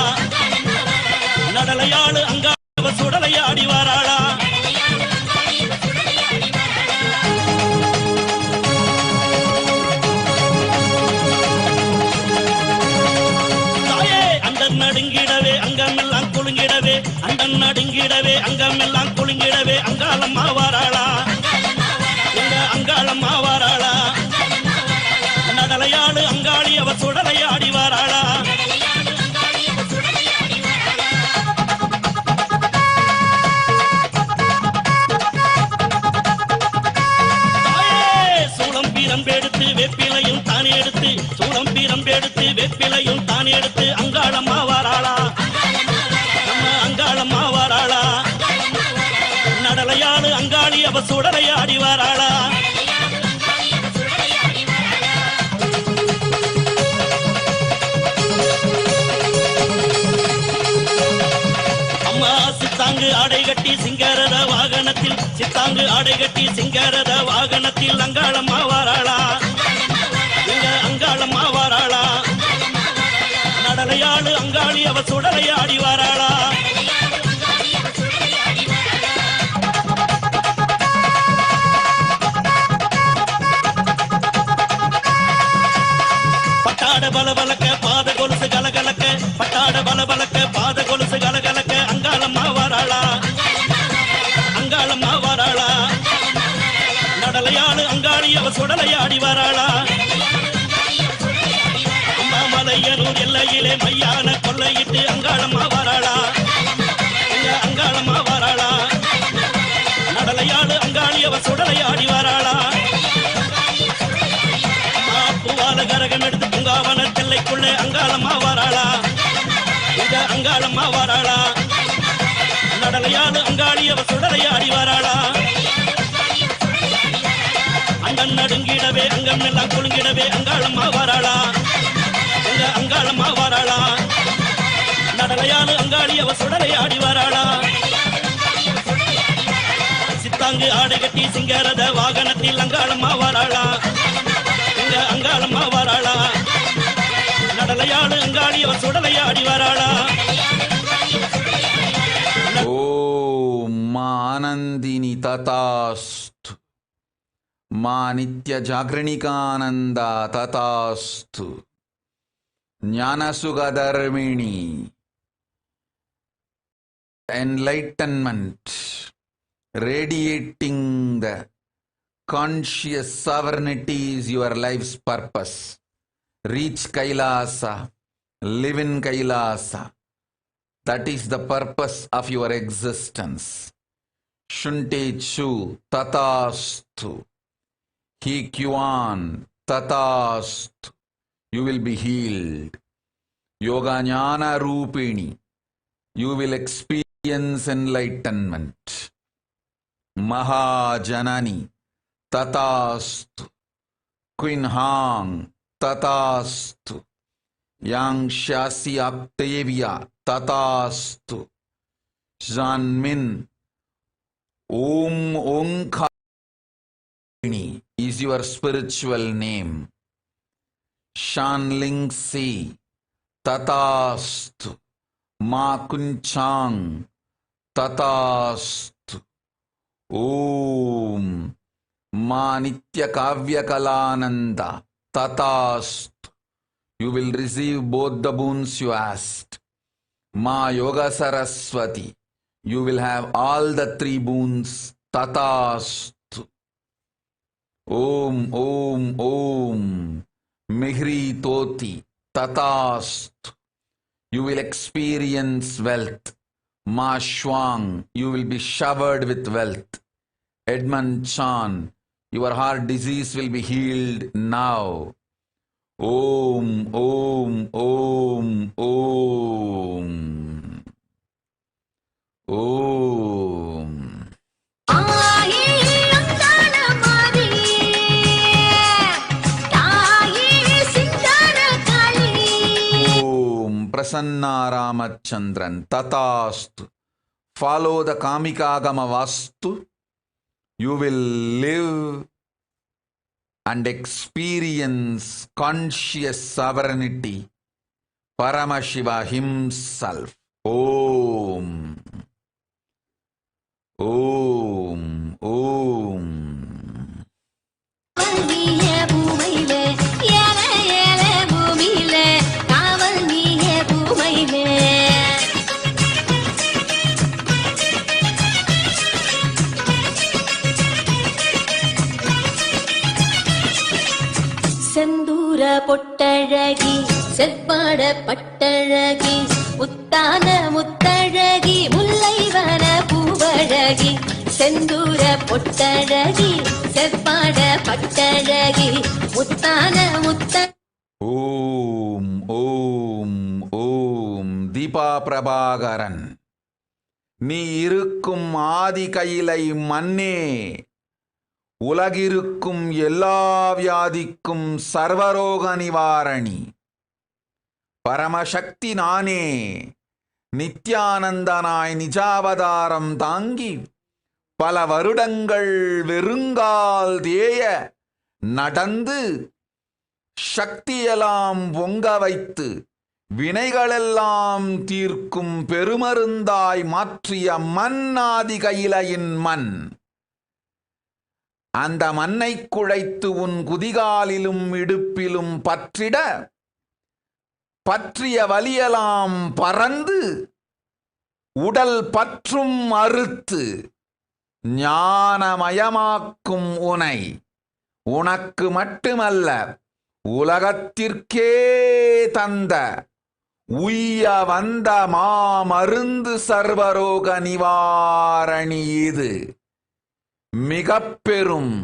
நடலையாளு அங்காள சுடலையாடி வாராளா. தாயே அண்டன் நடுங்கிடவே அங்கமெல்லாம் குலுங்கிடவே, அண்டன் நடுங்கிடவே அங்கமெல்லாம் குலுங்கிடவே அங்காளம்மா வாராளா, எங்க அங்காளம்மா வாராளா. நடலையாளு அங்காளி அவ சுடலையாடி வாராளா. சூளம் பீரம்பெடுத்து வெப்பிலையும் தானே எடுத்து, சூளம் பீரம்பெடுத்து வெப்பிலையும் தானே எடுத்து அங்காளம்மா வாராளா, நம்ம அங்காளம்மா சுடலையாடி வராளா அம்மா சித்தாங்கு ஆடை கட்டி சிங்காரத வாகனத்தில் சித்தாங்கு ஆடை கட்டி சிங்காரத வாகனத்தில் அங்காளம்மா வராளா இங்க அங்காளம்மா வராளா நடலையாடு அங்காளி அவ சுடலையாடி வராளா பட்டாட பலபலக்க பாத கொலுசு கலகலக்க பட்டாட பலபலக்க பாத கொலுசு கலகலக்க அங்காளம்மா வராளா அங்காளம்மா வராளா நடலையாடு அங்காளி அவ சுடலையாடி வராளா அம்மாமலையனூர் எல்லையிலே மையான கொள்ளையிட்டு அங்காளம்மா வராளா அங்காளம்மா வராளா நடலையாடு அங்காளி அவ சுடலையாடி வராளா பூவால கரகம் எடுத்து பூங்காவன தெல்லைக்குள்ளே அங்காளம்மா வராளா இங்க அங்காளம்மா வராளா நடலையாடு அங்காளி அவ சுடலையாடி வராளா அங்கன் நடுங்கிடவே அங்கம் எல்லாம் குலுங்கிடவே அங்காளம்மா வராளா இங்க அங்காளம்மா வராளா நடலையாடு அங்காளி அவ சுடலையாடி வராளா சித்தாங்கு ஆடை கட்டி சிங்காரத வாகனத்தில் அங்காளம்மா வராளா இங்க அங்காளம்மா வராளா நடலையாடு அங்காளி அவ சுடலையாடி வராளா ஓம் மா ஆனந்தினி ததாஸ்து மா நித்ய ஜாக்ரணிகானந்த ததாஸ்து ஞானசுகதர்மிணி enlightenment radiating the conscious sovereignty is your life's purpose. Reach Kailasa, live in Kailasa. That is the purpose of your existence. Shunte Chu Tatastu. He Kyuan Tatastu. You will be healed. Yoga Jnana Rupini. You will experience enlightenment. Mahajanani Tatastu. Queen Hang Tatastu. Yang Shasi Octavia Tatastu. Janmin Om Onkharini is your spiritual name. Shanling Si Tatastu. Ma Kunchang Tatastu. Om Ma Nitya Kavya Kalananda Tatastu. You will receive both the boons you asked. Ma Yoga Saraswati. You will have all the three boons. Tatastu. Om Om Om Mihri Toti Tatastu. You will experience wealth. Ma Shwang, you will be showered with wealth. Edmund Chan, your heart disease will be healed now. Om, Om, Om, Om. Om. Prasanna Ramachandran Tatastu. Follow the Kamikagama Vastu. You will live and experience conscious sovereignty. Paramashiva himself. Om. Om. Om. செந்தூர பொட்டழகி செவ்வாட பட்டழகி முத்தான முத்தழகி முல்லைவன பூவழகி செந்தூர பொட்டழகி செவ்வாட பட்டழகி முத்தான முத்த ஓம் ஓம் ஓம் தீபா பிரபாகரன் நீ இருக்கும் ஆதி கையிலை மண்ணே உலகிருக்கும் எல்லா வியாதிக்கும் சர்வரோக நிவாரணி. பரமசக்தி நானே நித்யானந்தனாய் நிஜாவதாரம் தாங்கி பல வருடங்கள் வெறுங்கால் தேய நடந்து சக்தியெல்லாம் பொங்க வைத்து வினைகளெல்லாம் தீர்க்கும் பெருமருந்தாய் மாற்றிய மன்னாதி கையிலையின் மண். அந்த மண்ணை குழைத்து உன் குதிகாலிலும் இடுப்பிலும் பற்றிட பற்றிய வலியெல்லாம் பறந்து உடல் பற்றும் அறுத்து ஞானமயமாக்கும் உனை உனக்கு மட்டுமல்ல உலகத்திற்கே தந்த உய்ய வந்த மாமருந்து சர்வரோக நிவாரணி. இது மிக பெரும்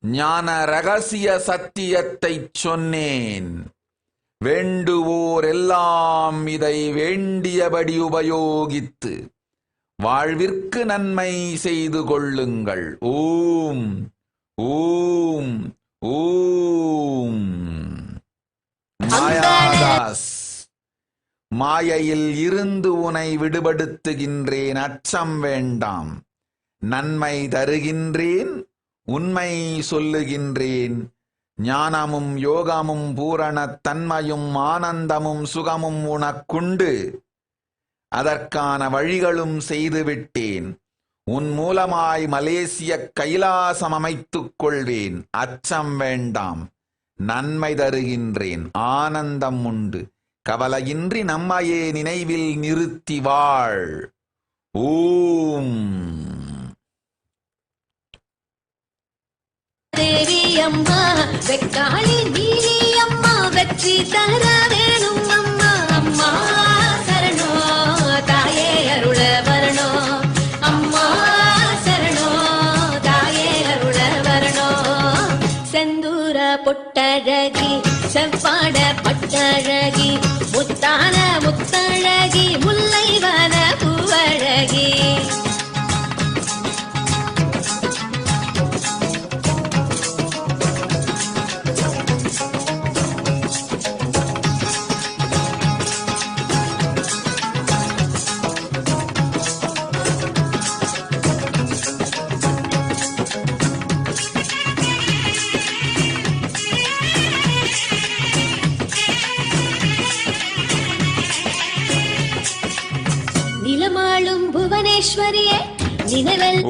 ஞான ரகசிய சத்தியத்தை சொன்னேன். வேண்டுவோர் எல்லாம் இதை வேண்டியபடி உபயோகித்து வாழ்விற்கு நன்மை செய்து கொள்ளுங்கள். ஓம் ஓம் ஓம். மாயாதாஸ், மாயையில் இருந்து உனை விடுபடுத்துகின்றேன். அச்சம் வேண்டாம். நன்மை தருகின்றேன். உண்மை சொல்லுகின்றேன். ஞானமும் யோகமும் பூரண தன்மையும் ஆனந்தமும் சுகமும் உனக்குண்டு. அதற்கான வழிகளும் செய்துவிட்டேன். உன் மூலமாய் மலேசிய கைலாசம் அமைத்துக் கொள்வேன். அச்சம் வேண்டாம். நன்மை தருகின்றேன். ஆனந்தம் உண்டு. கவலையின்றி நம்மையே நினைவில் நிறுத்தி வாழ். ஓம். தேவி அம்மா வெக்காளி நீலி அம்மா வெற்றி தர வேணும் அம்மா. அம்மா சரணோ தாயே அருள வரணோ. அம்மா சரணோ தாயே அருள வரணோ. செந்தூர பொட்டழகி செவ்வாட பட்டழகி முத்தான முத்தழகி முல்லைவன பூவழகி.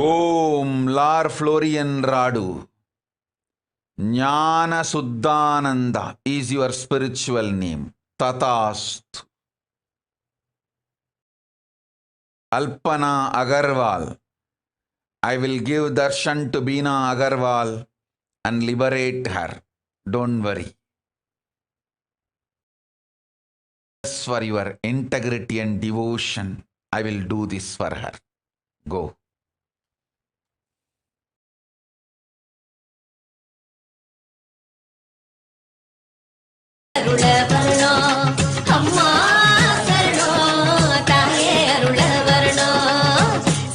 ஓம் லார் ஃப்ளோரியன் ராடு. ஞான Suddhananda is your spiritual name. Tatast. Alpana Agarwal. I will give darshan to Beena Agarwal and liberate her. Don't worry. For your integrity and devotion, I will do this for her. Go. அருள வரணோ. அம்மா சரணோ தாயே அருள வரணோ.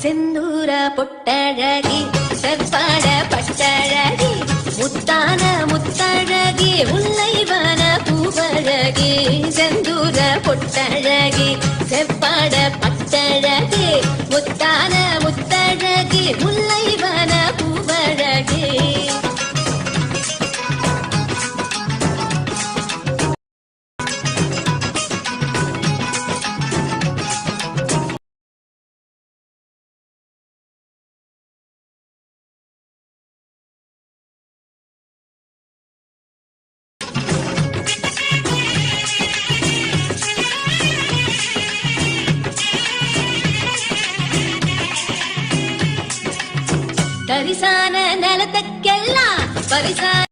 செந்தூர பொட்டழகி செவ்வாட பட்டழகி முத்தான முத்தழகி முல்லைவன பூவழகி. செந்தூர பொட்டழகி செவ்வாட பட்டழகி முத்தான முத்தழகி முல்லைவன பூவழகி. தரிசான நிலத்துக்கெல்லாம் பரிசான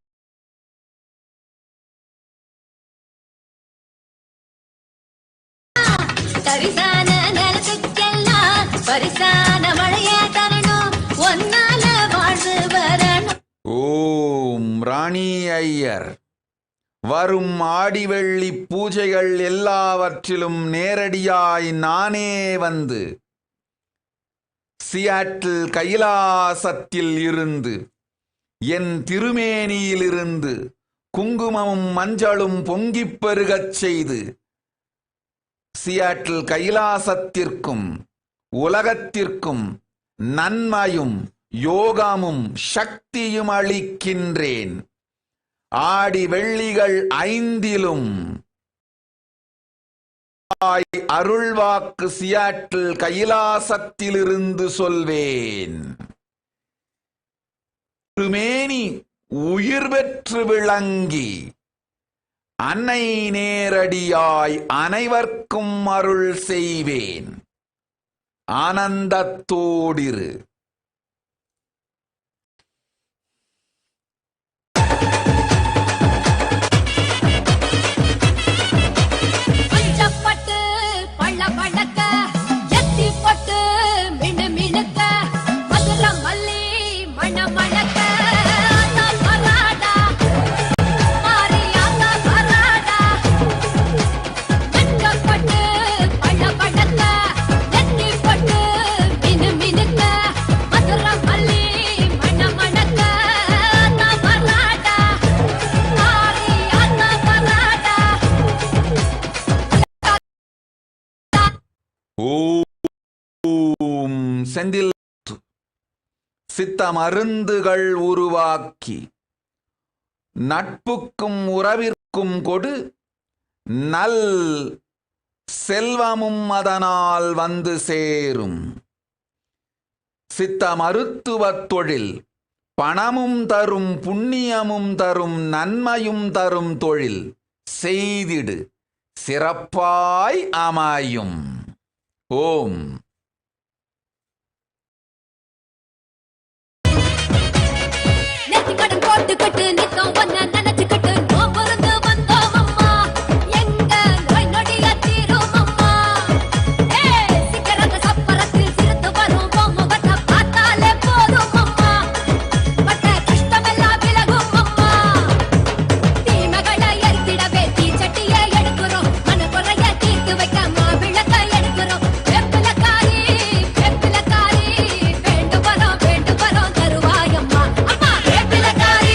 தரிசான நிலத்துக்கெல்லாம் பரிசான மழையே தரணும். ஒன்னால வாழ்வு வரணும். ஓம் ராணி ஐயர். வரும் ஆடிவெள்ளி பூஜைகள் எல்லாவற்றிலும் நேரடியாய் நானே வந்து சியாட்டில் கைலாசத்தில் இருந்து என் திருமேனியிலிருந்து குங்குமமும் மஞ்சளும் பொங்கிப் பெருகச் செய்து சியாட்டில் கைலாசத்திற்கும் உலகத்திற்கும் நன்மையும் யோகமும் சக்தியும் அளிக்கின்றேன். ஆடி வெள்ளிகள் 5லும் அருள்வாக்கு சியாட்டில் கைலாசத்திலிருந்து சொல்வேன். திருமேனி உயிர் பெற்று விளங்கி அன்னை நேரடியாய் அனைவர்க்கும் அருள் செய்வேன். ஆனந்தத்தோடிரு. செந்தில் சித்த மருந்துகள் உருவாக்கி நட்புக்கும் உறவிற்கும் கொடு, நல் செல்வமும் அதனால் வந்து சேரும். சித்த மருத்துவத் தொழில் பணமும் தரும், புண்ணியமும் தரும், நன்மையும் தரும் தொழில் செய்திடு, சிறப்பாய் அமையும். ஓம். போட்டுக்கிட்டு நித்தம் ஒன்ன நினைச்சுக்கிட்டு நோய் பொருந்து வந்தோம் அம்மா. எங்க நோய் நொடிய தீரும் அம்மா. சிக்கரங்க சப்பரத்தில் சிரித்து வரும் முகத்தை பார்த்தாலே போதும் அம்மா. பட்ட கஷ்டமெல்லாம் விலகும் அம்மா. தீமைகளை எரித்திடவே தீச்சட்டியை எடுக்கிறோம். மன குறைய தீர்த்து வைக்க மாவிளக்கை எடுக்கிறோம். வெப்பிலக்காரி வெப்பிலக்காரி வேண்டு வரோம் தருவாயம்மா. அம்மா வேப்பிலக்காரி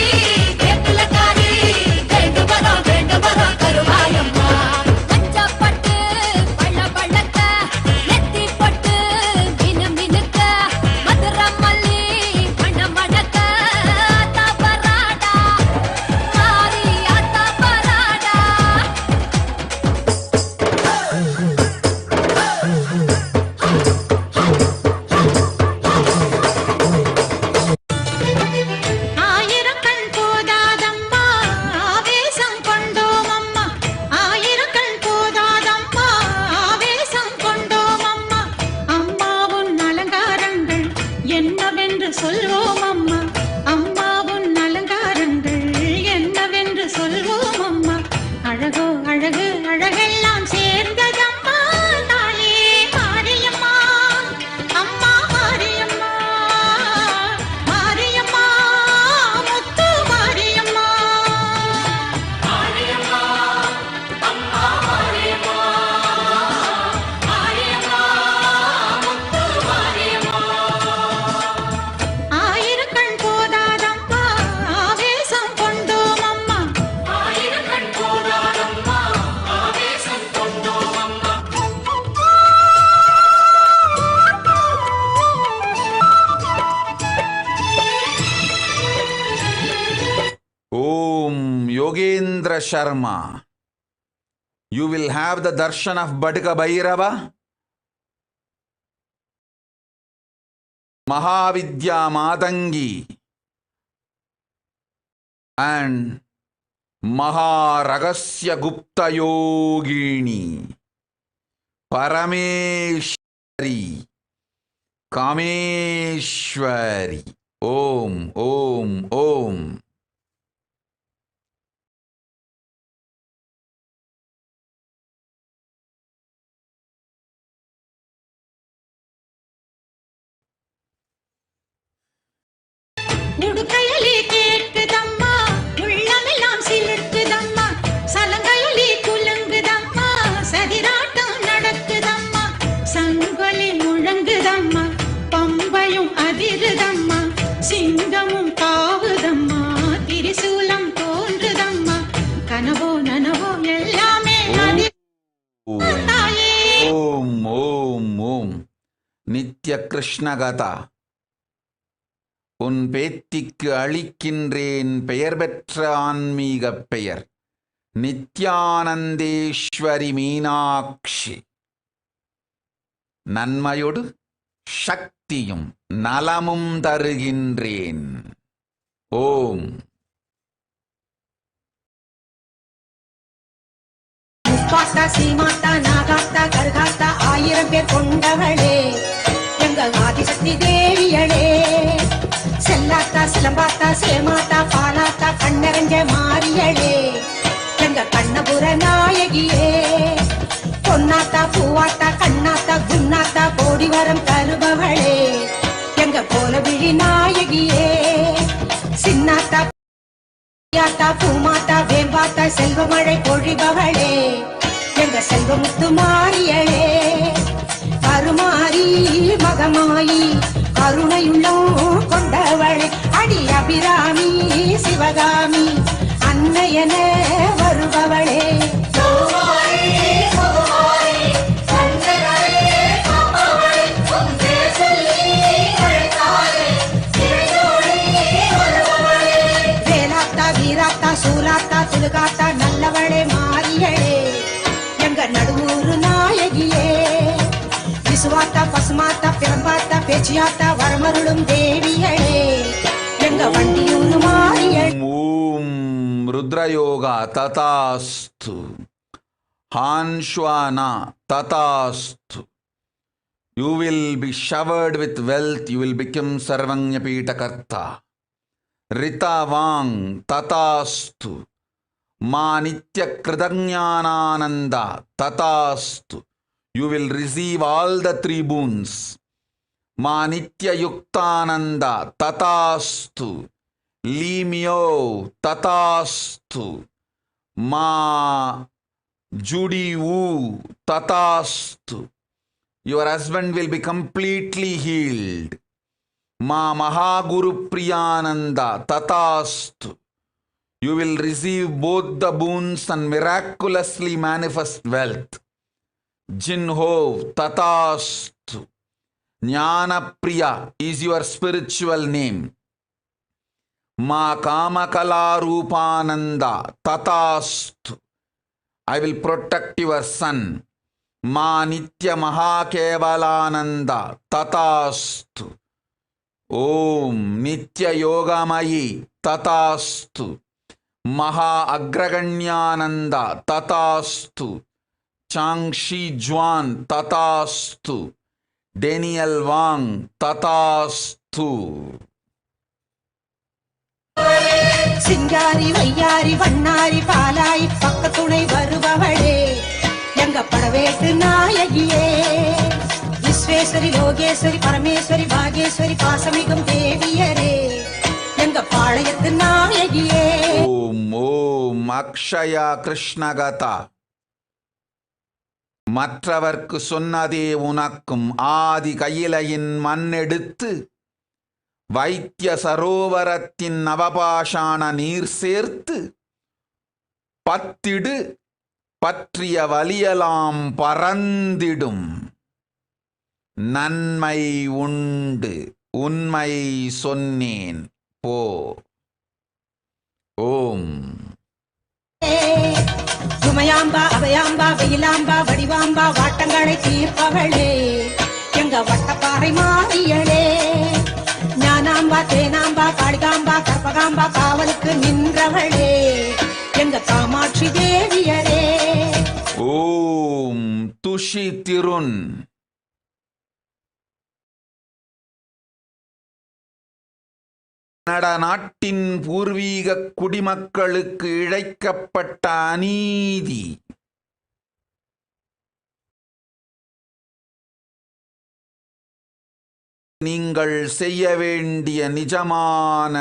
Yogendra Sharma. You will have the darshan of Badika Bhairava, Mahavidya Matangi, and Maharagasya Gupta Yogini, Parameshwari, Kameshwari. Om, Om, Om. உடுக்கையிலே Ketkuthamma, உள்ளமெல்லாம் சிலிர்க்குதம்மா, சலங்கையிலே குலுங்குதம்மா, சதிராட்டம் நடக்குதம்மா, சங்கொலி முழங்குதம்மா, பம்பையும் அதிருதம்மா, சிங்கமும் காவுதம்மா. நித்ய கிருஷ்ணகதா. உன் பேத்திக்கு அளிக்கின்றேன் பெயர் பெற்ற ஆன்மீகப் பெயர் நித்யானந்தேஸ்வரி மீனாட்சி. நன்மையொடு சக்தியும் நலமும் தருகின்றேன். ஓம். முப்பாத்தா சீமாத்தா நாகாத்தா கருகாத்தா 1000 பேர் கொண்டவளே எங்கள் ஆதிசக்தி தேவியளே. செல்லாத்தா சிலம்பாத்தா சேமாத்தா பாலாத்தா கண்ணரஞ்ச மாரியளே எங்க கண்ணபுர நாயகியே. பொன்னாத்தா பூவாத்தா கண்ணாத்தா குன்னாத்தா கோடிவரம் தருபவளே எங்க கோலவிழி நாயகியே. சின்னாத்தா யாத்தா பூமாத்தா வேம்பாத்தா செல்வமழை பொழிபவளே எங்க செல்வமுத்து மாரியளே. கருமாரி மகமாயி கருணையுள்ளம் கொண்டவளே அடி அபிராமி சிவகாமி அன்னையன வருபவளே. வேலாத்தா வீராத்தா சூலாத்தா துலுகாத்தா நல்லவளே மாரியளே எங்க நடுவூரு நாயகியே. விசுவாத்தா பசுமாத்தா பிறம்பாத்தா பேச்சியாத்தா வரமருளும் தேவியளே எங்க வண்டியூரு மாரியளே. ஓம் ருத்ரயோகா ததாஸ்து. Hanshwana tatastu. You will be showered with wealth. You will become Sarvanyapita Karta. Rita Vang tatastu. Ma Nitya Kridajnananda tatastu. You will receive all the 3 boons. Ma Nitya Yuktananda tatastu. Limyo tatastu. Ma Judy Wu tatastu. Your husband will be completely healed. Ma Mahaguru Priyananda tatastu. You will receive both the boons and miraculously manifest wealth. Jinho tatastu. Jnana Priya is your spiritual name. Ma Kamakala Rupananda tatastu. I will protect your son. Ma Nitya Mahakevalananda tatastu. Om Nitya Yogamayi tatastu. Maha Agraganyananda tatastu. Changshi Juan tatastu. Daniel Wang tatastu. சிங்காரி வையாரி வண்ணாரி பாலாய் பக்க துணை வருபவளே எங்க படவேட்டு நாயகியே. விஸ்வேஸ்வரி லோகேஸ்வரி பரமேஸ்வரி பாகேஸ்வரி பாசமிகும் தேவியரே எங்க பாளையத்து நாயகியே. ஓம் ஓம் அக்ஷயா கிருஷ்ணகதா. மற்றவர்க்கு சொன்னதே உனக்கும் ஆதி கையிலையின் மண்ணெடுத்து வைத்திய சரோவரத்தின் நவபாஷாண நீர் சேர்த்து பத்திடு பற்றிய வலியலாம் பறந்திடும். நன்மை உண்டு உண்மை சொன்னேன் போ. ஓம். உமையாம்பா அபயாம்பா வெயிலாம்பா வடிவாம்பா வாட்டங்களை தீர்ப்பவளே எங்க வட்டப்பாறை மாரியளே. ஞானாம்பா தேனாம்பா காளிகாம்பா கற்பகாம்பா காவலுக்கு நின்றவளே எங்க காமாட்சி தேவியரே. ஓம் துஷி திருன். கன்னட நாட்டின் பூர்வீக குடிமக்களுக்கு இழைக்கப்பட்ட அநீதி நீங்கள் செய்ய வேண்டிய நிஜமான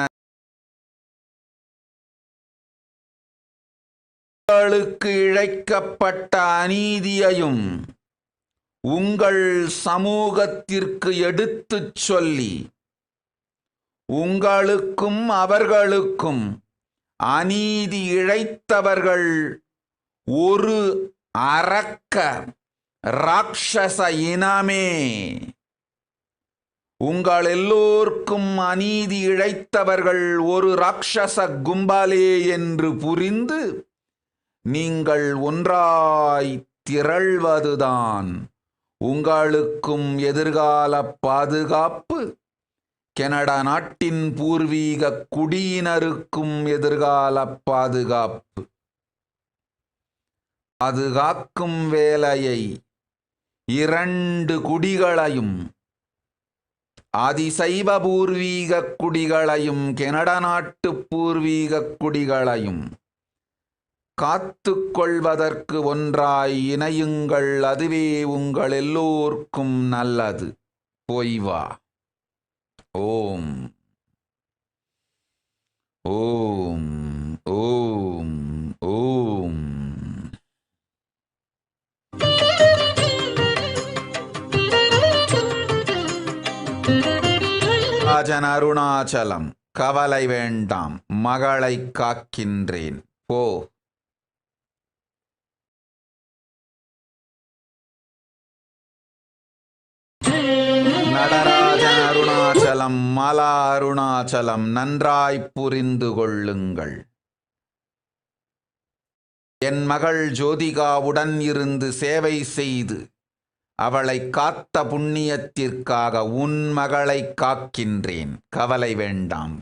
உங்களுக்கு இழைக்கப்பட்ட அநீதியையும் உங்கள் சமூகத்திற்கு எடுத்துச் சொல்லி உங்களுக்கும் அவர்களுக்கும் அநீதி இழைத்தவர்கள் ஒரு அரக்க ராட்சச இனமே. உங்கள் எல்லோர்க்கும் அநீதி இழைத்தவர்கள் ஒரு ராட்சச கும்பலே என்று புரிந்து நீங்கள் ஒன்றாய் திரள்வதுதான் உங்களுக்கும் எதிர்கால பாதுகாப்பு, கனடா நாட்டின் பூர்வீக குடியினருக்கும் எதிர்கால பாதுகாப்பு. பாதுகாக்கும் வேலையை இரண்டு குடிகளையும், ஆதிசைவ பூர்வீக குடிகளையும் கனடா நாட்டு பூர்வீக குடிகளையும் காத்து கொள்வதற்கு ஒன்றாய் இணையுங்கள். அதுவே உங்கள் எல்லோர்க்கும் நல்லது. போய் வா. ஓம் ஓம் ஓம் ஓம். ராஜன் அருணாச்சலம், கவலை வேண்டாம், மகளை காக்கின்றேன், போ. நடராஜன் அருணாச்சலம், மலா அருணாச்சலம், நன்றாய் புரிந்து கொள்ளுங்கள். என் மகள் ஜோதிகாவுடன் இருந்து சேவை செய்து அவளை காத்த புண்ணியத்திற்காக உன் மகளை காக்கின்றேன். கவலை வேண்டாம்.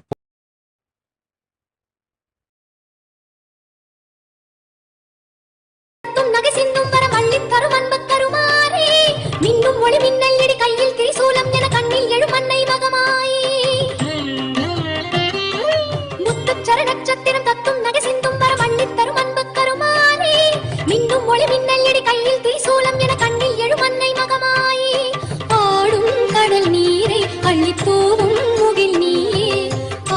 மின்னும் ஒளி மின்னல் இடி கையில் திரிசூலம் என கண்ணில் எழும் அன்னை மகமாயி முத்துச்சர நட்சத்திரம் தத்தும் நகை சிந்தும் வர மண்ணில் தரும் அன்பு கருமாறி மின்னும் ஒளி மின்னல் இடி கையில் திரிசூலம் என கண்ணில் எழும் அன்னை மகமாயி ஆடும் கடல் நீரை அள்ளி தூவும் முகில் நீயே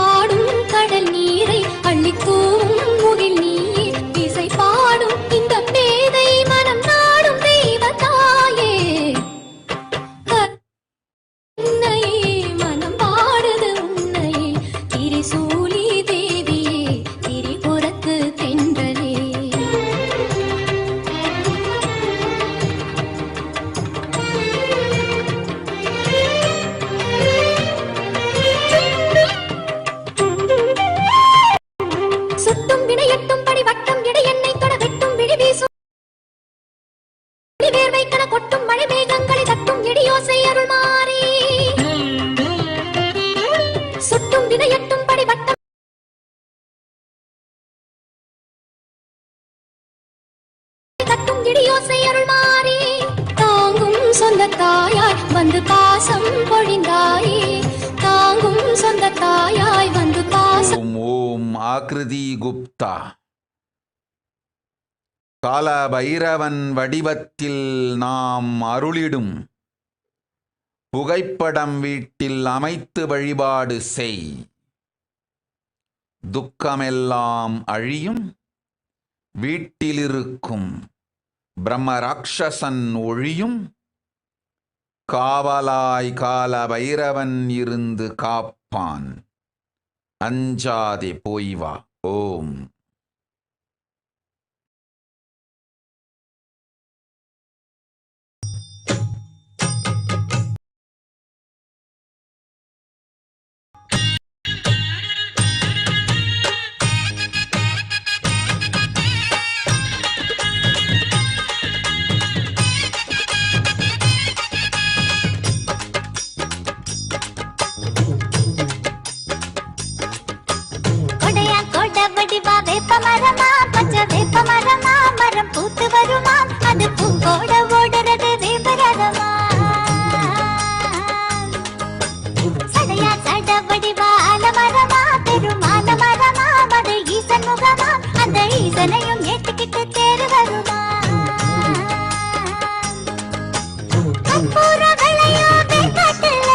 ஆடும் கடல் நீரை அள்ளி தூவும் முகில் நீயே இசை பாடும் இந்த பேதை மனம் நாடும் தெய்வத்தாயே மனம் பாடுது உன்னையே திரிசூலி தேவியே திரிபுரத்து தென்றலே சுட்டும் வினையட்டும் படி வட்டம் இடை எண்ணெய் தொட வெட்டும் விழி வீசும் வேர்வை கண கொட்டும் மழை மேகங்களை தட்டும் இடியோசை அருள் மாறி சுட்டும் வினையட்டும் படி வட்டம் தட்டும் இடியோசை அருள் மாறி தாங்கும் சொந்த தாயாய் வந்து பாசம் பொழிந்தாயே தாங்கும் சொந்த தாயாய் வந்து பாசம். ஓம் ஆக்ருதி குப்தா, கால பைரவன் வடிவத்தில் நாம் அருளிடும் புகைப்படம் வீட்டில் அமைத்து வழிபாடு செய். துக்கமெல்லாம் அழியும். வீட்டிலிருக்கும் பிரம்ம ராட்சசன் ஒழியும். காவலாய் கால பைரவன் இருந்து காப்பான். அஞ்சாதே, போய் வா. ஓம். வேப்பமரமா பச்ச வேப்பமரமா மரம் பூத்து வருமா அது பூங்கோட ஓடுறது வேம்பரமா சடையா சட வடிவா அலமரமா பெருமான மரமா அது ஈசன் முகமா அந்த ஈசனையும் ஏத்துக்கிட்டு தேறு வருமா கற்பூர விளையா வேங்காட்டுல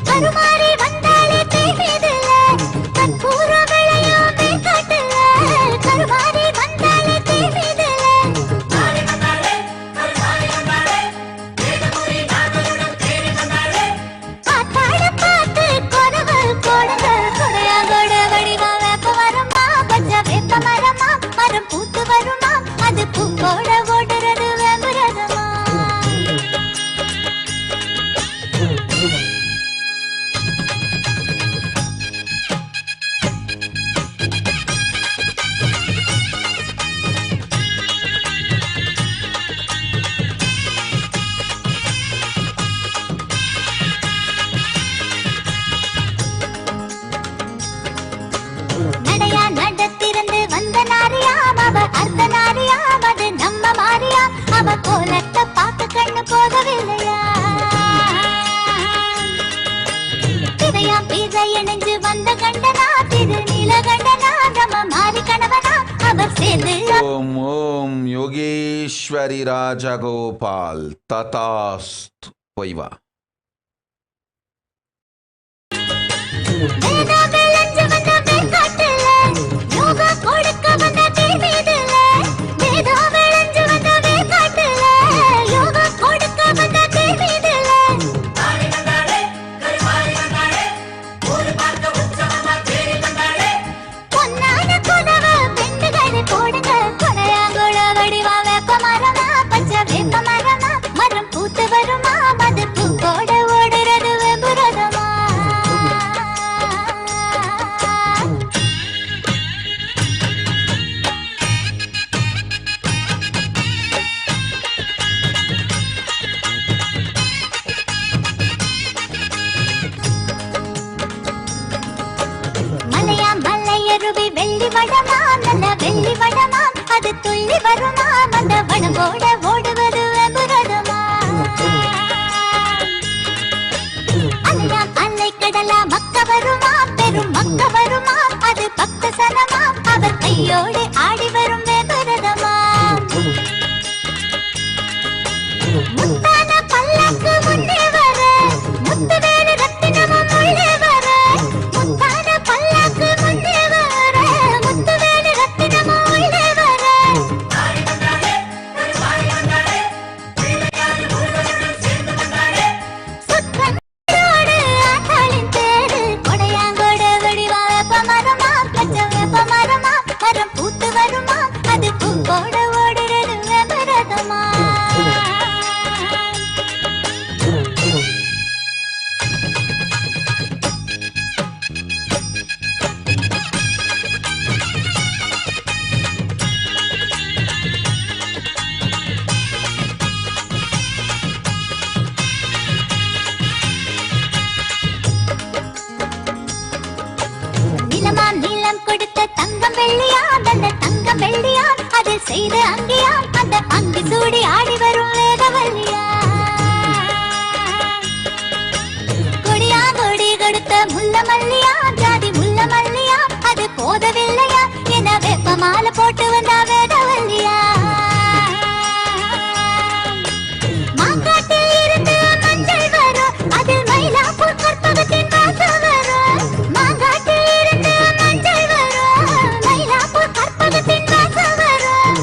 கருமாறி வந்தாலே பேசுதில்ல கற்பூர விளையா வேங்காட்டுல கருமாறி வந்தாலே பேசுதில்ல கருமாறி கோலத்தை பார்க்க கண்ணு போகவில்லையா? பிறையாம் பிறை இணைஞ்சு வந்த கண்டனா, திரு நீல கண்டனா, நம்ம மாறி கணவனா அவர் சேர்ந்து. ஓம் ஓம் யோகேஸ்வரி ராஜகோபால் ததாஸ்து. போய்வா. வெள்ளி வடமா, நல்ல வெள்ளி வடமா, அது துள்ளி வருமா, அந்த வடம்போட ஓடுவது புரதமா. அலையாம் அலை கடலா, மக்க வருமா, பெரும் மக்க வருமா, அது பக்த சனமா, அவர் கையோடு ஆடி வரும் புரதமா. முத்தான பல்லக்கு முன்னே வர, முத்து வேறு ரத்தினமும் உள்ளே வர, முத்தான பல்லக்கு முன்னே வர, முத்து வேறு ரத்தினமும் உள்ளே வர. சுற்றோடு ஆத்தாளின் பேரு, கொடையாங்கோடு வடிவா வேப்ப மரமா, பச்சை வேப்ப மரமா, மரம் பூத்து வருமா, அது பூக்கோட ஓடுறது விரதமா. நிலமாம் நீளம் கொடுத்த தங்கம் வெள்ளியா, அந்த தங்கம் வெள்ளியா, அதில் செய்த அங்கியா, அந்த அங்கி சூடி ஆடி வரும் வேதவல்லியா. கொடியா கொடி கொடுத்த முல்ல மல்லியா, ஜாதி முல்ல மல்லியா, அது போதவில்லையா, என வேப்ப மாலை போட்டு வந்தா வேதவல்லியா. மாங்காட்டில் இருந்து மஞ்சள் வரும், அதில் மயிலாப்பூர் கற்பகத்தின் வாசம் வரும். மாங்காட்டில் இருந்து மஞ்சள் வரும், மயிலாப்பூர் கற்பகத்தின் வாசம் வரும்.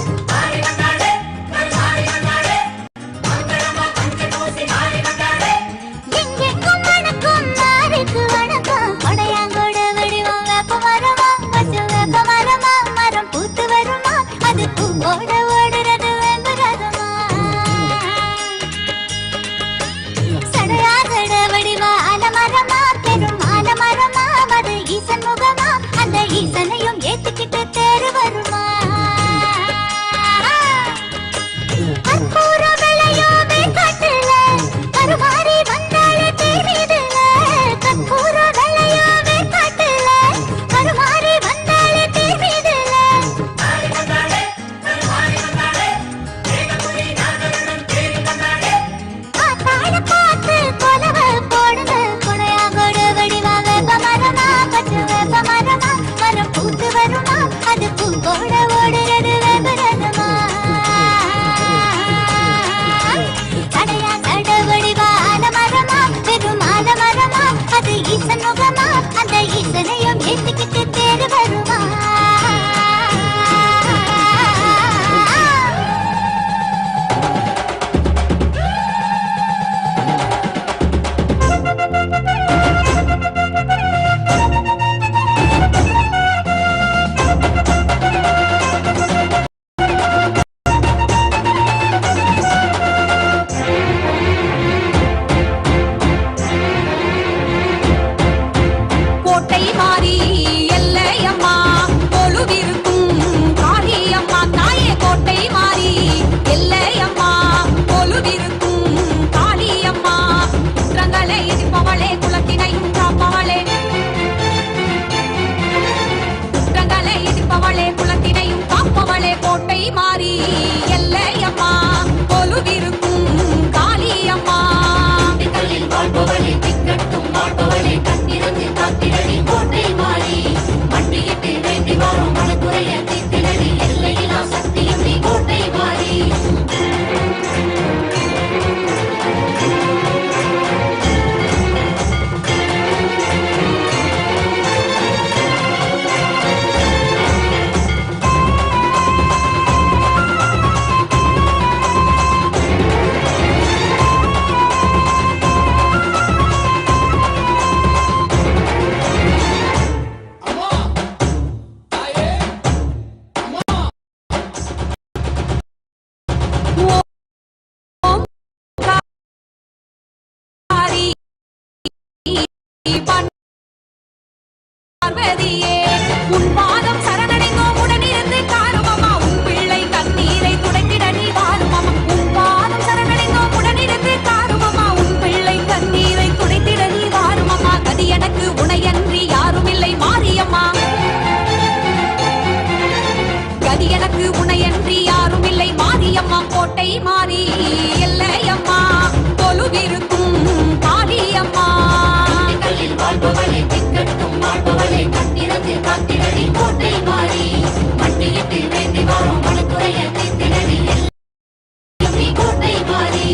எங்கெங்கும் வணக்கம், மாறிக்கு வணக்கம், கொடையாங்கோடு வடிவம் வேப்ப மரமா, பச்சை வேப்ப மரமா, மரம் பூத்து வருமா, அது பூவோட ஓடுறது வெங்குரதமா. சடையாகட வடிவா அலமரமா, பெரும் ஆலமரமா, அது ஈசன் முகமா, அந்த ஈசனையும் ஏத்துக்கிட்டு தேறு வருமா. கற்பூர விளையோ வேக்காட்டுல, கருமாறி வந்தாலே தேர் மீதுல. கற்பூர விளையோ வேக்காட்டுல, கருமாறி வந்தாலே தேர் மீதுல. ஆத்தாள பார்த்து கொலவ போடுங்க, கொடையாங்கோடு வடிவா வேப்ப மரமா, பச்சை வேப்ப மரமா, மரம் பூத்து வருமா, அது பூங்கோட ஓடுறது வேபரதமா. சடையா சட வடிவா அல பார்வதியே உன் பாதம் சரணடைந்தோ உடனிருந்து காருமம்மா உன் பிள்ளை கண்ணீரை துடைத்திட நீ வாருமம்மா உன் பாதம் சரணடைந்தோ உடனிருந்து காருமம்மா உன் பிள்ளை கண்ணீரை துடைத்திட நீ வாருமம்மா கதி எனக்கு உனையன்றி யாரும் இல்லை மாரியம்மா கதி எனக்கு உனையன்றி யாரும் இல்லை மாரியம்மா கோட்டை மாறி எல்லையம்மா கொலுவிருக்கும் காளியம்மா வாழ்பவளை திக்கட்டும் வாழ்பவளை கட்டிடத்தை காத்திடடி கோட்டை மாறி மட்டியிட்டு வேண்டி வரும் மனக்குறைய தீர்த்திடடி கோட்டை மாறி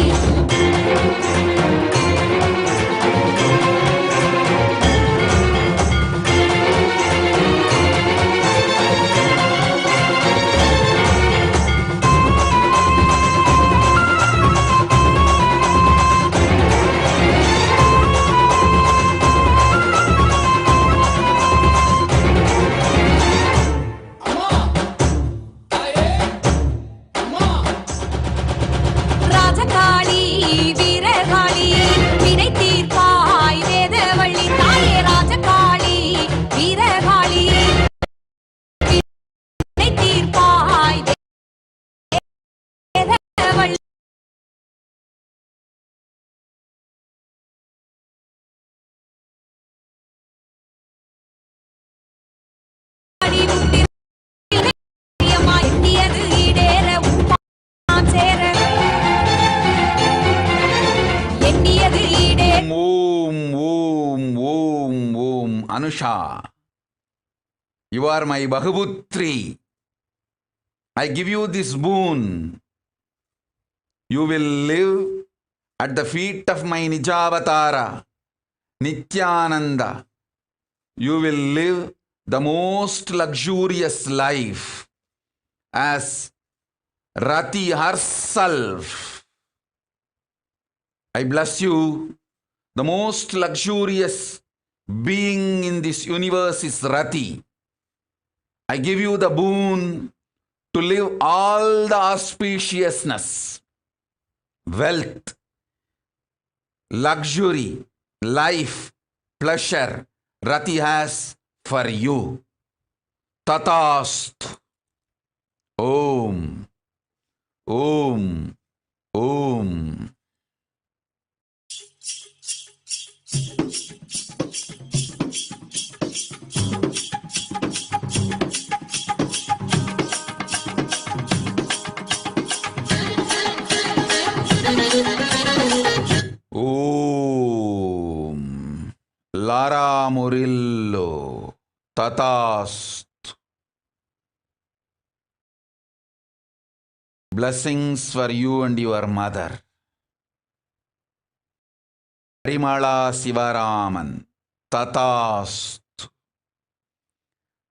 ராஜகாளி வீரகாளி வினை தீர்ப்பாய் வேதவள்ளி தாயே ராஜகாளி வீரகாளி வினை தீர்ப்பாய் வேதவள்ளி எண்ணியது ஈடேற உன் சேர எண்ணியது ஈடே Om, Om, Om, Om. Anusha, you are my Bahuputri. I give you this boon. You will live at the feet of my Nijavatara, Nithyananda. You will live the most luxurious life as Rati herself. I bless you. The most luxurious being in this universe is Rati. I give you the boon to live all the auspiciousness, wealth, luxury, life, pleasure Rati has for you. Tatast. Om. Om. Om. Om. Lara Murillo. Tatast. Blessings for you and your mother. Parimala Sivaraman. Tatast.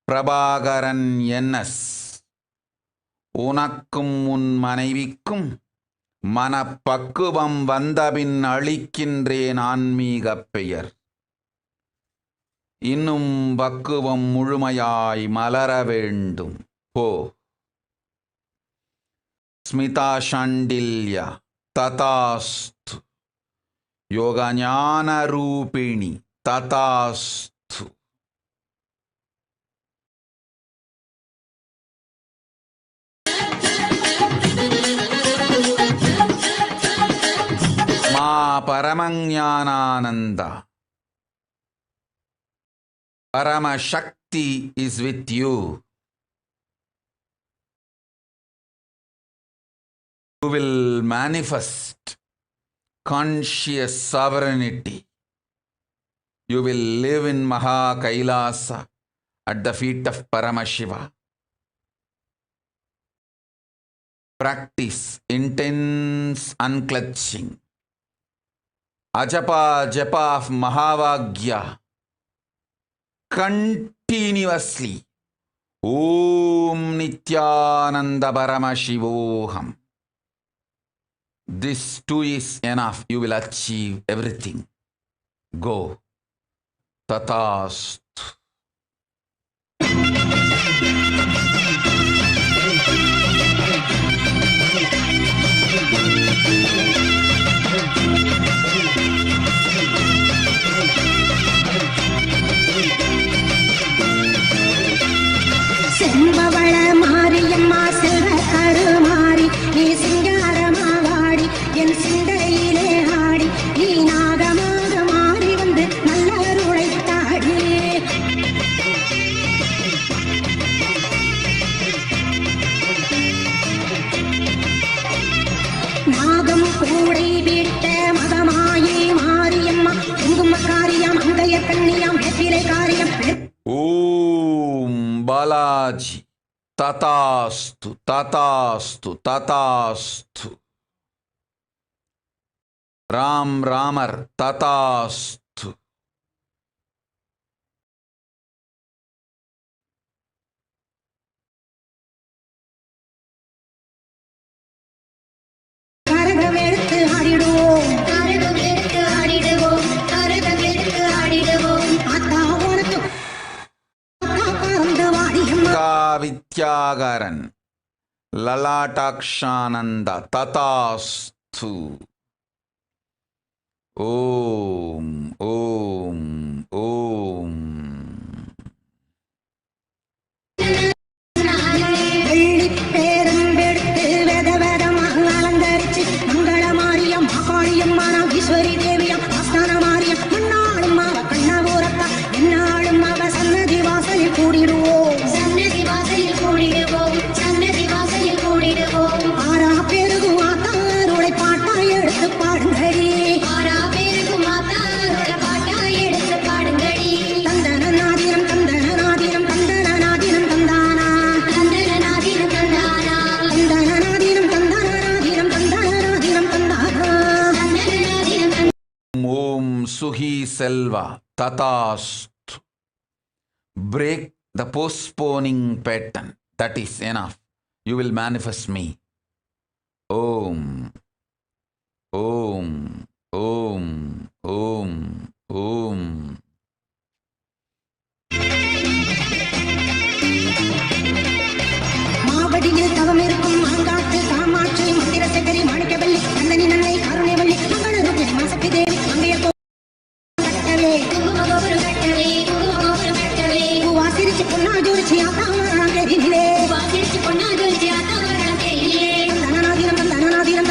Prabhagaran Yennas. உனக்கும் உன் மனைவிக்கும் மனப்பக்குவம் வந்தபின் அளிக்கின்றேன் ஆன்மீகப் பெயர். இன்னும் பக்குவம் முழுமையாய் மலர வேண்டும். போ. ஸ்மிதா ஷாண்டில்ய ததாஸ்து. யோகஞான ரூபிணி ததாஸ்து. மா பரமஞானானந்த. Paramasakti is with you. You will manifest conscious sovereignty. You will live in Maha Kailasa at the feet of Paramashiva. Practice intense unclutching. Ajapa japa of Mahavagya. Continuously. Om Nithyananda Paramashivoham. This too is enough. You will achieve everything. Go. Tatast. என் சிந்தையிலே ஆடி நீ நாகமாக மாறி வந்து நல்லருளை தாடி நாகம் கூடை விட்ட மதமாயே மாரியம்மா குங்குமக்காரியம் அங்கைய கண்ணியம் வெப்பிலை காரியம் ஓம் பாலாஜி ததாஸ்து ததாஸ்து ததாஸ்து. ராம் ராமர் ததாஸ்து. கரகம் எடுத்து ஆடிடுவோம் கரகம் எடுத்து ஆடிடுவோம் கரகம் எடுத்து ஆடிடுவோம் அத்தா உனக்கு பறந்து வாடியம்மா வித்யாகரன் லலாட்டாக்ஷானந்த ததாஸ்து. ஓம் ஓம் ஓம். வெள்ளி பேரம்பெடுத்து வெத வெதமாக அலங்கரிச்சு மங்கள மாரியம் மகாளியம்மா ஈஸ்வரி தேவியம் ஆஸ்தான மாரியம் முன்னாளும் அவ கண்ணபூரத்தா என்னாலும் அவ சன்னதி வாசலில் கூடிடுவோம் சன்னதி வாசலில் கூடிடுவோம் சன்னதி வாசலில் கூடிடுவோம் ஆறா பேருகும் ஆத்தாருளை பாட்டா எடுத்து பாடுங்கடி ஆறா பேருக்கும் மாத்தாரோட பாட்டா எடுத்து பாடுங்கடி தந்தனநாதினம் தந்தனநாதினம் தந்தனநாதினம் தந்தானா தந்தனநாதினம் தந்தானா தந்தனநாதினம் தந்தனநாதினம் தந்தனநாதினம் தந்தானா தந்தனநாதினம் Om Suhi Selva Tatastu. Break the postponing pattern. That is enough. You will manifest me. Om. Om. Om. Om. Om. மாவடியில் தவம் இருக்கும் மாங்காட்டு காமாட்சி மந்திர சகரி மாணிக்கவல்லி நந்தனி நன்னை காருண்யவல்லி மங்கள மாசக்தி தேவி அங்கைய கட்டவே குங்குமகோபுரம் கட்டவே குங்குமகோபுரம் கட்டவே வாசிரிச்சு பொன்னா ஜோரிச்சி ஆத்தாமராங்க இதிலே வாசிரிச்சு பொன்னா ஜோரிச்சி ஆத்தாமராங்க இதிலே தந்தனநாதினம் தந்தனநாதினம்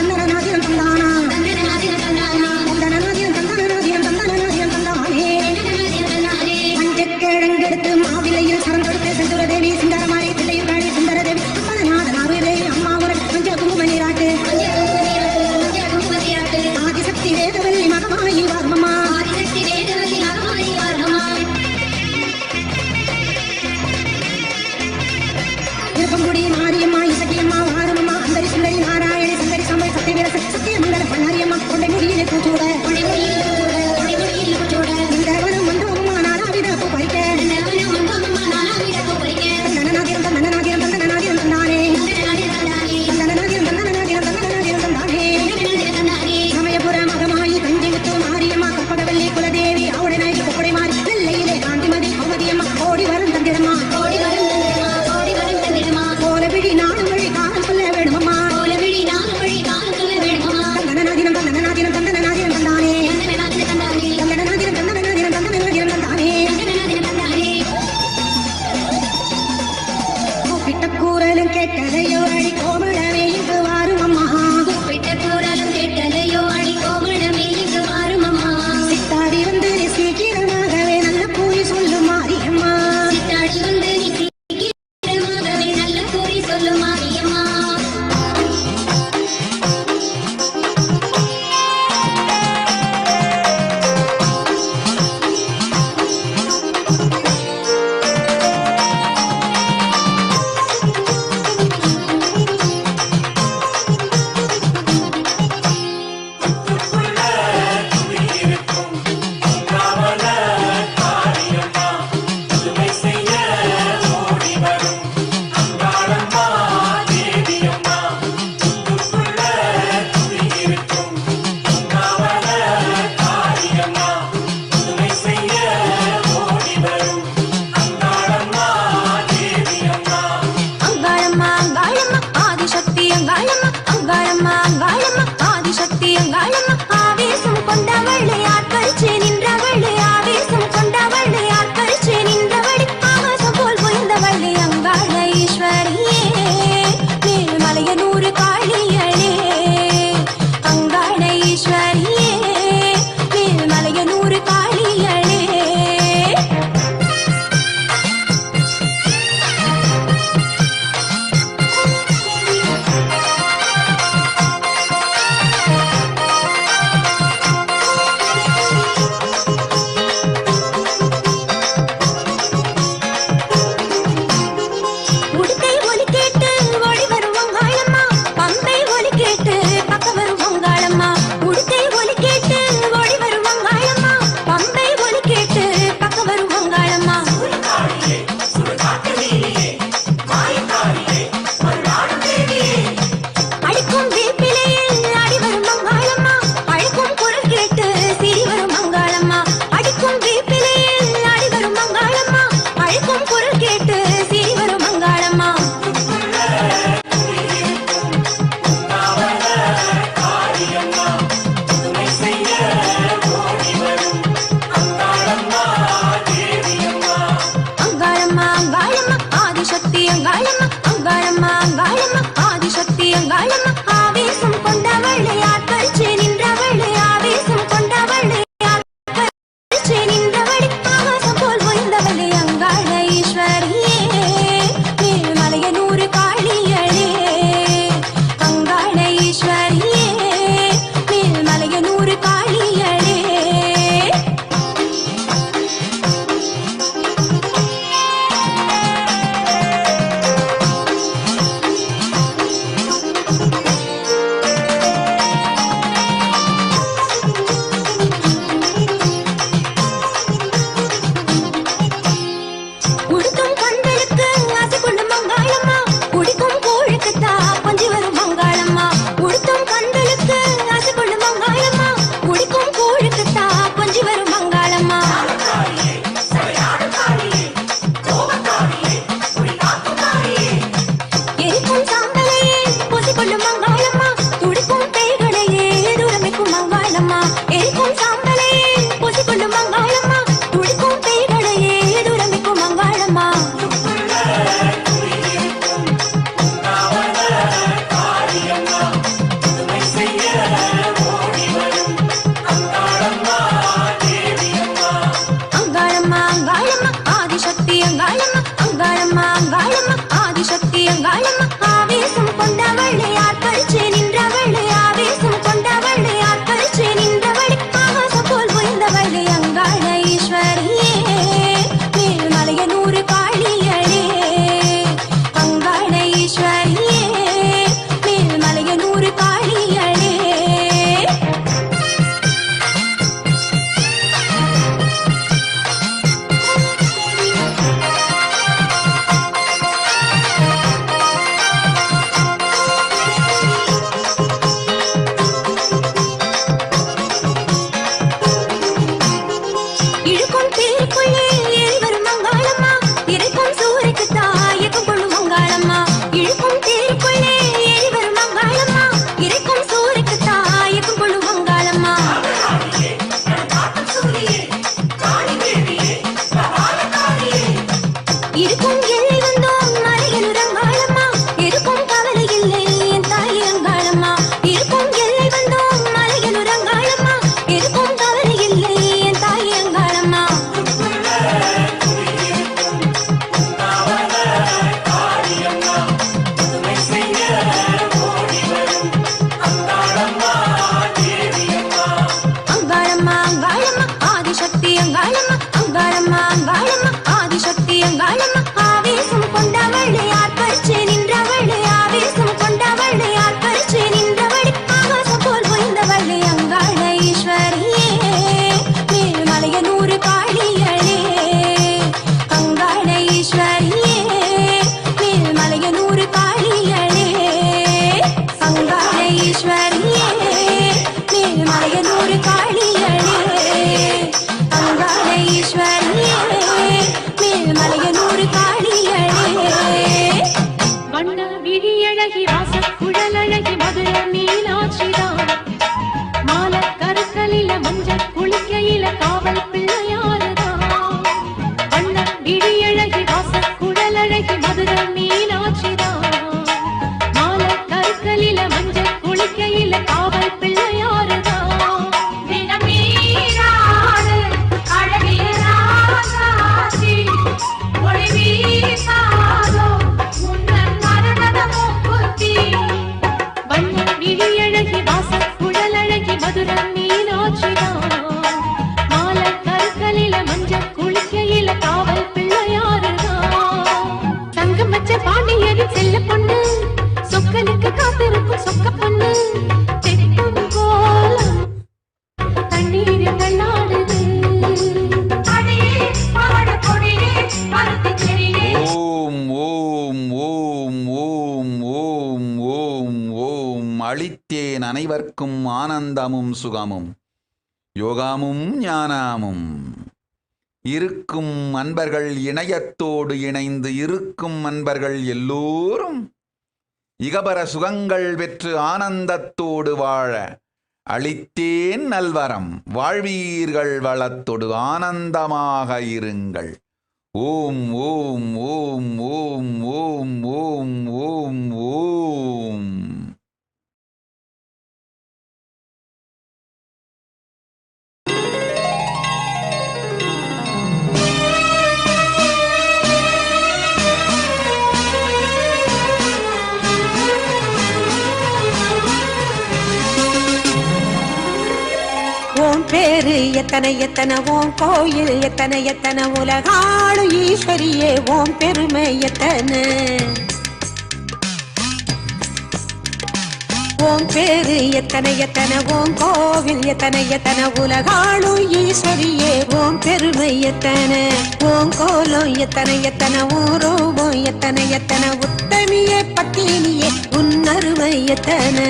மேல்மலையனூர் காளியளே அங்காள ஈஸ்வரியே மேல்மலையனூர் காளியளே வண்ண விழியழகி வாசக்குழலழகி மதுரை மீனாட்சிதான் மாலை கருக்கலில மஞ்சள் குளிக்கையில காவல் பிள்ளையாருதான் வண்ண விழியழகி வாசக்குழலழகி மதுரை மீனாட்சிதான் மாலை கருக்கலில மஞ்சள் குளிக்கையில காவல் பிள்ளையாருதான் தினமீராடு அழகிய ராசாத்தி ஒளி வீசாதோ முன்னன் மரணத மூக்குத்தி வண்ண விழியழகி வாசக்குழலழகி மதுரை மீனாட்சிதான் மாலை கருக்கலில மஞ்சள் குளிக்கையில காவல் பிள்ளையாருதான் தங்கம் வச்ச பாண்டியரின் செல்ல பொண்ணு சொக்கனுக்கு காத்திருக்கும் சொக்க பொண்ணு தெக்கும் கோலம் தண்ணீரில் தள்ளாடுது அடியே பாட கொடியே பருத்தி செடியே ஓம் ஓம் ஓம் ஓம் ஓம் ஓம் ஓம் அளித்தேன் அனைவர்க்கும் ஆனந்தமும் சுகமும் யோகமும் ஞானமும் இருக்கும் அன்பர்கள் இணையத்தோடு இணைந்து இருக்கும் அன்பர்கள் எல்லோரும் இகபர சுகங்கள் பெற்று ஆனந்தத்தோடு வாழ அளித்தேன் நல்வரம் வாழ்வீர்கள் வளத்தோடு ஆனந்தமாக இருங்கள். ஓம் ஓம் ஓம் ஓம் ஓம் ஓம் ஓம் ஓம். ஓம் பேரு எத்தனை எத்தனை ஓம் கோயில் எத்தனை எத்தனை உலகாளு ஈஸ்வரியே ஓம் பெருமை எத்தனை ஓம் பேரு எத்தனை எத்தனை ஓம் கோவில் எத்தனை எத்தனை உலகாளு ஈஸ்வரியே ஓம் பெருமை எத்தனை ஓம் கோலம் எத்தனை எத்தனை ஊரோபம் எத்தனை எத்தனை உத்தமியே பத்தினியே உன்னருமை எத்தனை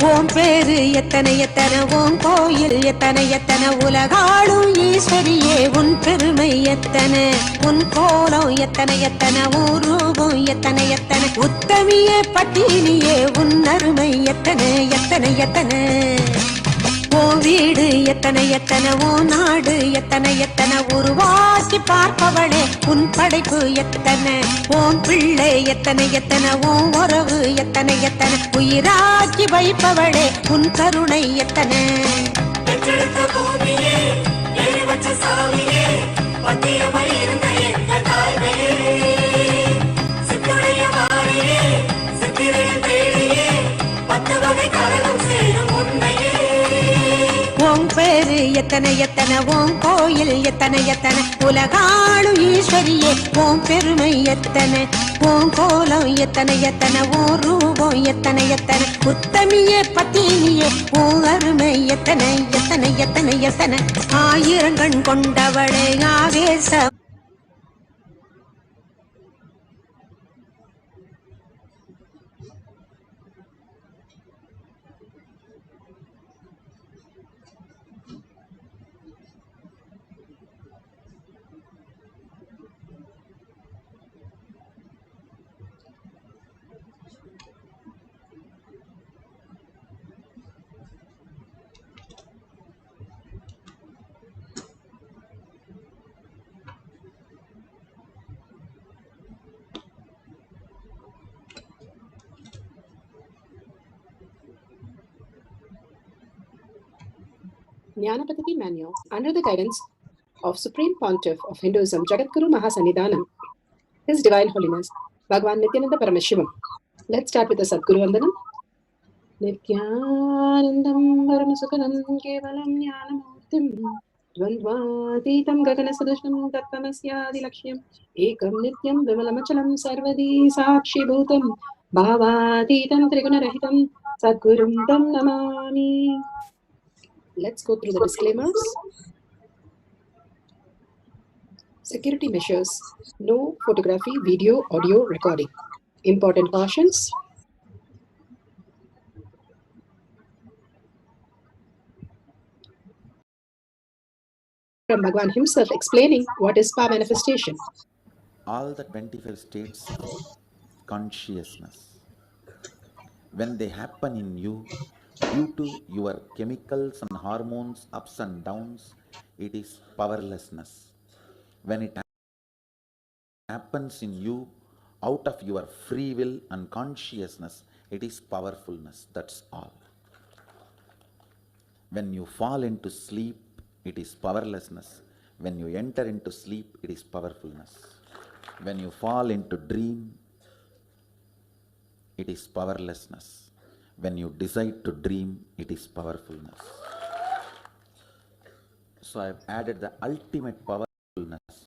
ஓம் பேரு எத்தனை எத்தனை ஓம் கோயில் எத்தனை எத்தனை உலகாளும் ஈஸ்வரியே உன் பெருமை எத்தனை உன் கோலம் எத்தனை எத்தனை ஊரூபம் எத்தனை எத்தனை உத்தமியே பட்டினியே உன் அருமை எத்தனை எத்தனை எத்தனை ஓம் வீடு எத்தனை எத்தனை ஓம் நாடு எத்தனை எத்தனை உருவாக்கி பார்ப்பவளே உன் படைப்பு எத்தனை ஓம் பிள்ளை எத்தனை எத்தனை ஓம் உறவு எத்தனை எத்தனை உயிராக்கி வைப்பவளே உன் கருணை எத்தனை ஓம் பேரு எத்தனை எத்தனை ஓம் கோயில் எத்தனை எத்தனை உலகாளும் ஈஸ்வரியே ஓம் பெருமை எத்தனை ஓம் கோலம் எத்தனை எத்தனை ஓம் ரூபம் எத்தனை எத்தனை உத்தமியே பத்தினியே ஓம் அருமை எத்தனை எத்தனை எத்தனை எத்தனை ஆயிரங்கண் கொண்டவளே ஆவேச Jnanapataki Manual under the guidance of Supreme Pontiff of Hinduism, Jagadguru Mahasannidhanam, His Divine Holiness, Bhagavan Nithyananda Paramashivam. Let's start with the Sadguru Vandanam. Nithyanandam Paramasukhanam Kevalam Jnanamurtim Dvandvatitam Gaganasadusham Tattamasyadi Lakshyam Ekam Nityam Vimalamachalam Sarvadi Sakshi Bhutam Bhavatitam Trigunarahitam Sadgurum Tam Namami. Let's go through the disclaimers. Security measures. No photography, video, audio recording. Important cautions. From Bhagwan himself explaining what is power manifestation. All the 25 states of consciousness, when they happen in you, due to your chemicals and hormones ups and downs, it is powerlessness. When it happens in you out of your free will and consciousness, it is powerfulness. That's all. When you fall into sleep, it is powerlessness. When you enter into sleep, it is powerfulness. When you fall into dream, it is powerlessness. When you decide to dream, it is powerfulness. So I have added the ultimate powerfulness,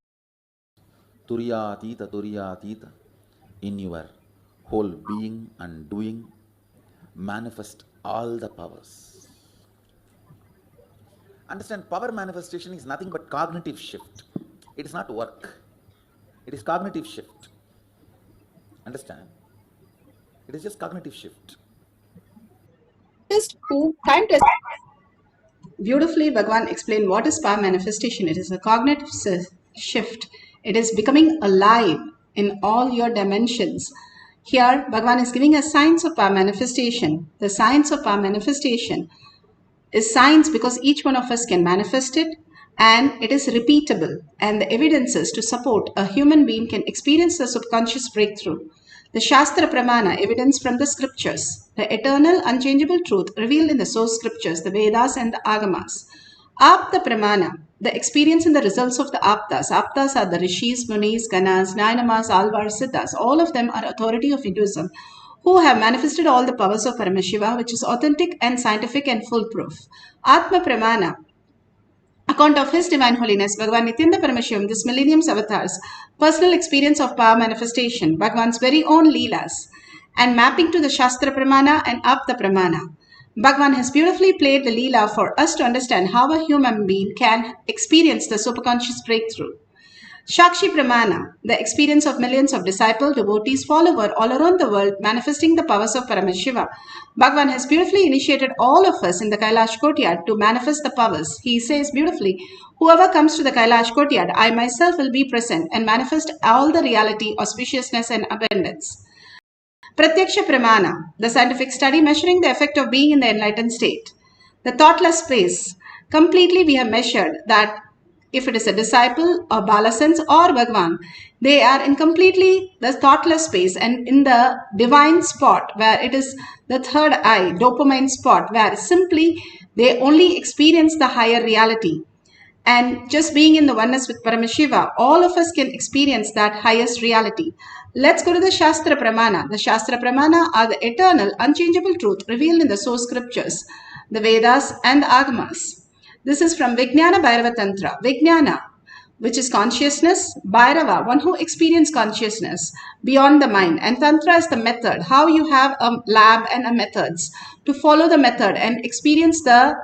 Turyatita, in your whole being and doing, manifest all the powers. Understand, power manifestation is nothing but cognitive shift. It is not work. It is cognitive shift. Understand? It is just cognitive shift. Time test. Beautifully, Bhagwan explained what is power manifestation. It is a cognitive shift. It is becoming alive in all your dimensions. Here, Bhagwan is giving a science of power manifestation. The science of power manifestation is science because each one of us can manifest it, and it is repeatable, and the evidences to support a human being can experience the subconscious breakthrough. The Shastra Pramana, evidence from the scriptures, the eternal unchangeable truth revealed in the source scriptures, the Vedas and the Agamas. Apta Pramana, the experience and the results of the Aptas. Aptas are the Rishis, Munis, Ganas, Nainamas, Alvars, Siddhas. All of them are authority of Hinduism, who have manifested all the powers of Paramashiva, which is authentic and scientific and foolproof. Atma Pramana, account of His Divine Holiness Bhagavan Nithyananda Paramashivam, this millennium's avatars, personal experience of power manifestation, Bhagavan's very own Leelas, and mapping to the Shastra Pramana and Apta Pramana. Bhagavan has beautifully played the Leela for us to understand how a human being can experience the superconscious breakthrough. Shakshi Pramana, the experience of millions of disciples, devotees, followers all around the world manifesting the powers of Paramashiva. Bhagavan has beautifully initiated all of us in the Kailash courtyard to manifest the powers. He says beautifully, whoever comes to the Kailash courtyard, I myself will be present and manifest all the reality, auspiciousness and abundance. Pratyaksha Pramana, the scientific study measuring the effect of being in the enlightened state. The thoughtless space, completely we have measured that if it is a disciple or Balasans or Bhagwan, they are in completely the thoughtless space and in the divine spot where it is the third eye, dopamine spot, where simply they only experience the higher reality. And just being in the oneness with Paramashiva, all of us can experience that highest reality. Let's go to the Shastra Pramana. The Shastra Pramana are the eternal, unchangeable truth revealed in the source scriptures, the Vedas and the Agamas. This is from Vijnana Bhairava Tantra. Vijnana, which is consciousness, Bhairava, one who experiences consciousness beyond the mind, and Tantra is the method, how you have a lab and a methods to follow the method and experience the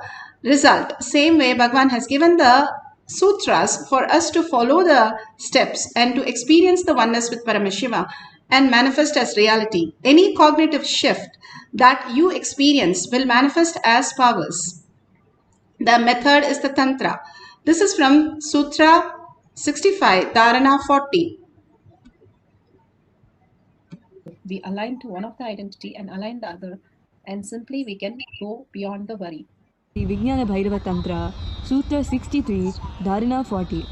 result. Same way Bhagwan has given the sutras for us to follow the steps and to experience the oneness with Paramashiva and manifest as reality. Any cognitive shift that you experience will manifest as powers. The method is the Tantra. This is from Sutra 65, Dharana 40. We align to one of the identity and align the other, and simply we can go beyond the worry. Vijnana Bhairava Tantra, Sutra 63, Dharana 40.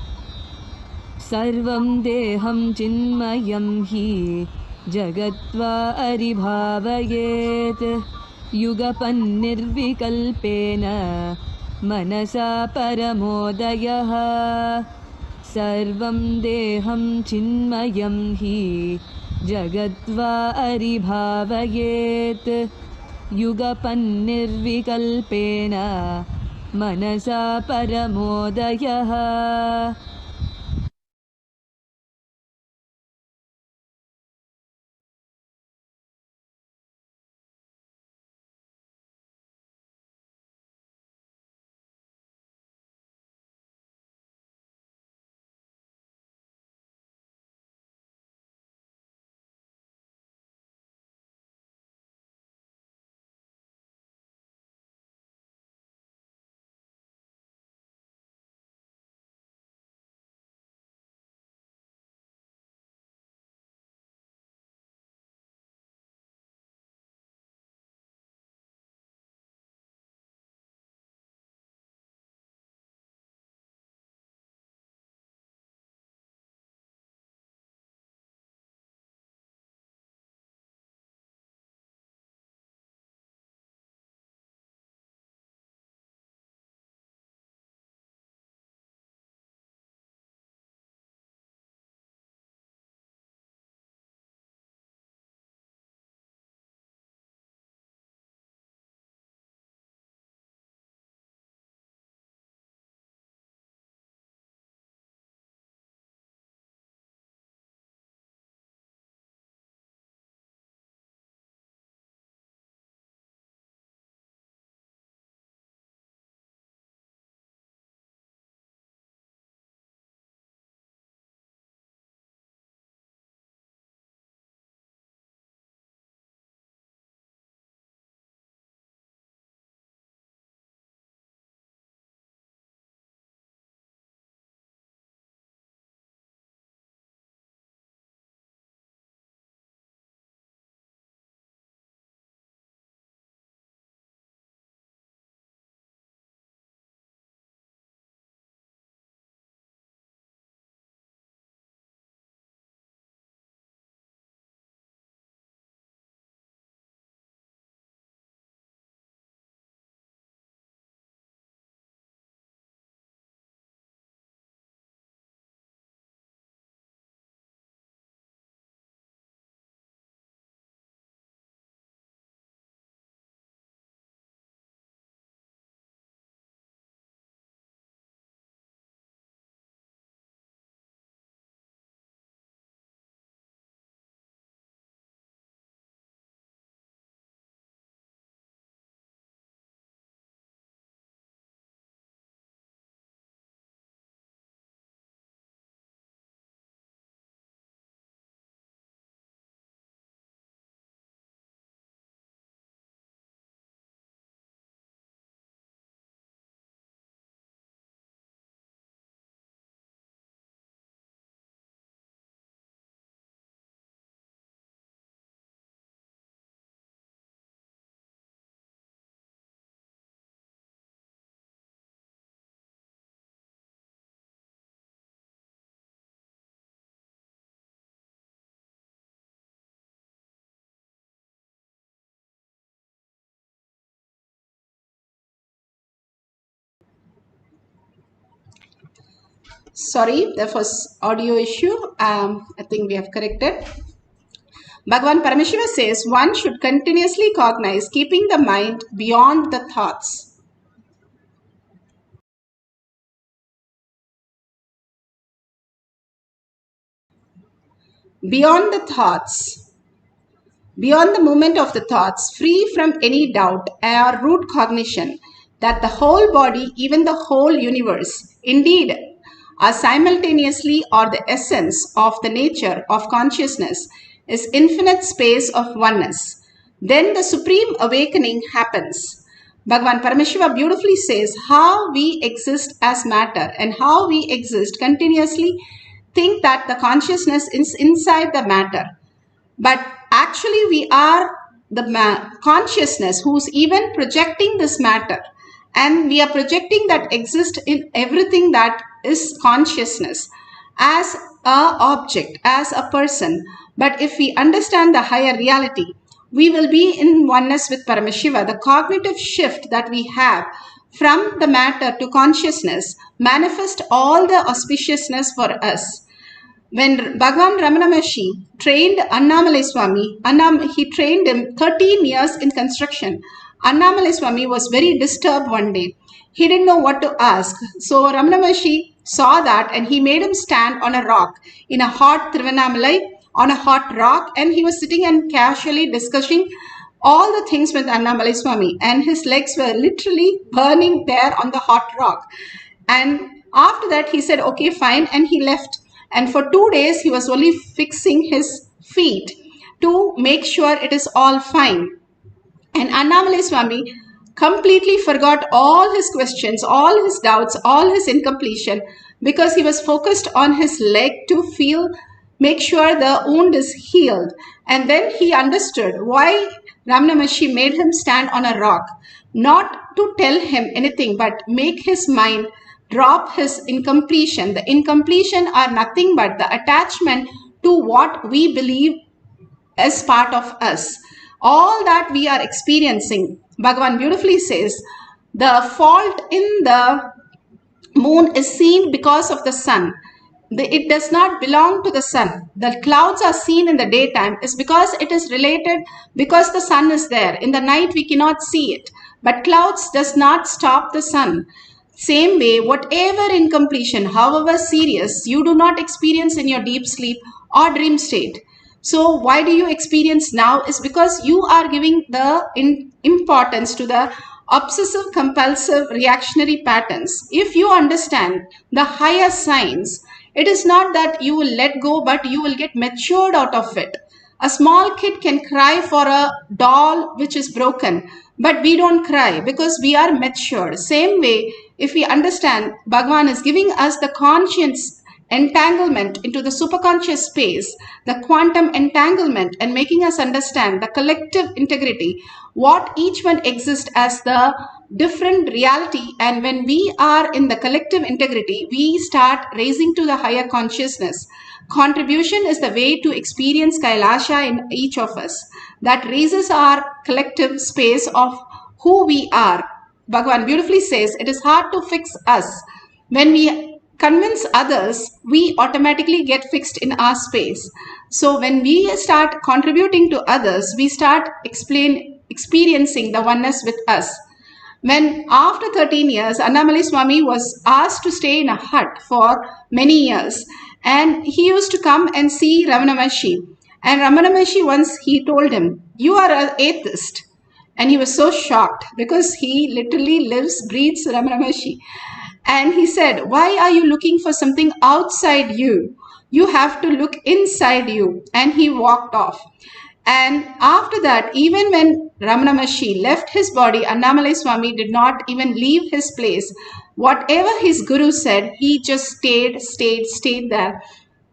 Sarvam deham chinmayam hi jagatva aribhavayet yugapan nirvikalpena manasa paramodayah. Sarvam deham chinmayam hi jagatva aribhavayet yugapan nirvikalpena manasa paramodayah. Sorry, there was audio issue. I think we have corrected. Bhagavan Paramashiva says one should continuously cognize, keeping the mind beyond the thoughts. Beyond the thoughts. Beyond the movement of the thoughts, free from any doubt or root cognition that the whole body, even the whole universe, indeed, are simultaneously or the essence of the nature of consciousness is infinite space of oneness. Then the supreme awakening happens. Bhagavan Paramashiva beautifully says how we exist as matter and how we exist continuously think that the consciousness is inside the matter. But actually we are the consciousness who's even projecting this matter. And we are projecting that exists in everything that is consciousness as a object, as a person. But if we understand the higher reality, we will be in oneness with Paramashiva. The cognitive shift that we have from the matter to consciousness manifest all the auspiciousness for us. When Bhagavan Ramana Maharshi trained Annamalai Swami, he trained him 13 years in construction. Annamalai Swami was very disturbed one day. He didn't know what to ask. So Ramana Maharshi saw that and he made him stand on a rock in a hot Tiruvannamalai, on a hot rock, and he was sitting and casually discussing all the things with Annamalai Swami, and his legs were literally burning there on the hot rock. And after that he said, okay, fine, and he left. And for 2 days, he was only fixing his feet to make sure it is all fine. And Annamalai Swami completely forgot all his questions, all his doubts, all his incompletion, because he was focused on his leg to make sure the wound is healed. And then he understood why Ramana Maharshi made him stand on a rock, not to tell him anything, but make his mind drop his incompletion. The incompletion are nothing but the attachment to what we believe as part of us. All that we are experiencing, Bhagavan beautifully says, the fault in the moon is seen because of the sun. It does not belong to the sun. The clouds are seen in the daytime is because it is related, because the sun is there. In the night we cannot see it. But clouds does not stop the sun. Same way, whatever incompletion, however serious, you do not experience in your deep sleep or dream state. So why do you experience now is because you are giving the importance to the obsessive compulsive reactionary patterns. If you understand the higher signs, it is not that you will let go, but you will get matured out of it. A small kid can cry for a doll which is broken, but we don't cry because we are matured. Same way, if we understand Bhagavan is giving us the conscience entanglement into the superconscious space, the quantum entanglement, and making us understand the collective integrity, what each one exists as the different reality. And when we are in the collective integrity, we start raising to the higher consciousness. Contribution is the way to experience Kailasa in each of us. That raises our collective space of who we are. Bhagavan beautifully says it is hard to fix us. When we convince others, we automatically get fixed in our space. So when we start contributing to others, we start experiencing the oneness with us. When after 13 years, Annamalai Swami was asked to stay in a hut for many years, and he used to come and see Ramana Maharshi. And Ramana Maharshi once he told him, "You are an atheist." And he was so shocked because he literally breathes Ramana Maharshi. And he said, "Why are you looking for something outside you? You have to look inside you." And he walked off. And after that, even when Ramana Maharshi left his body, Annamalai Swami did not even leave his place. Whatever his guru said, he just stayed there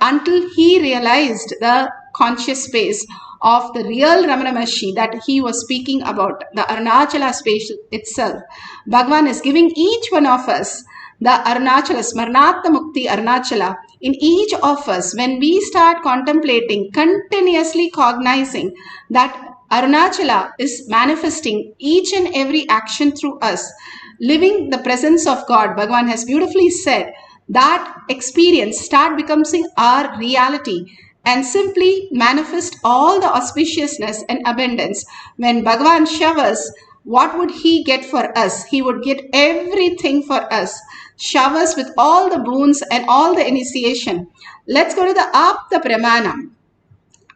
until he realized the conscious space of the real Ramana Maharshi that he was speaking about, the Arunachala space itself. Bhagavan is giving each one of us the Arunachala, Smarnatma Mukti Arunachala in each of us. When we start contemplating, continuously cognizing that Arunachala is manifesting each and every action through us, living the presence of God. Bhagavan has beautifully said that experience start becoming our reality and simply manifest all the auspiciousness and abundance. When Bhagavan showers, what would he get for us? He would get everything for us. Showers with all the boons and all the initiation. Let's go to the Apta Pramana.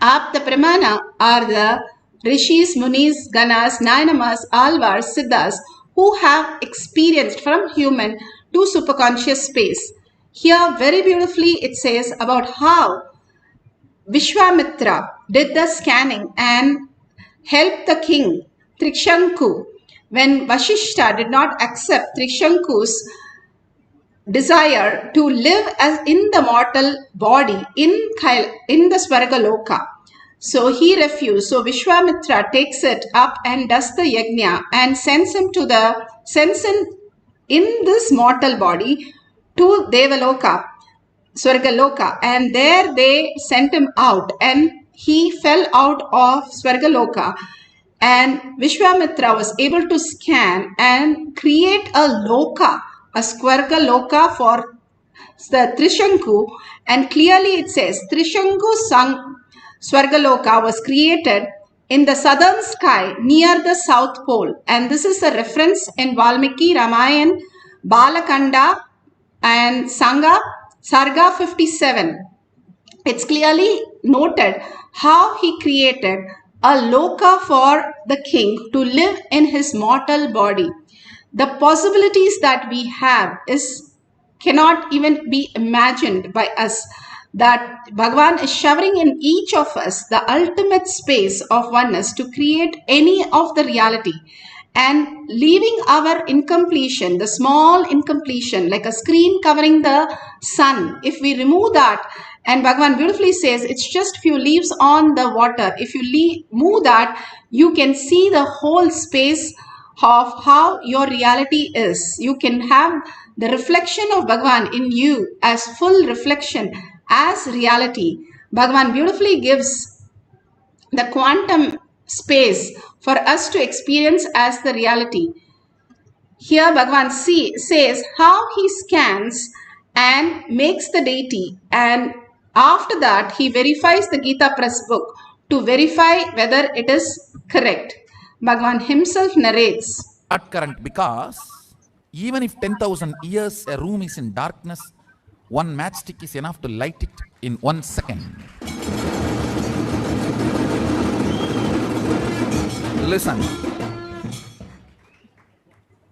Apta Pramana are the Rishis, Munis, Ganas, Nayanamas, Alvars, Siddhas who have experienced from human to superconscious space. Here very beautifully it says about how Vishwamitra did the scanning and helped the king Trikshanku when Vashishta did not accept Trikshanku's desire to live as in the mortal body in the Svargaloka. So he refused. So Vishwamitra takes it up and does the yajna and sends him in this mortal body to Devaloka, Swargaloka, and there they sent him out and he fell out of Swargaloka, and Vishwamitra was able to scan and create a loka, a Swargaloka for the Trishanku, and clearly it says Trishanku Sang Swargaloka was created in the southern sky near the south pole, and this is a reference in Valmiki Ramayana, Balakanda and Sangha Sarga 57. It's clearly noted how he created a loka for the king to live in his mortal body. The possibilities that we have cannot even be imagined by us, that Bhagavan is showering in each of us the ultimate space of oneness to create any of the reality, and leaving our incompletion, the small incompletion, like a screen covering the sun. If we remove that, and Bhagavan beautifully says, it's just few leaves on the water. If you move that, you can see the whole space of how your reality is. You can have the reflection of Bhagavan in you as full reflection, as reality. Bhagavan beautifully gives the quantum space for us to experience as the reality. Here Bhagavan says how he scans and makes the deity, and after that he verifies the Gita press book to verify whether it is correct. Bhagavan himself narrates. That current, because even if 10,000 years a room is in darkness, one matchstick is enough to light it in 1 second. Listen.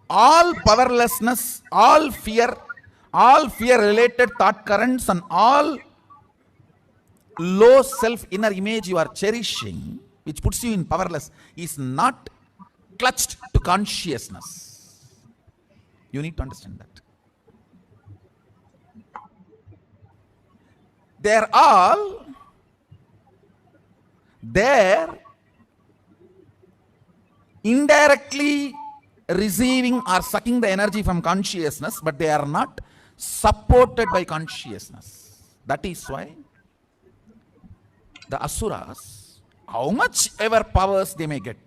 All powerlessness, all fear related thought currents, and all low self inner image you are cherishing, which puts you in powerless, is not clutched to consciousness. You need to understand that. They're all there indirectly receiving or sucking the energy from consciousness, but they are not supported by consciousness. That is why the asuras, how much ever powers they may get,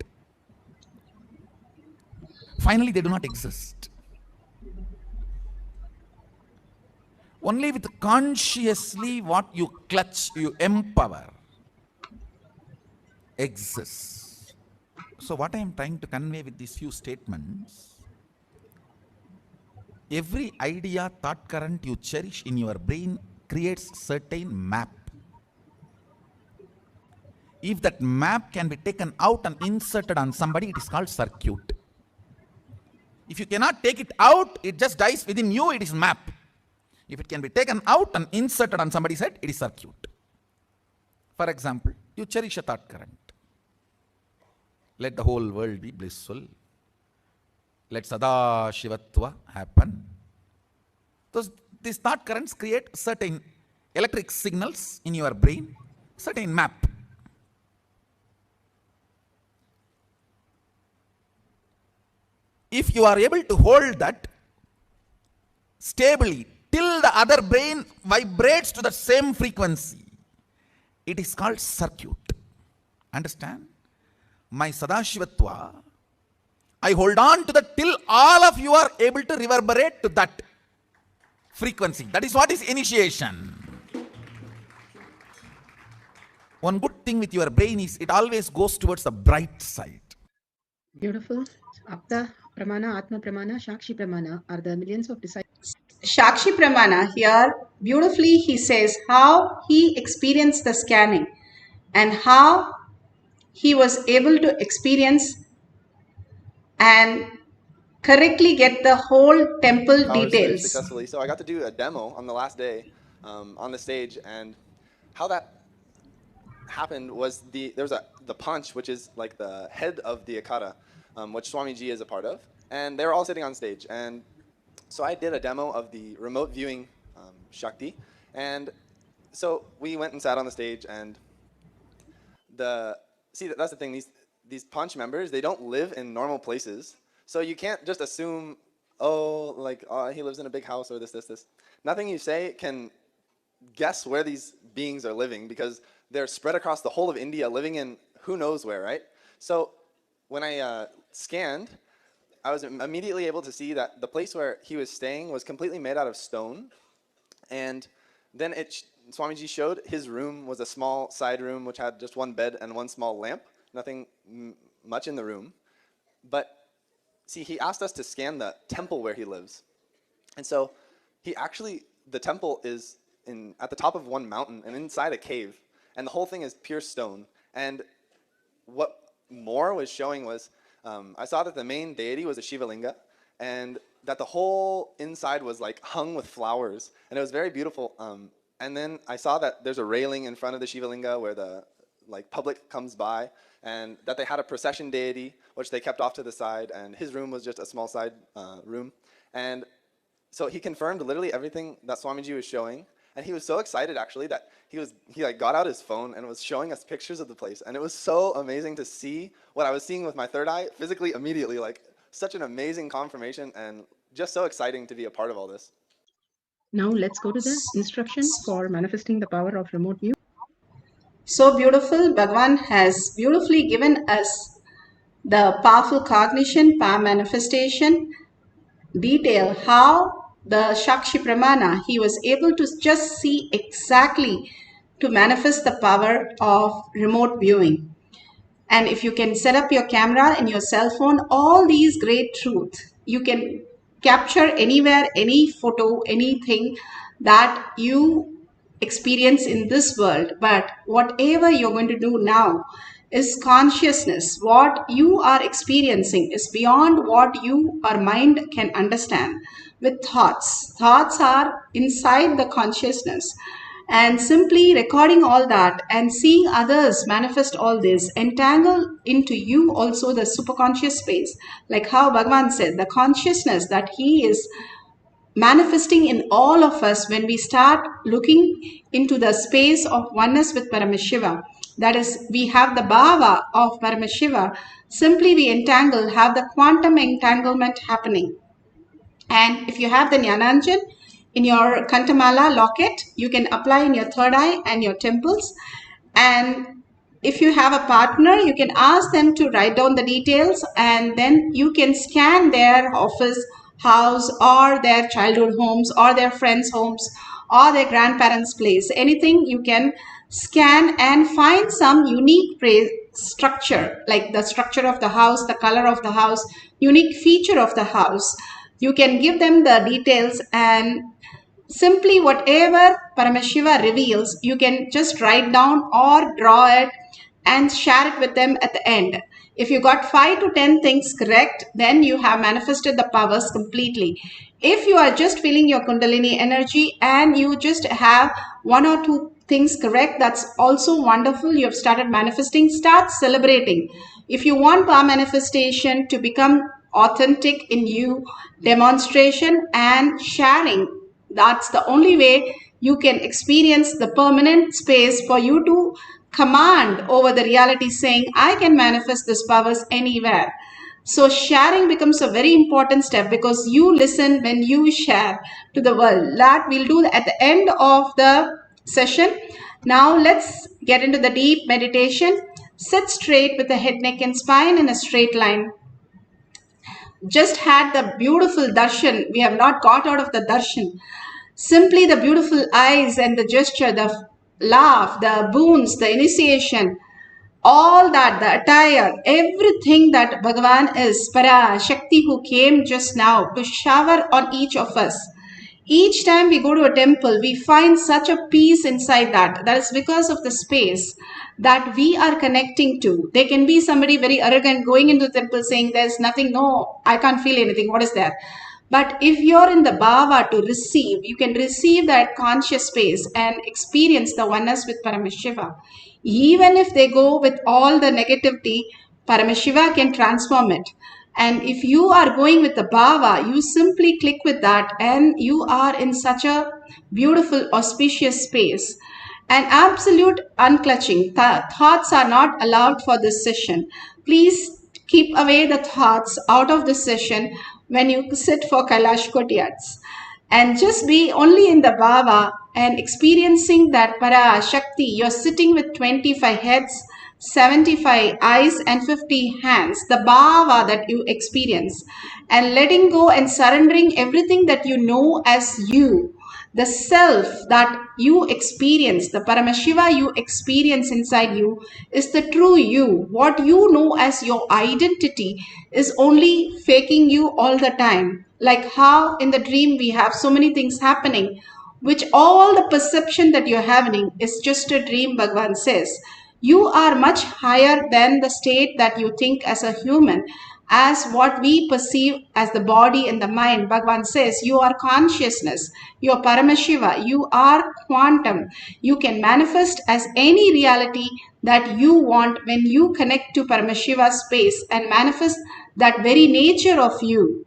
finally they do not exist. Only with consciously what you clutch, you empower, exists. So what I am trying to convey with these few statements, every idea, thought current you cherish in your brain creates certain map. If that map can be taken out and inserted on somebody, it is called circuit. If you cannot take it out, it just dies within you, it is map. If it can be taken out and inserted on somebody's head, it is circuit. For example, you cherish a thought current. Let the whole world be blissful. Let Sada Shivatva happen. These thought currents create certain electric signals in your brain, certain map. If you are able to hold that stably till the other brain vibrates to the same frequency, it is called circuit. Understand? My Sadashivatva, I hold on to that till all of you are able to reverberate to that frequency. That is what is initiation. One good thing with your brain is it always goes towards the bright side. Beautiful. Apta Pramana, Atma Pramana, Shakshi Pramana are the millions of disciples. Shakshi Pramana here, beautifully he says how he experienced the scanning and how he was able to experience and correctly get the whole temple details. Successfully. So I got to do a demo on the last day on the stage, and how that happened was there was the punch, which is like the head of the Akara, which Swamiji is a part of, and they were all sitting on stage. And so I did a demo of the remote viewing Shakti, and so we went and sat on the stage, and that's the thing, these punch members, they don't live in normal places, so you can't just assume, he lives in a big house or this. Nothing you say can guess where these beings are living, because they're spread across the whole of India, living in who knows where, right? So when I scanned, I was immediately able to see that the place where he was staying was completely made out of stone. And then Swamiji showed his room was a small side room which had just one bed and one small lamp, nothing much in the room. But see, he asked us to scan the temple where he lives. And so the temple is at the top of one mountain and inside a cave. And the whole thing is pure stone. And what more was showing was, I saw that the main deity was a Shiva Linga, and that the whole inside was like hung with flowers, and it was very beautiful. And then I saw that there's a railing in front of the Shiva Linga where the public comes by, and that they had a procession deity which they kept off to the side, and his room was just a small side room. And so he confirmed literally everything that Swamiji was showing. And he was so excited, actually, that he got out his phone and was showing us pictures of the place. And it was so amazing to see what I was seeing with my third eye physically immediately, such an amazing confirmation, and just so exciting to be a part of all this. Now let's go to the instruction for manifesting the power of remote view. So beautiful, Bhagavan has beautifully given us the powerful cognition, power manifestation, detail how the Shakshi Pramana, he was able to just see exactly to manifest the power of remote viewing. And if you can set up your camera in your cell phone, all these great truths, you can capture anywhere, any photo, anything that you experience in this world. But whatever you're going to do now is consciousness. What you are experiencing is beyond what our mind can understand with thoughts. Thoughts are inside the consciousness. And simply recording all that and seeing others manifest all this, entangle into you also the superconscious space. Like how Bhagavan said, the consciousness that he is manifesting in all of us when we start looking into the space of oneness with Paramashiva. That is, we have the bhava of Paramashiva. Simply we entangle, have the quantum entanglement happening. And if you have the Jnananjan in your Kantamala locket, you can apply in your third eye and your temples. And if you have a partner, you can ask them to write down the details, and then you can scan their office, house, or their childhood homes, or their friends' homes, or their grandparents' place. Anything you can scan and find some unique structure, like the structure of the house, the color of the house, unique feature of the house. You can give them the details, and simply whatever Paramashiva reveals, you can just write down or draw it and share it with them at the end. If you got 5 to 10 things correct, then you have manifested the powers completely. If you are just feeling your Kundalini energy and you just have 1 or 2 things correct, that's also wonderful. You have started manifesting. Start celebrating. If you want power manifestation to become authentic in you, demonstration and sharing, that's the only way you can experience the permanent space for you to command over the reality, saying, I can manifest these powers anywhere. So sharing becomes a very important step, because you listen when you share to the world. That we'll do at the end of the session. Now let's get into the deep meditation. Sit straight with the head, neck and spine in a straight line. Just had the beautiful darshan. We have not got out of the darshan. Simply the beautiful eyes and the gesture, the laugh, the boons, the initiation, all that, the attire, everything that Bhagavan is, Parashakti, who came just now to shower on each of us. Each time we go to a temple, we find such a peace inside that. That is because of the space that we are connecting to. There can be somebody very arrogant going into the temple saying, there's nothing, no, I can't feel anything. What is there? But if you're in the bhava to receive, you can receive that conscious space and experience the oneness with Paramashiva. Even if they go with all the negativity, Paramashiva can transform it. And if you are going with the bhava, you simply click with that and you are in such a beautiful, auspicious space. And absolute unclutching. Thoughts are not allowed for this session. Please keep away the thoughts out of this session when you sit for Kailash Kotyats. And just be only in the bhava and experiencing that Parashakti. You're sitting with 25 heads, 75 eyes and 50 hands, the bhava that you experience, and letting go and surrendering everything that you know as you, the self that you experience, the Paramashiva you experience inside you is the true you. What you know as your identity is only faking you all the time. Like how in the dream we have so many things happening, which all the perception that you're having is just a dream, Bhagavan says. You are much higher than the state that you think as a human, as what we perceive as the body and the mind. Bhagavan says you are consciousness, you are Paramashiva, you are quantum. You can manifest as any reality that you want when you connect to Paramashiva's space and manifest that very nature of you.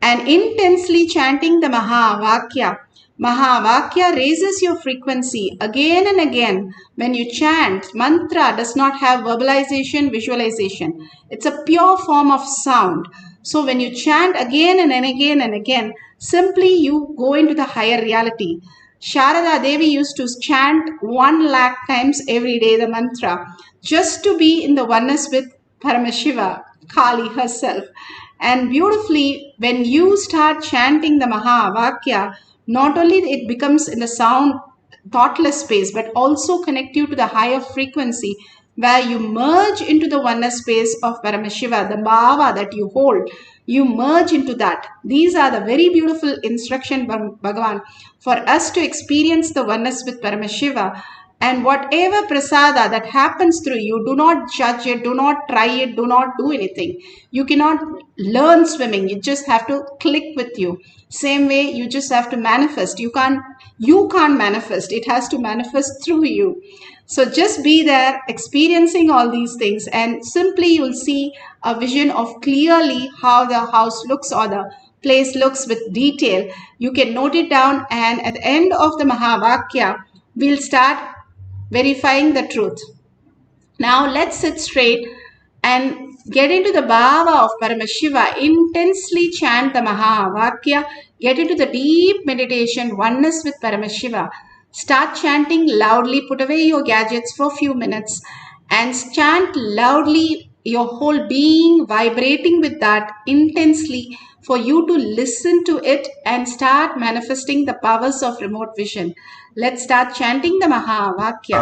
And intensely chanting the Mahavakya. Mahavakya raises your frequency again and again. When you chant, mantra does not have verbalization, visualization. It's a pure form of sound. So when you chant again and again and again, simply you go into the higher reality. Sharada Devi used to chant 100,000 times every day the mantra just to be in the oneness with Paramashiva, Kali herself. And beautifully, when you start chanting the Mahavakya, not only it becomes in the sound thoughtless space, but also connect you to the higher frequency where you merge into the oneness space of Paramashiva, the bhava that you hold. You merge into that. These are the very beautiful instruction from Bhagavan for us to experience the oneness with Paramashiva. And whatever prasada that happens through you, do not judge it, do not try it, do not do anything. You cannot learn swimming. You just have to click with you. Same way, you just have to manifest. You can't manifest. It has to manifest through you. So just be there, experiencing all these things, and simply you'll see a vision of clearly how the house looks or the place looks with detail. You can note it down, and at the end of the Mahavakya, we'll start verifying the truth. Now let's sit straight and get into the bhava of Paramashiva. Intensely chant the Mahavakya. Get into the deep meditation, oneness with Paramashiva. Start chanting loudly. Put away your gadgets for a few minutes and chant loudly, your whole being vibrating with that intensely for you to listen to it and start manifesting the powers of remote vision. Let's start chanting the Mahavakya.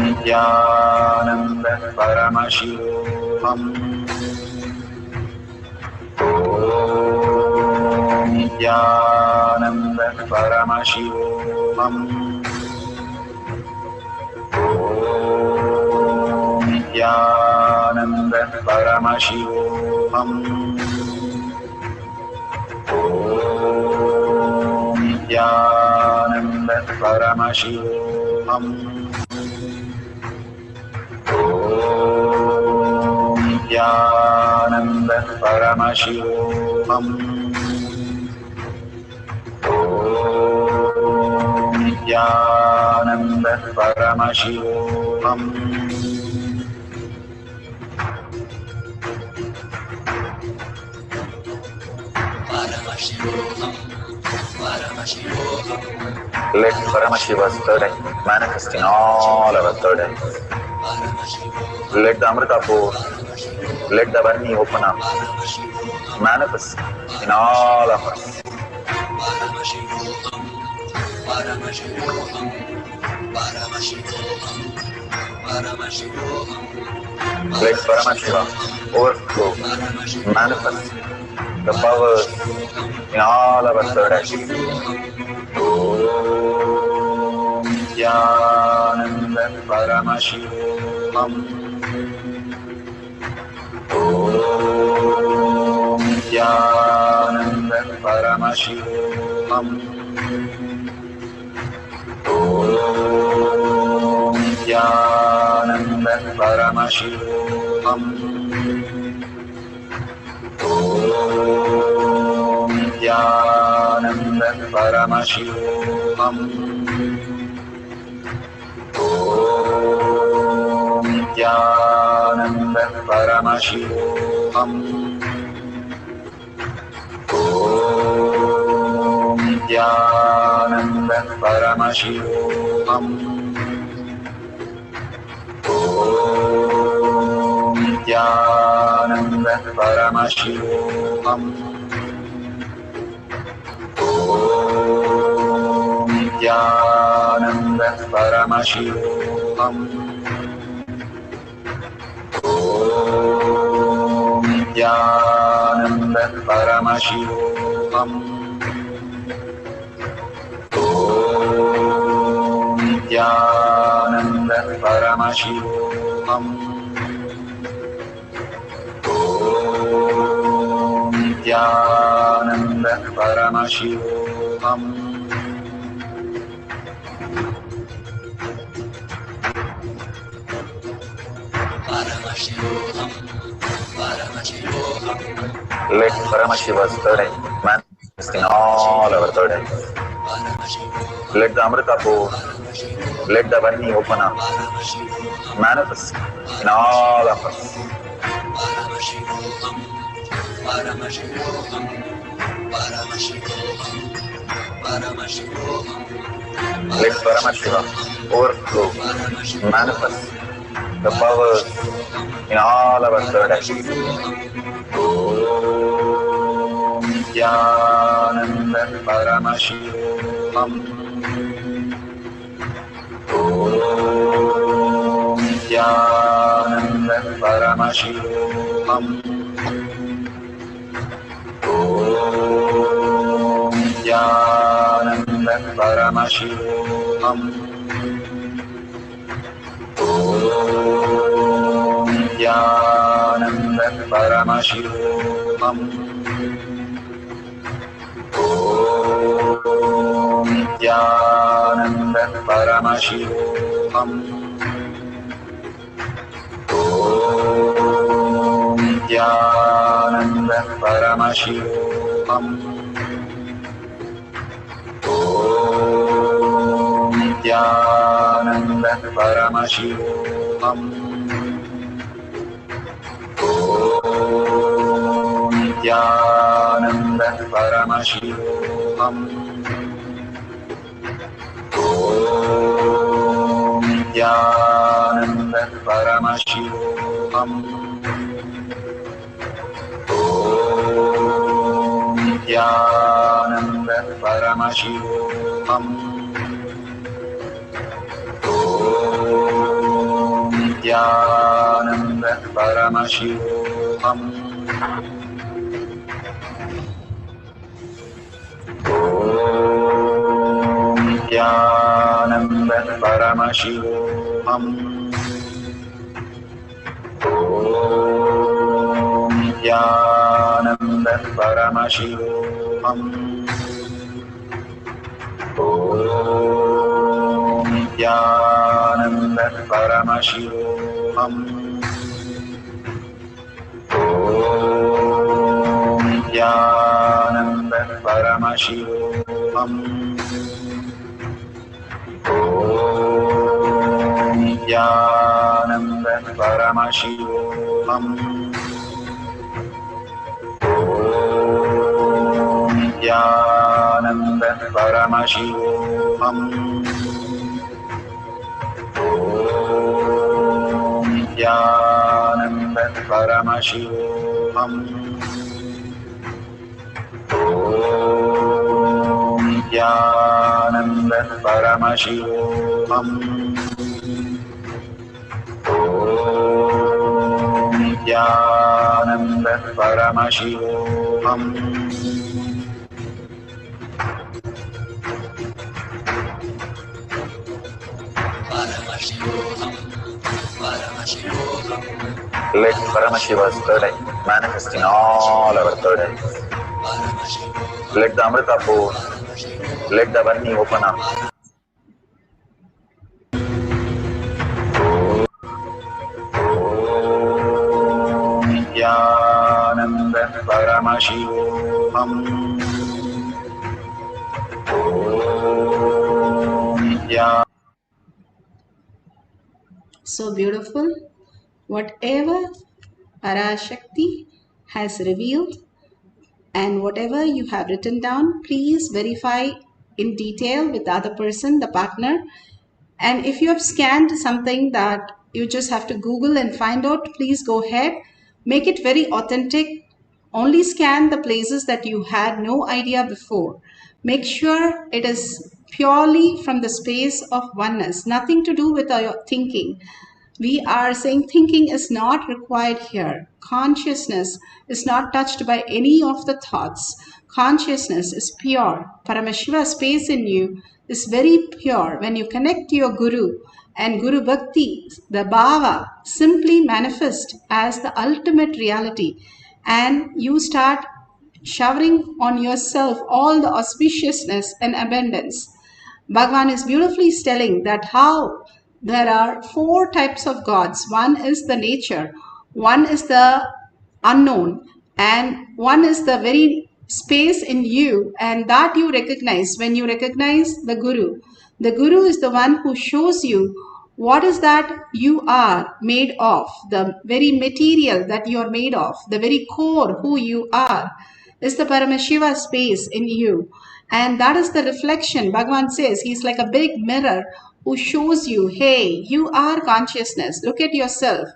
Nithyananda Paramashivoham. Nithyananda Paramashivoham. Nithyananda Paramashivoham. Nithyananda Paramashivoham. Nithyananda Paramashivoham. Nithyananda Paramashivoham. Let Paramashiva's third eye manifest in all our third eyes. Let the Amrita pour Let the Varni open up, manifest in all of us. Paramashivoham, Paramashivoham, Paramashivoham, Paramashivoham. Let Paramashiva overflow, manifest the powers in all our third eye. Om Jnananda Paramashivoham. Om Jnananda Paramashivoham. Om Jnananda Paramashivoham. Om Jnananda Paramashivoham. Om Jnananda Paramashivoham. Om Jnananda Paramashivoham. Om Jnananda Paramashivoham. Om Jnananda Paramashivoham. Om Jnananda Paramashivoham. Om Jnananda Paramashivoham. Om Jnananda Paramashivoham. Paramashivoham, Paramashivoham. Let Paramashiva's third eye manifest in all our third eyes. Let the Amrita pour, let the Varni open up, manifest in all of us. Paramashivoham, Paramashivoham, Paramashivoham, Paramashivoham. Let Paramashiva overflow, manifest the powers in all our third eyes. Om Jnananda Paramashivoham. Om Jnananda Paramashivoham. Om Jnananda Paramashivoham. Om Jnananda Paramashivoham. Om Jnananda Paramashivoham. Om Jnananda Paramashivoham. Om Jnananda Paramashivoham. Om Jnananda Paramashivoham. Om Jnananda Paramashivoham. Om Jnananda Paramashivoham. Om Jnananda Paramashivoham. Om Jnananda Paramashivoham. Om Jnananda Paramashivoham. Om Jnananda Paramashivoham. Om Jnananda Paramashivoham. Om Jnananda Paramashivoham. Om Jnananda Paramashivoham. Om Jnananda Paramashivoham. Om Nithyananda Paramashivoham. Om Nithyananda Paramashivoham. Paramashivoham, Paramashivoham, Let Paramashiva's third eye manifest in all our third eyes. Let the Amrita pour. Let the Varni open up. Om Nithyananda Paramashivoham. Om Nithyananda. So beautiful. Whatever Parashakti has revealed and whatever you have written down, please verify in detail with the other person, the partner. And if you have scanned something that you just have to Google and find out, please go ahead. Make it very authentic. Only scan the places that you had no idea before. Make sure it is purely from the space of oneness, nothing to do with your thinking. We are saying thinking is not required here. Consciousness is not touched by any of the thoughts. Consciousness is pure. Paramashiva space in you is very pure. When you connect to your Guru and Guru Bhakti, the Bhava simply manifest as the ultimate reality, and you start showering on yourself all the auspiciousness and abundance. Bhagavan is beautifully telling that how there are four types of gods. One is the nature, one is the unknown, and one is the very space in you, and that you recognize when you recognize the Guru. The Guru is the one who shows you what is that you are made of, the very material that you are made of, the very core who you are is the Paramashiva space in you. And that is the reflection. Bhagavan says he's like a big mirror who shows you, hey, you are consciousness. Look at yourself.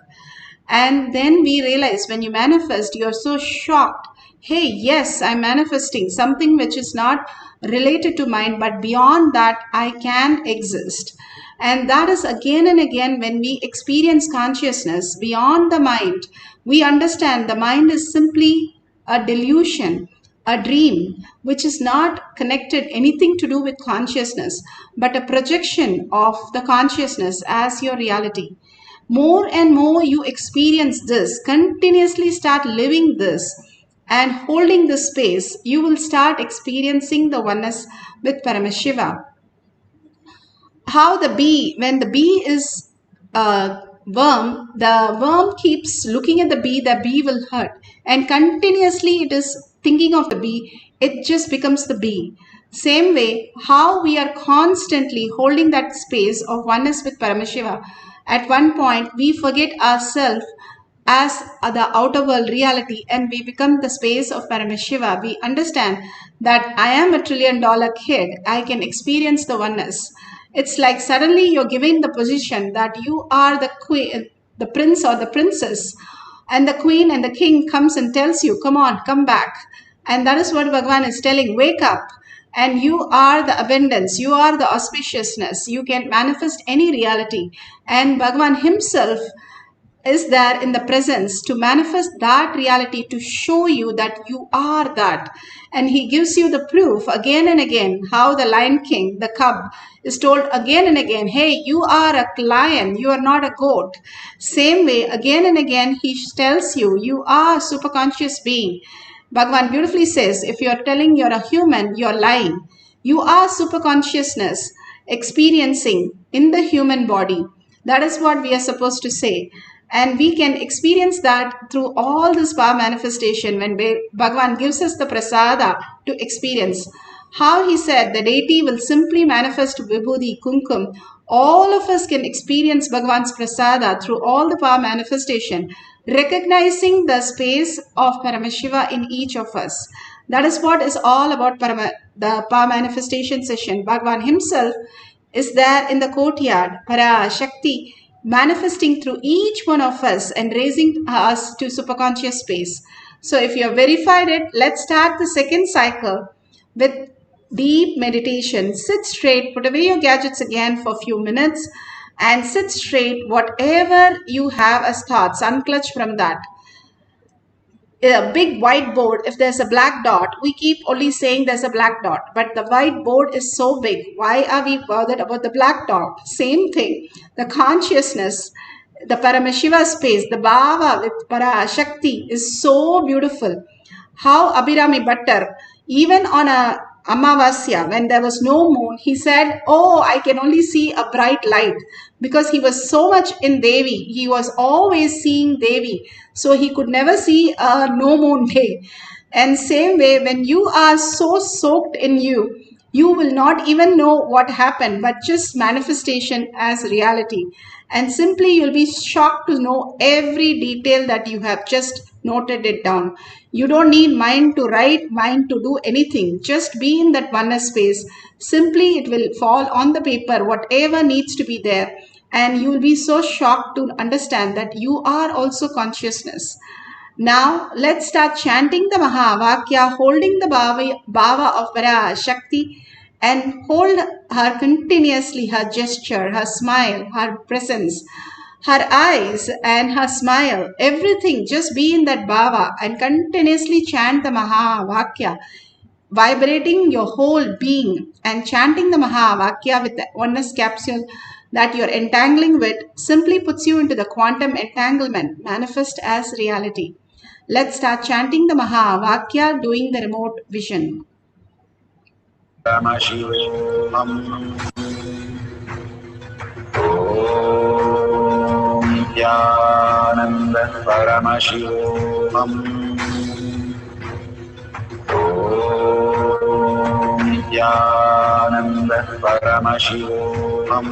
And then we realize when you manifest, you're so shocked. Hey, yes, I'm manifesting something which is not related to mind, but beyond that, I can exist. And that is again and again when we experience consciousness beyond the mind, we understand the mind is simply a delusion, a dream, which is not connected anything to do with consciousness, but a projection of the consciousness as your reality. More and more you experience this, continuously start living this and holding this space, you will start experiencing the oneness with Paramashiva. How the bee, when the bee is a worm, the worm keeps looking at the bee will hurt, and continuously it is thinking of the bee, it just becomes the bee. Same way, how we are constantly holding that space of oneness with Paramashiva. At one point, we forget ourselves as the outer world reality and we become the space of Paramashiva. We understand that I am a $1 trillion kid. I can experience the oneness. It's like suddenly you're given the position that you are the queen, the prince or the princess, and the queen and the king comes and tells you, come on, come back. And that is what Bhagavan is telling, wake up. And you are the abundance, you are the auspiciousness, you can manifest any reality. And Bhagavan himself is there in the presence to manifest that reality, to show you that you are that. And he gives you the proof again and again, how the Lion King, the cub, is told again and again, hey, you are a lion, you are not a goat. Same way, again and again, he tells you, you are a superconscious being. Bhagavan beautifully says, if you are telling you're a human, you're lying. You are superconsciousness experiencing in the human body. That is what we are supposed to say. And we can experience that through all this power manifestation when Bhagavan gives us the prasada to experience. How he said the deity will simply manifest Vibhuti, Kumkum. All of us can experience Bhagavan's prasada through all the power manifestation, recognizing the space of Paramashiva in each of us. That is what is all about the power manifestation session. Bhagavan himself is there in the courtyard. Parashakti manifesting through each one of us and raising us to superconscious space. So if you have verified it, let's start the second cycle with deep meditation. Sit straight, put away your gadgets again for a few minutes and sit straight. Whatever you have as thoughts, unclutch from that. A big whiteboard, if there's a black dot, we keep only saying there's a black dot, but the whiteboard is so big. Why are we bothered about the black dot? Same thing. The consciousness, the Paramashiva space, the Bhava with Parashakti is so beautiful. How Abhirami Bhattar, even on a Amavasya, when there was no moon, he said, oh, I can only see a bright light, because he was so much in Devi. He was always seeing Devi. So he could never see a no moon day. And same way, when you are so soaked in you, you will not even know what happened, but just manifestation as reality. And simply you'll be shocked to know every detail that you have just noted it down. You don't need mind to write, mind to do anything. Just be in that oneness space. Simply it will fall on the paper, whatever needs to be there. And you will be so shocked to understand that you are also consciousness. Now let's start chanting the Mahavakya, holding the Bhava of Parashakti, and hold her continuously, her gesture, her smile, her presence, her eyes and her smile, everything. Just be in that Bhava and continuously chant the Mahavakya, vibrating your whole being and chanting the Mahavakya with the oneness capsule that you're entangling with simply puts you into the quantum entanglement, manifest as reality. Let's start chanting the Mahavakya, doing the remote vision. Paramashivoham. Om Nithyananda Paramashivoham. Om Nithyananda Paramashivoham.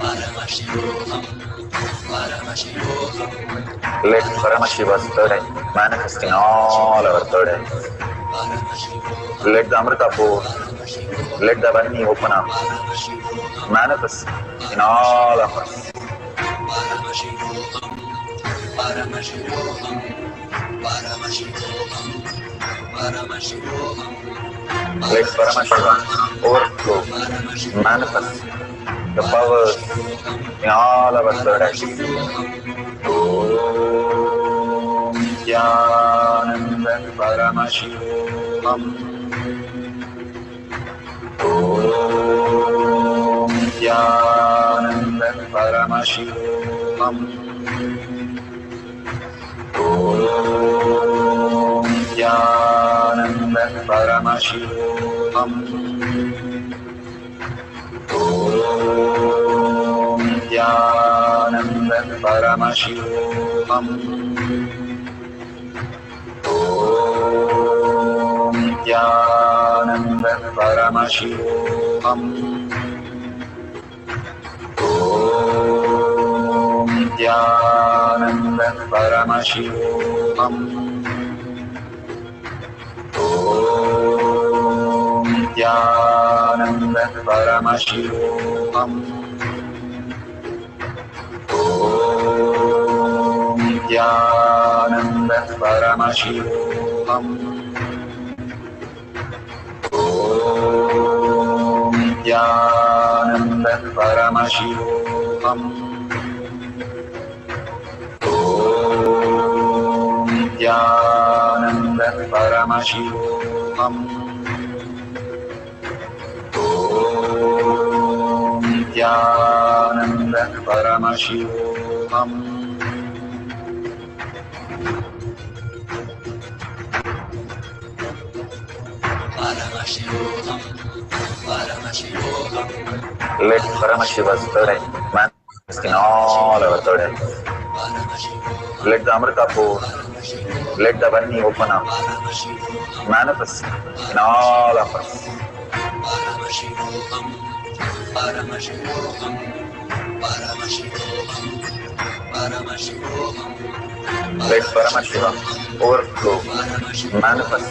Paramashivoham. Paramashivoham. Let Paramashiva's third eye manifest in all our third eyes. Let the Amrita pour, let the Vani open up, manifest in all of us. Paramashivoham. Paramashivoham. Paramashivoham. Paramashivoham. Let Paramashiva overflow, manifest the powers in all our third eyes. Om Nithyananda Paramashivoham. Om Nithyananda Paramashivoham. Om Nithyananda Paramashivoham. Om Nithyananda Paramashivoham. Om Nithyananda Paramashivoham. Om Nithyananda Paramashivoham. Om Nithyananda Paramashivoham. Om Nithyananda Paramashivoham. Om Nithyananda Paramashivoham. Om Nithyananda Paramashivoham. Om Nithyananda Paramashivoham. Paramashivoham. Paramashivoham. Let Paramashiva's third eye manifest in all our third eyes. Let the Amrita pour, let the Vani open up, manifest in all of us. Paramashivoham. Paramashivoham. Paramashivoham. Paramashivoham. Let Paramashiva overflow, manifest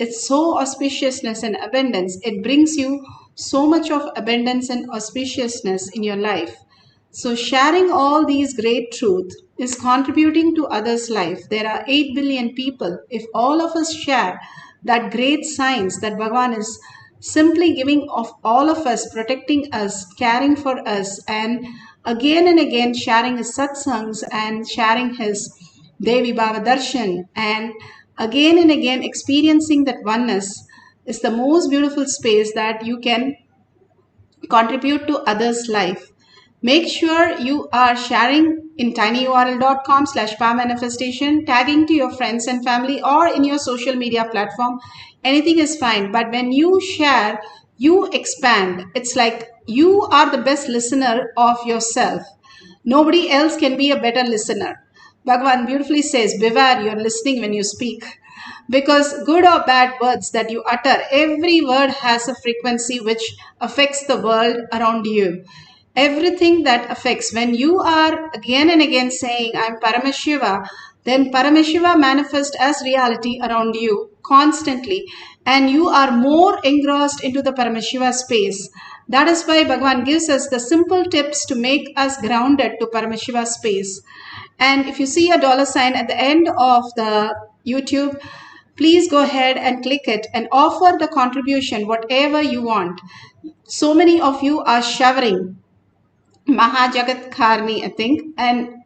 It's so auspiciousness and abundance. It brings you so much of abundance and auspiciousness in your life. So sharing all these great truth is contributing to others' life. There are 8 billion people. If all of us share that great science that Bhagavan is simply giving of all of us, protecting us, caring for us, and again sharing his satsangs and sharing his Devi Bhava Darshan, and again experiencing that oneness is the most beautiful space that you can contribute to others' life. Make sure you are sharing in tinyurl.com/power manifestation, tagging to your friends and family or in your social media platform. Anything is fine. But when you share, you expand. It's like you are the best listener of yourself. Nobody else can be a better listener. Bhagavan beautifully says, beware, you're listening when you speak. Because good or bad words that you utter, every word has a frequency which affects the world around you. Everything that affects, when you are again and again saying, I'm Paramashiva, then Paramashiva manifests as reality around you constantly. And you are more engrossed into the Paramashiva space. That is why Bhagavan gives us the simple tips to make us grounded to Paramashiva space. And if you see a $ at the end of the YouTube, please go ahead and click it and offer the contribution, whatever you want. So many of you are showering. Mahajagat Karni, I think, and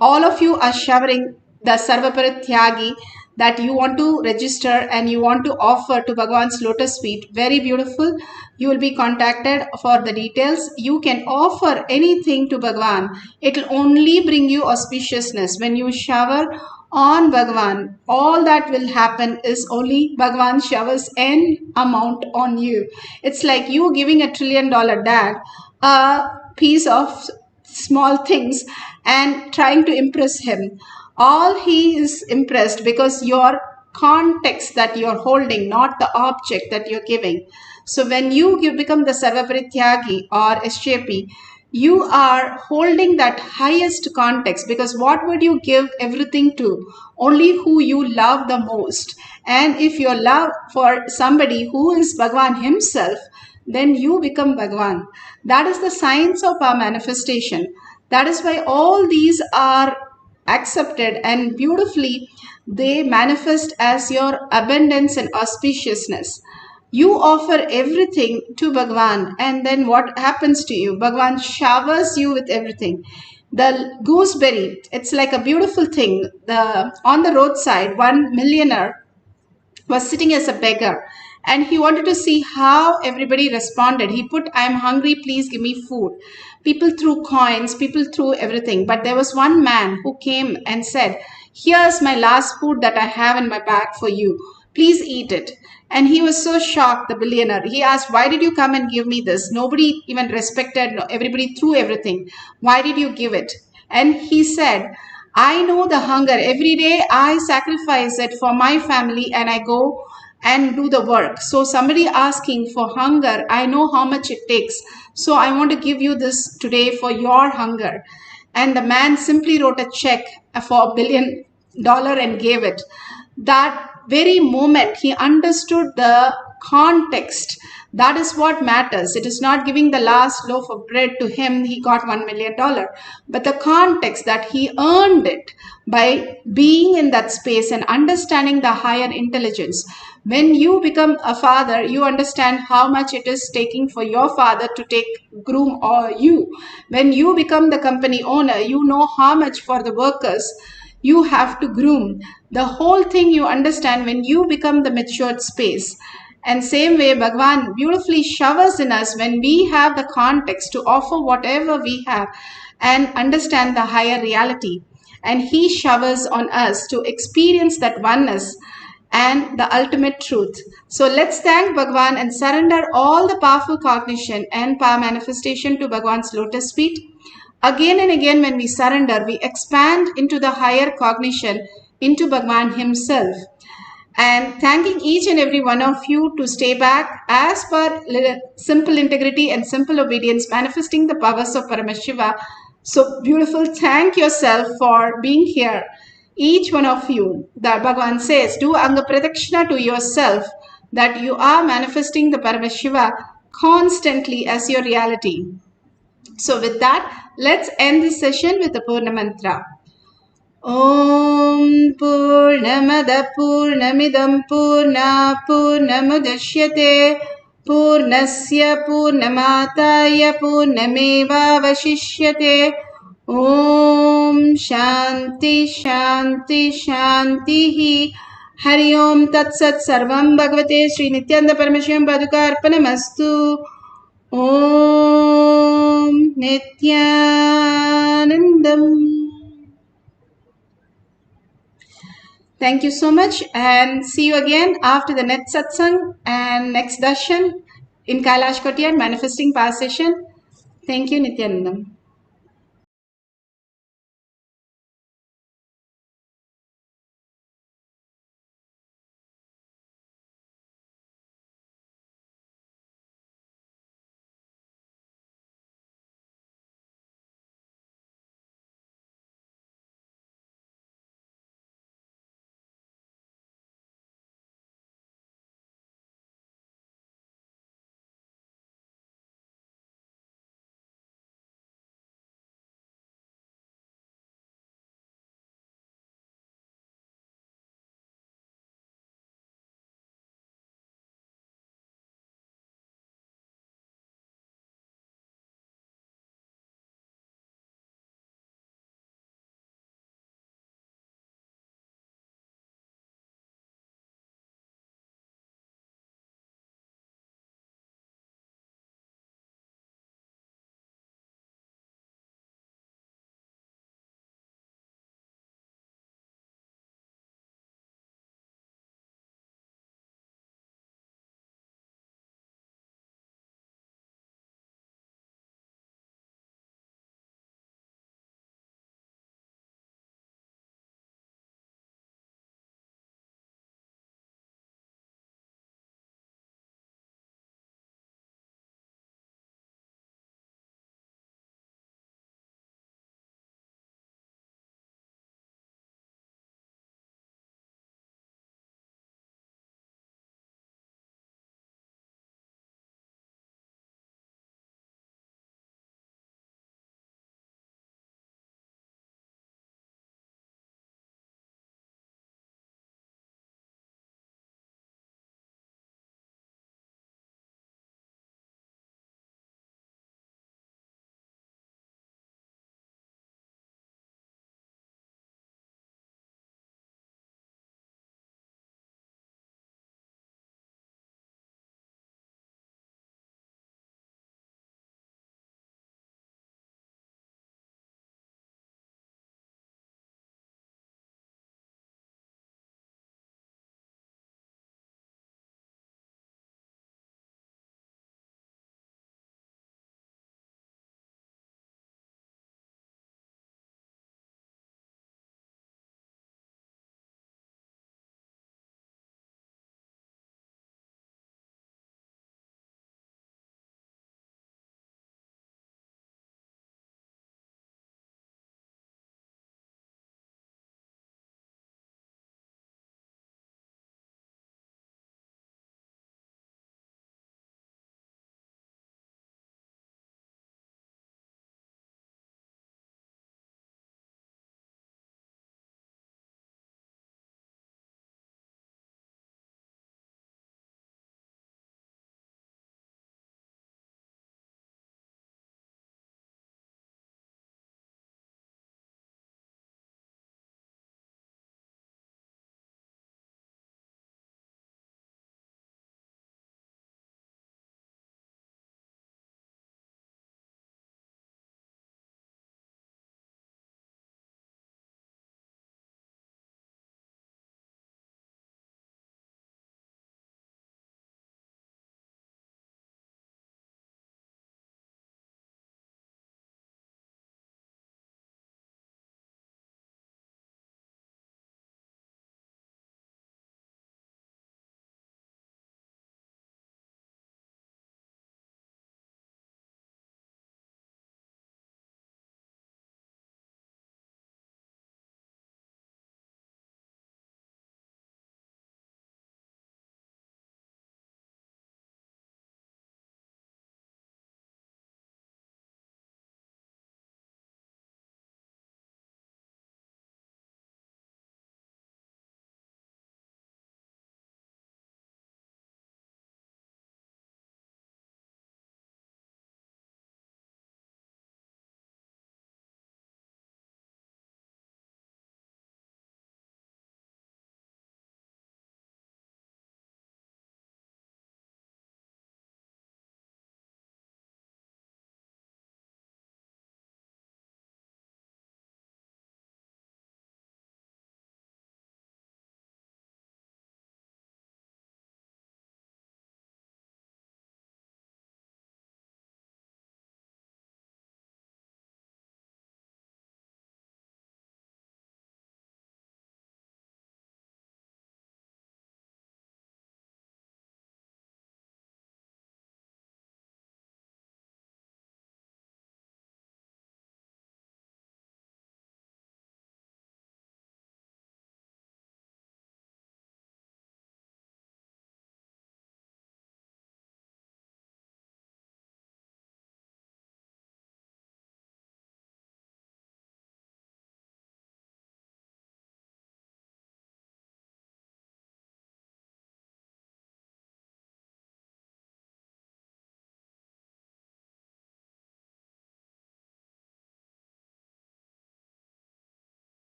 all of you are showering the Sarvaparatyagi that you want to register and you want to offer to Bhagavan's lotus feet. Very beautiful. You will be contacted for the details. You can offer anything to Bhagavan. It will only bring you auspiciousness. When you shower on Bhagavan, all that will happen is only Bhagavan showers n amount on you. It's like you giving $1 trillion dad a piece of small things and trying to impress him. All he is impressed because your context that you're holding, not the object that you're giving. So when you become the Sarvaparityagi or SJP, you are holding that highest context, because what would you give everything to? Only who you love the most. And if your love for somebody who is Bhagavan himself, then you become Bhagavan. That is the science of our manifestation. That is why all these are accepted and beautifully they manifest as your abundance and auspiciousness. You offer everything to Bhagavan, and then what happens to you? Bhagavan showers you with everything. The gooseberry, it's like a beautiful thing. On the roadside, one millionaire was sitting as a beggar and he wanted to see how everybody responded. He put, I'm hungry, please give me food. People threw coins, people threw everything. But there was one man who came and said, here's my last food that I have in my bag for you. Please eat it. And he was so shocked, the billionaire. He asked, why did you come and give me this? Nobody even respected, everybody threw everything. Why did you give it? And he said, I know the hunger. Every day I sacrifice it for my family and I go and do the work. So somebody asking for hunger, I know how much it takes. So I want to give you this today for your hunger. And the man simply wrote a check for $1 billion and gave it. That very moment he understood the context. That is what matters. It is not giving the last loaf of bread to him, he got $1 million, but the context that he earned it by being in that space and understanding the higher intelligence. When you become a father, you understand how much it is taking for your father to take groom or you. When you become the company owner, you know how much for the workers you have to groom. The whole thing you understand when you become the matured space. And same way, Bhagavan beautifully showers in us when we have the context to offer whatever we have and understand the higher reality. And he showers on us to experience that oneness and the ultimate truth. So let's thank Bhagavan and surrender all the powerful cognition and power manifestation to Bhagavan's lotus feet. Again and again, when we surrender, we expand into the higher cognition, into Bhagavan himself. And thanking each and every one of you to stay back as per simple integrity and simple obedience, manifesting the powers of Paramashiva. So beautiful. Thank yourself for being here. Each one of you, the Bhagavan says, do Anga Pradakshina to yourself that you are manifesting the Paramashiva constantly as your reality. So with that, let's end this session with the Purna Mantra. Om Purnamada Purnamidam Purna Purnamudashyate Purnasya Purnamataya Purnameva Vashishyate. Om Shanti Shanti Shanti. Hari Om Tat Sat Sarvam Bhagavate Sri Nithyananda Paramashivam Paduka Arpanamastu. Om Nithyanandam. Thank you so much, and see you again after the next satsang and next darshan in Kailash Koti and Manifesting Power session. Thank you, Nithyanandam.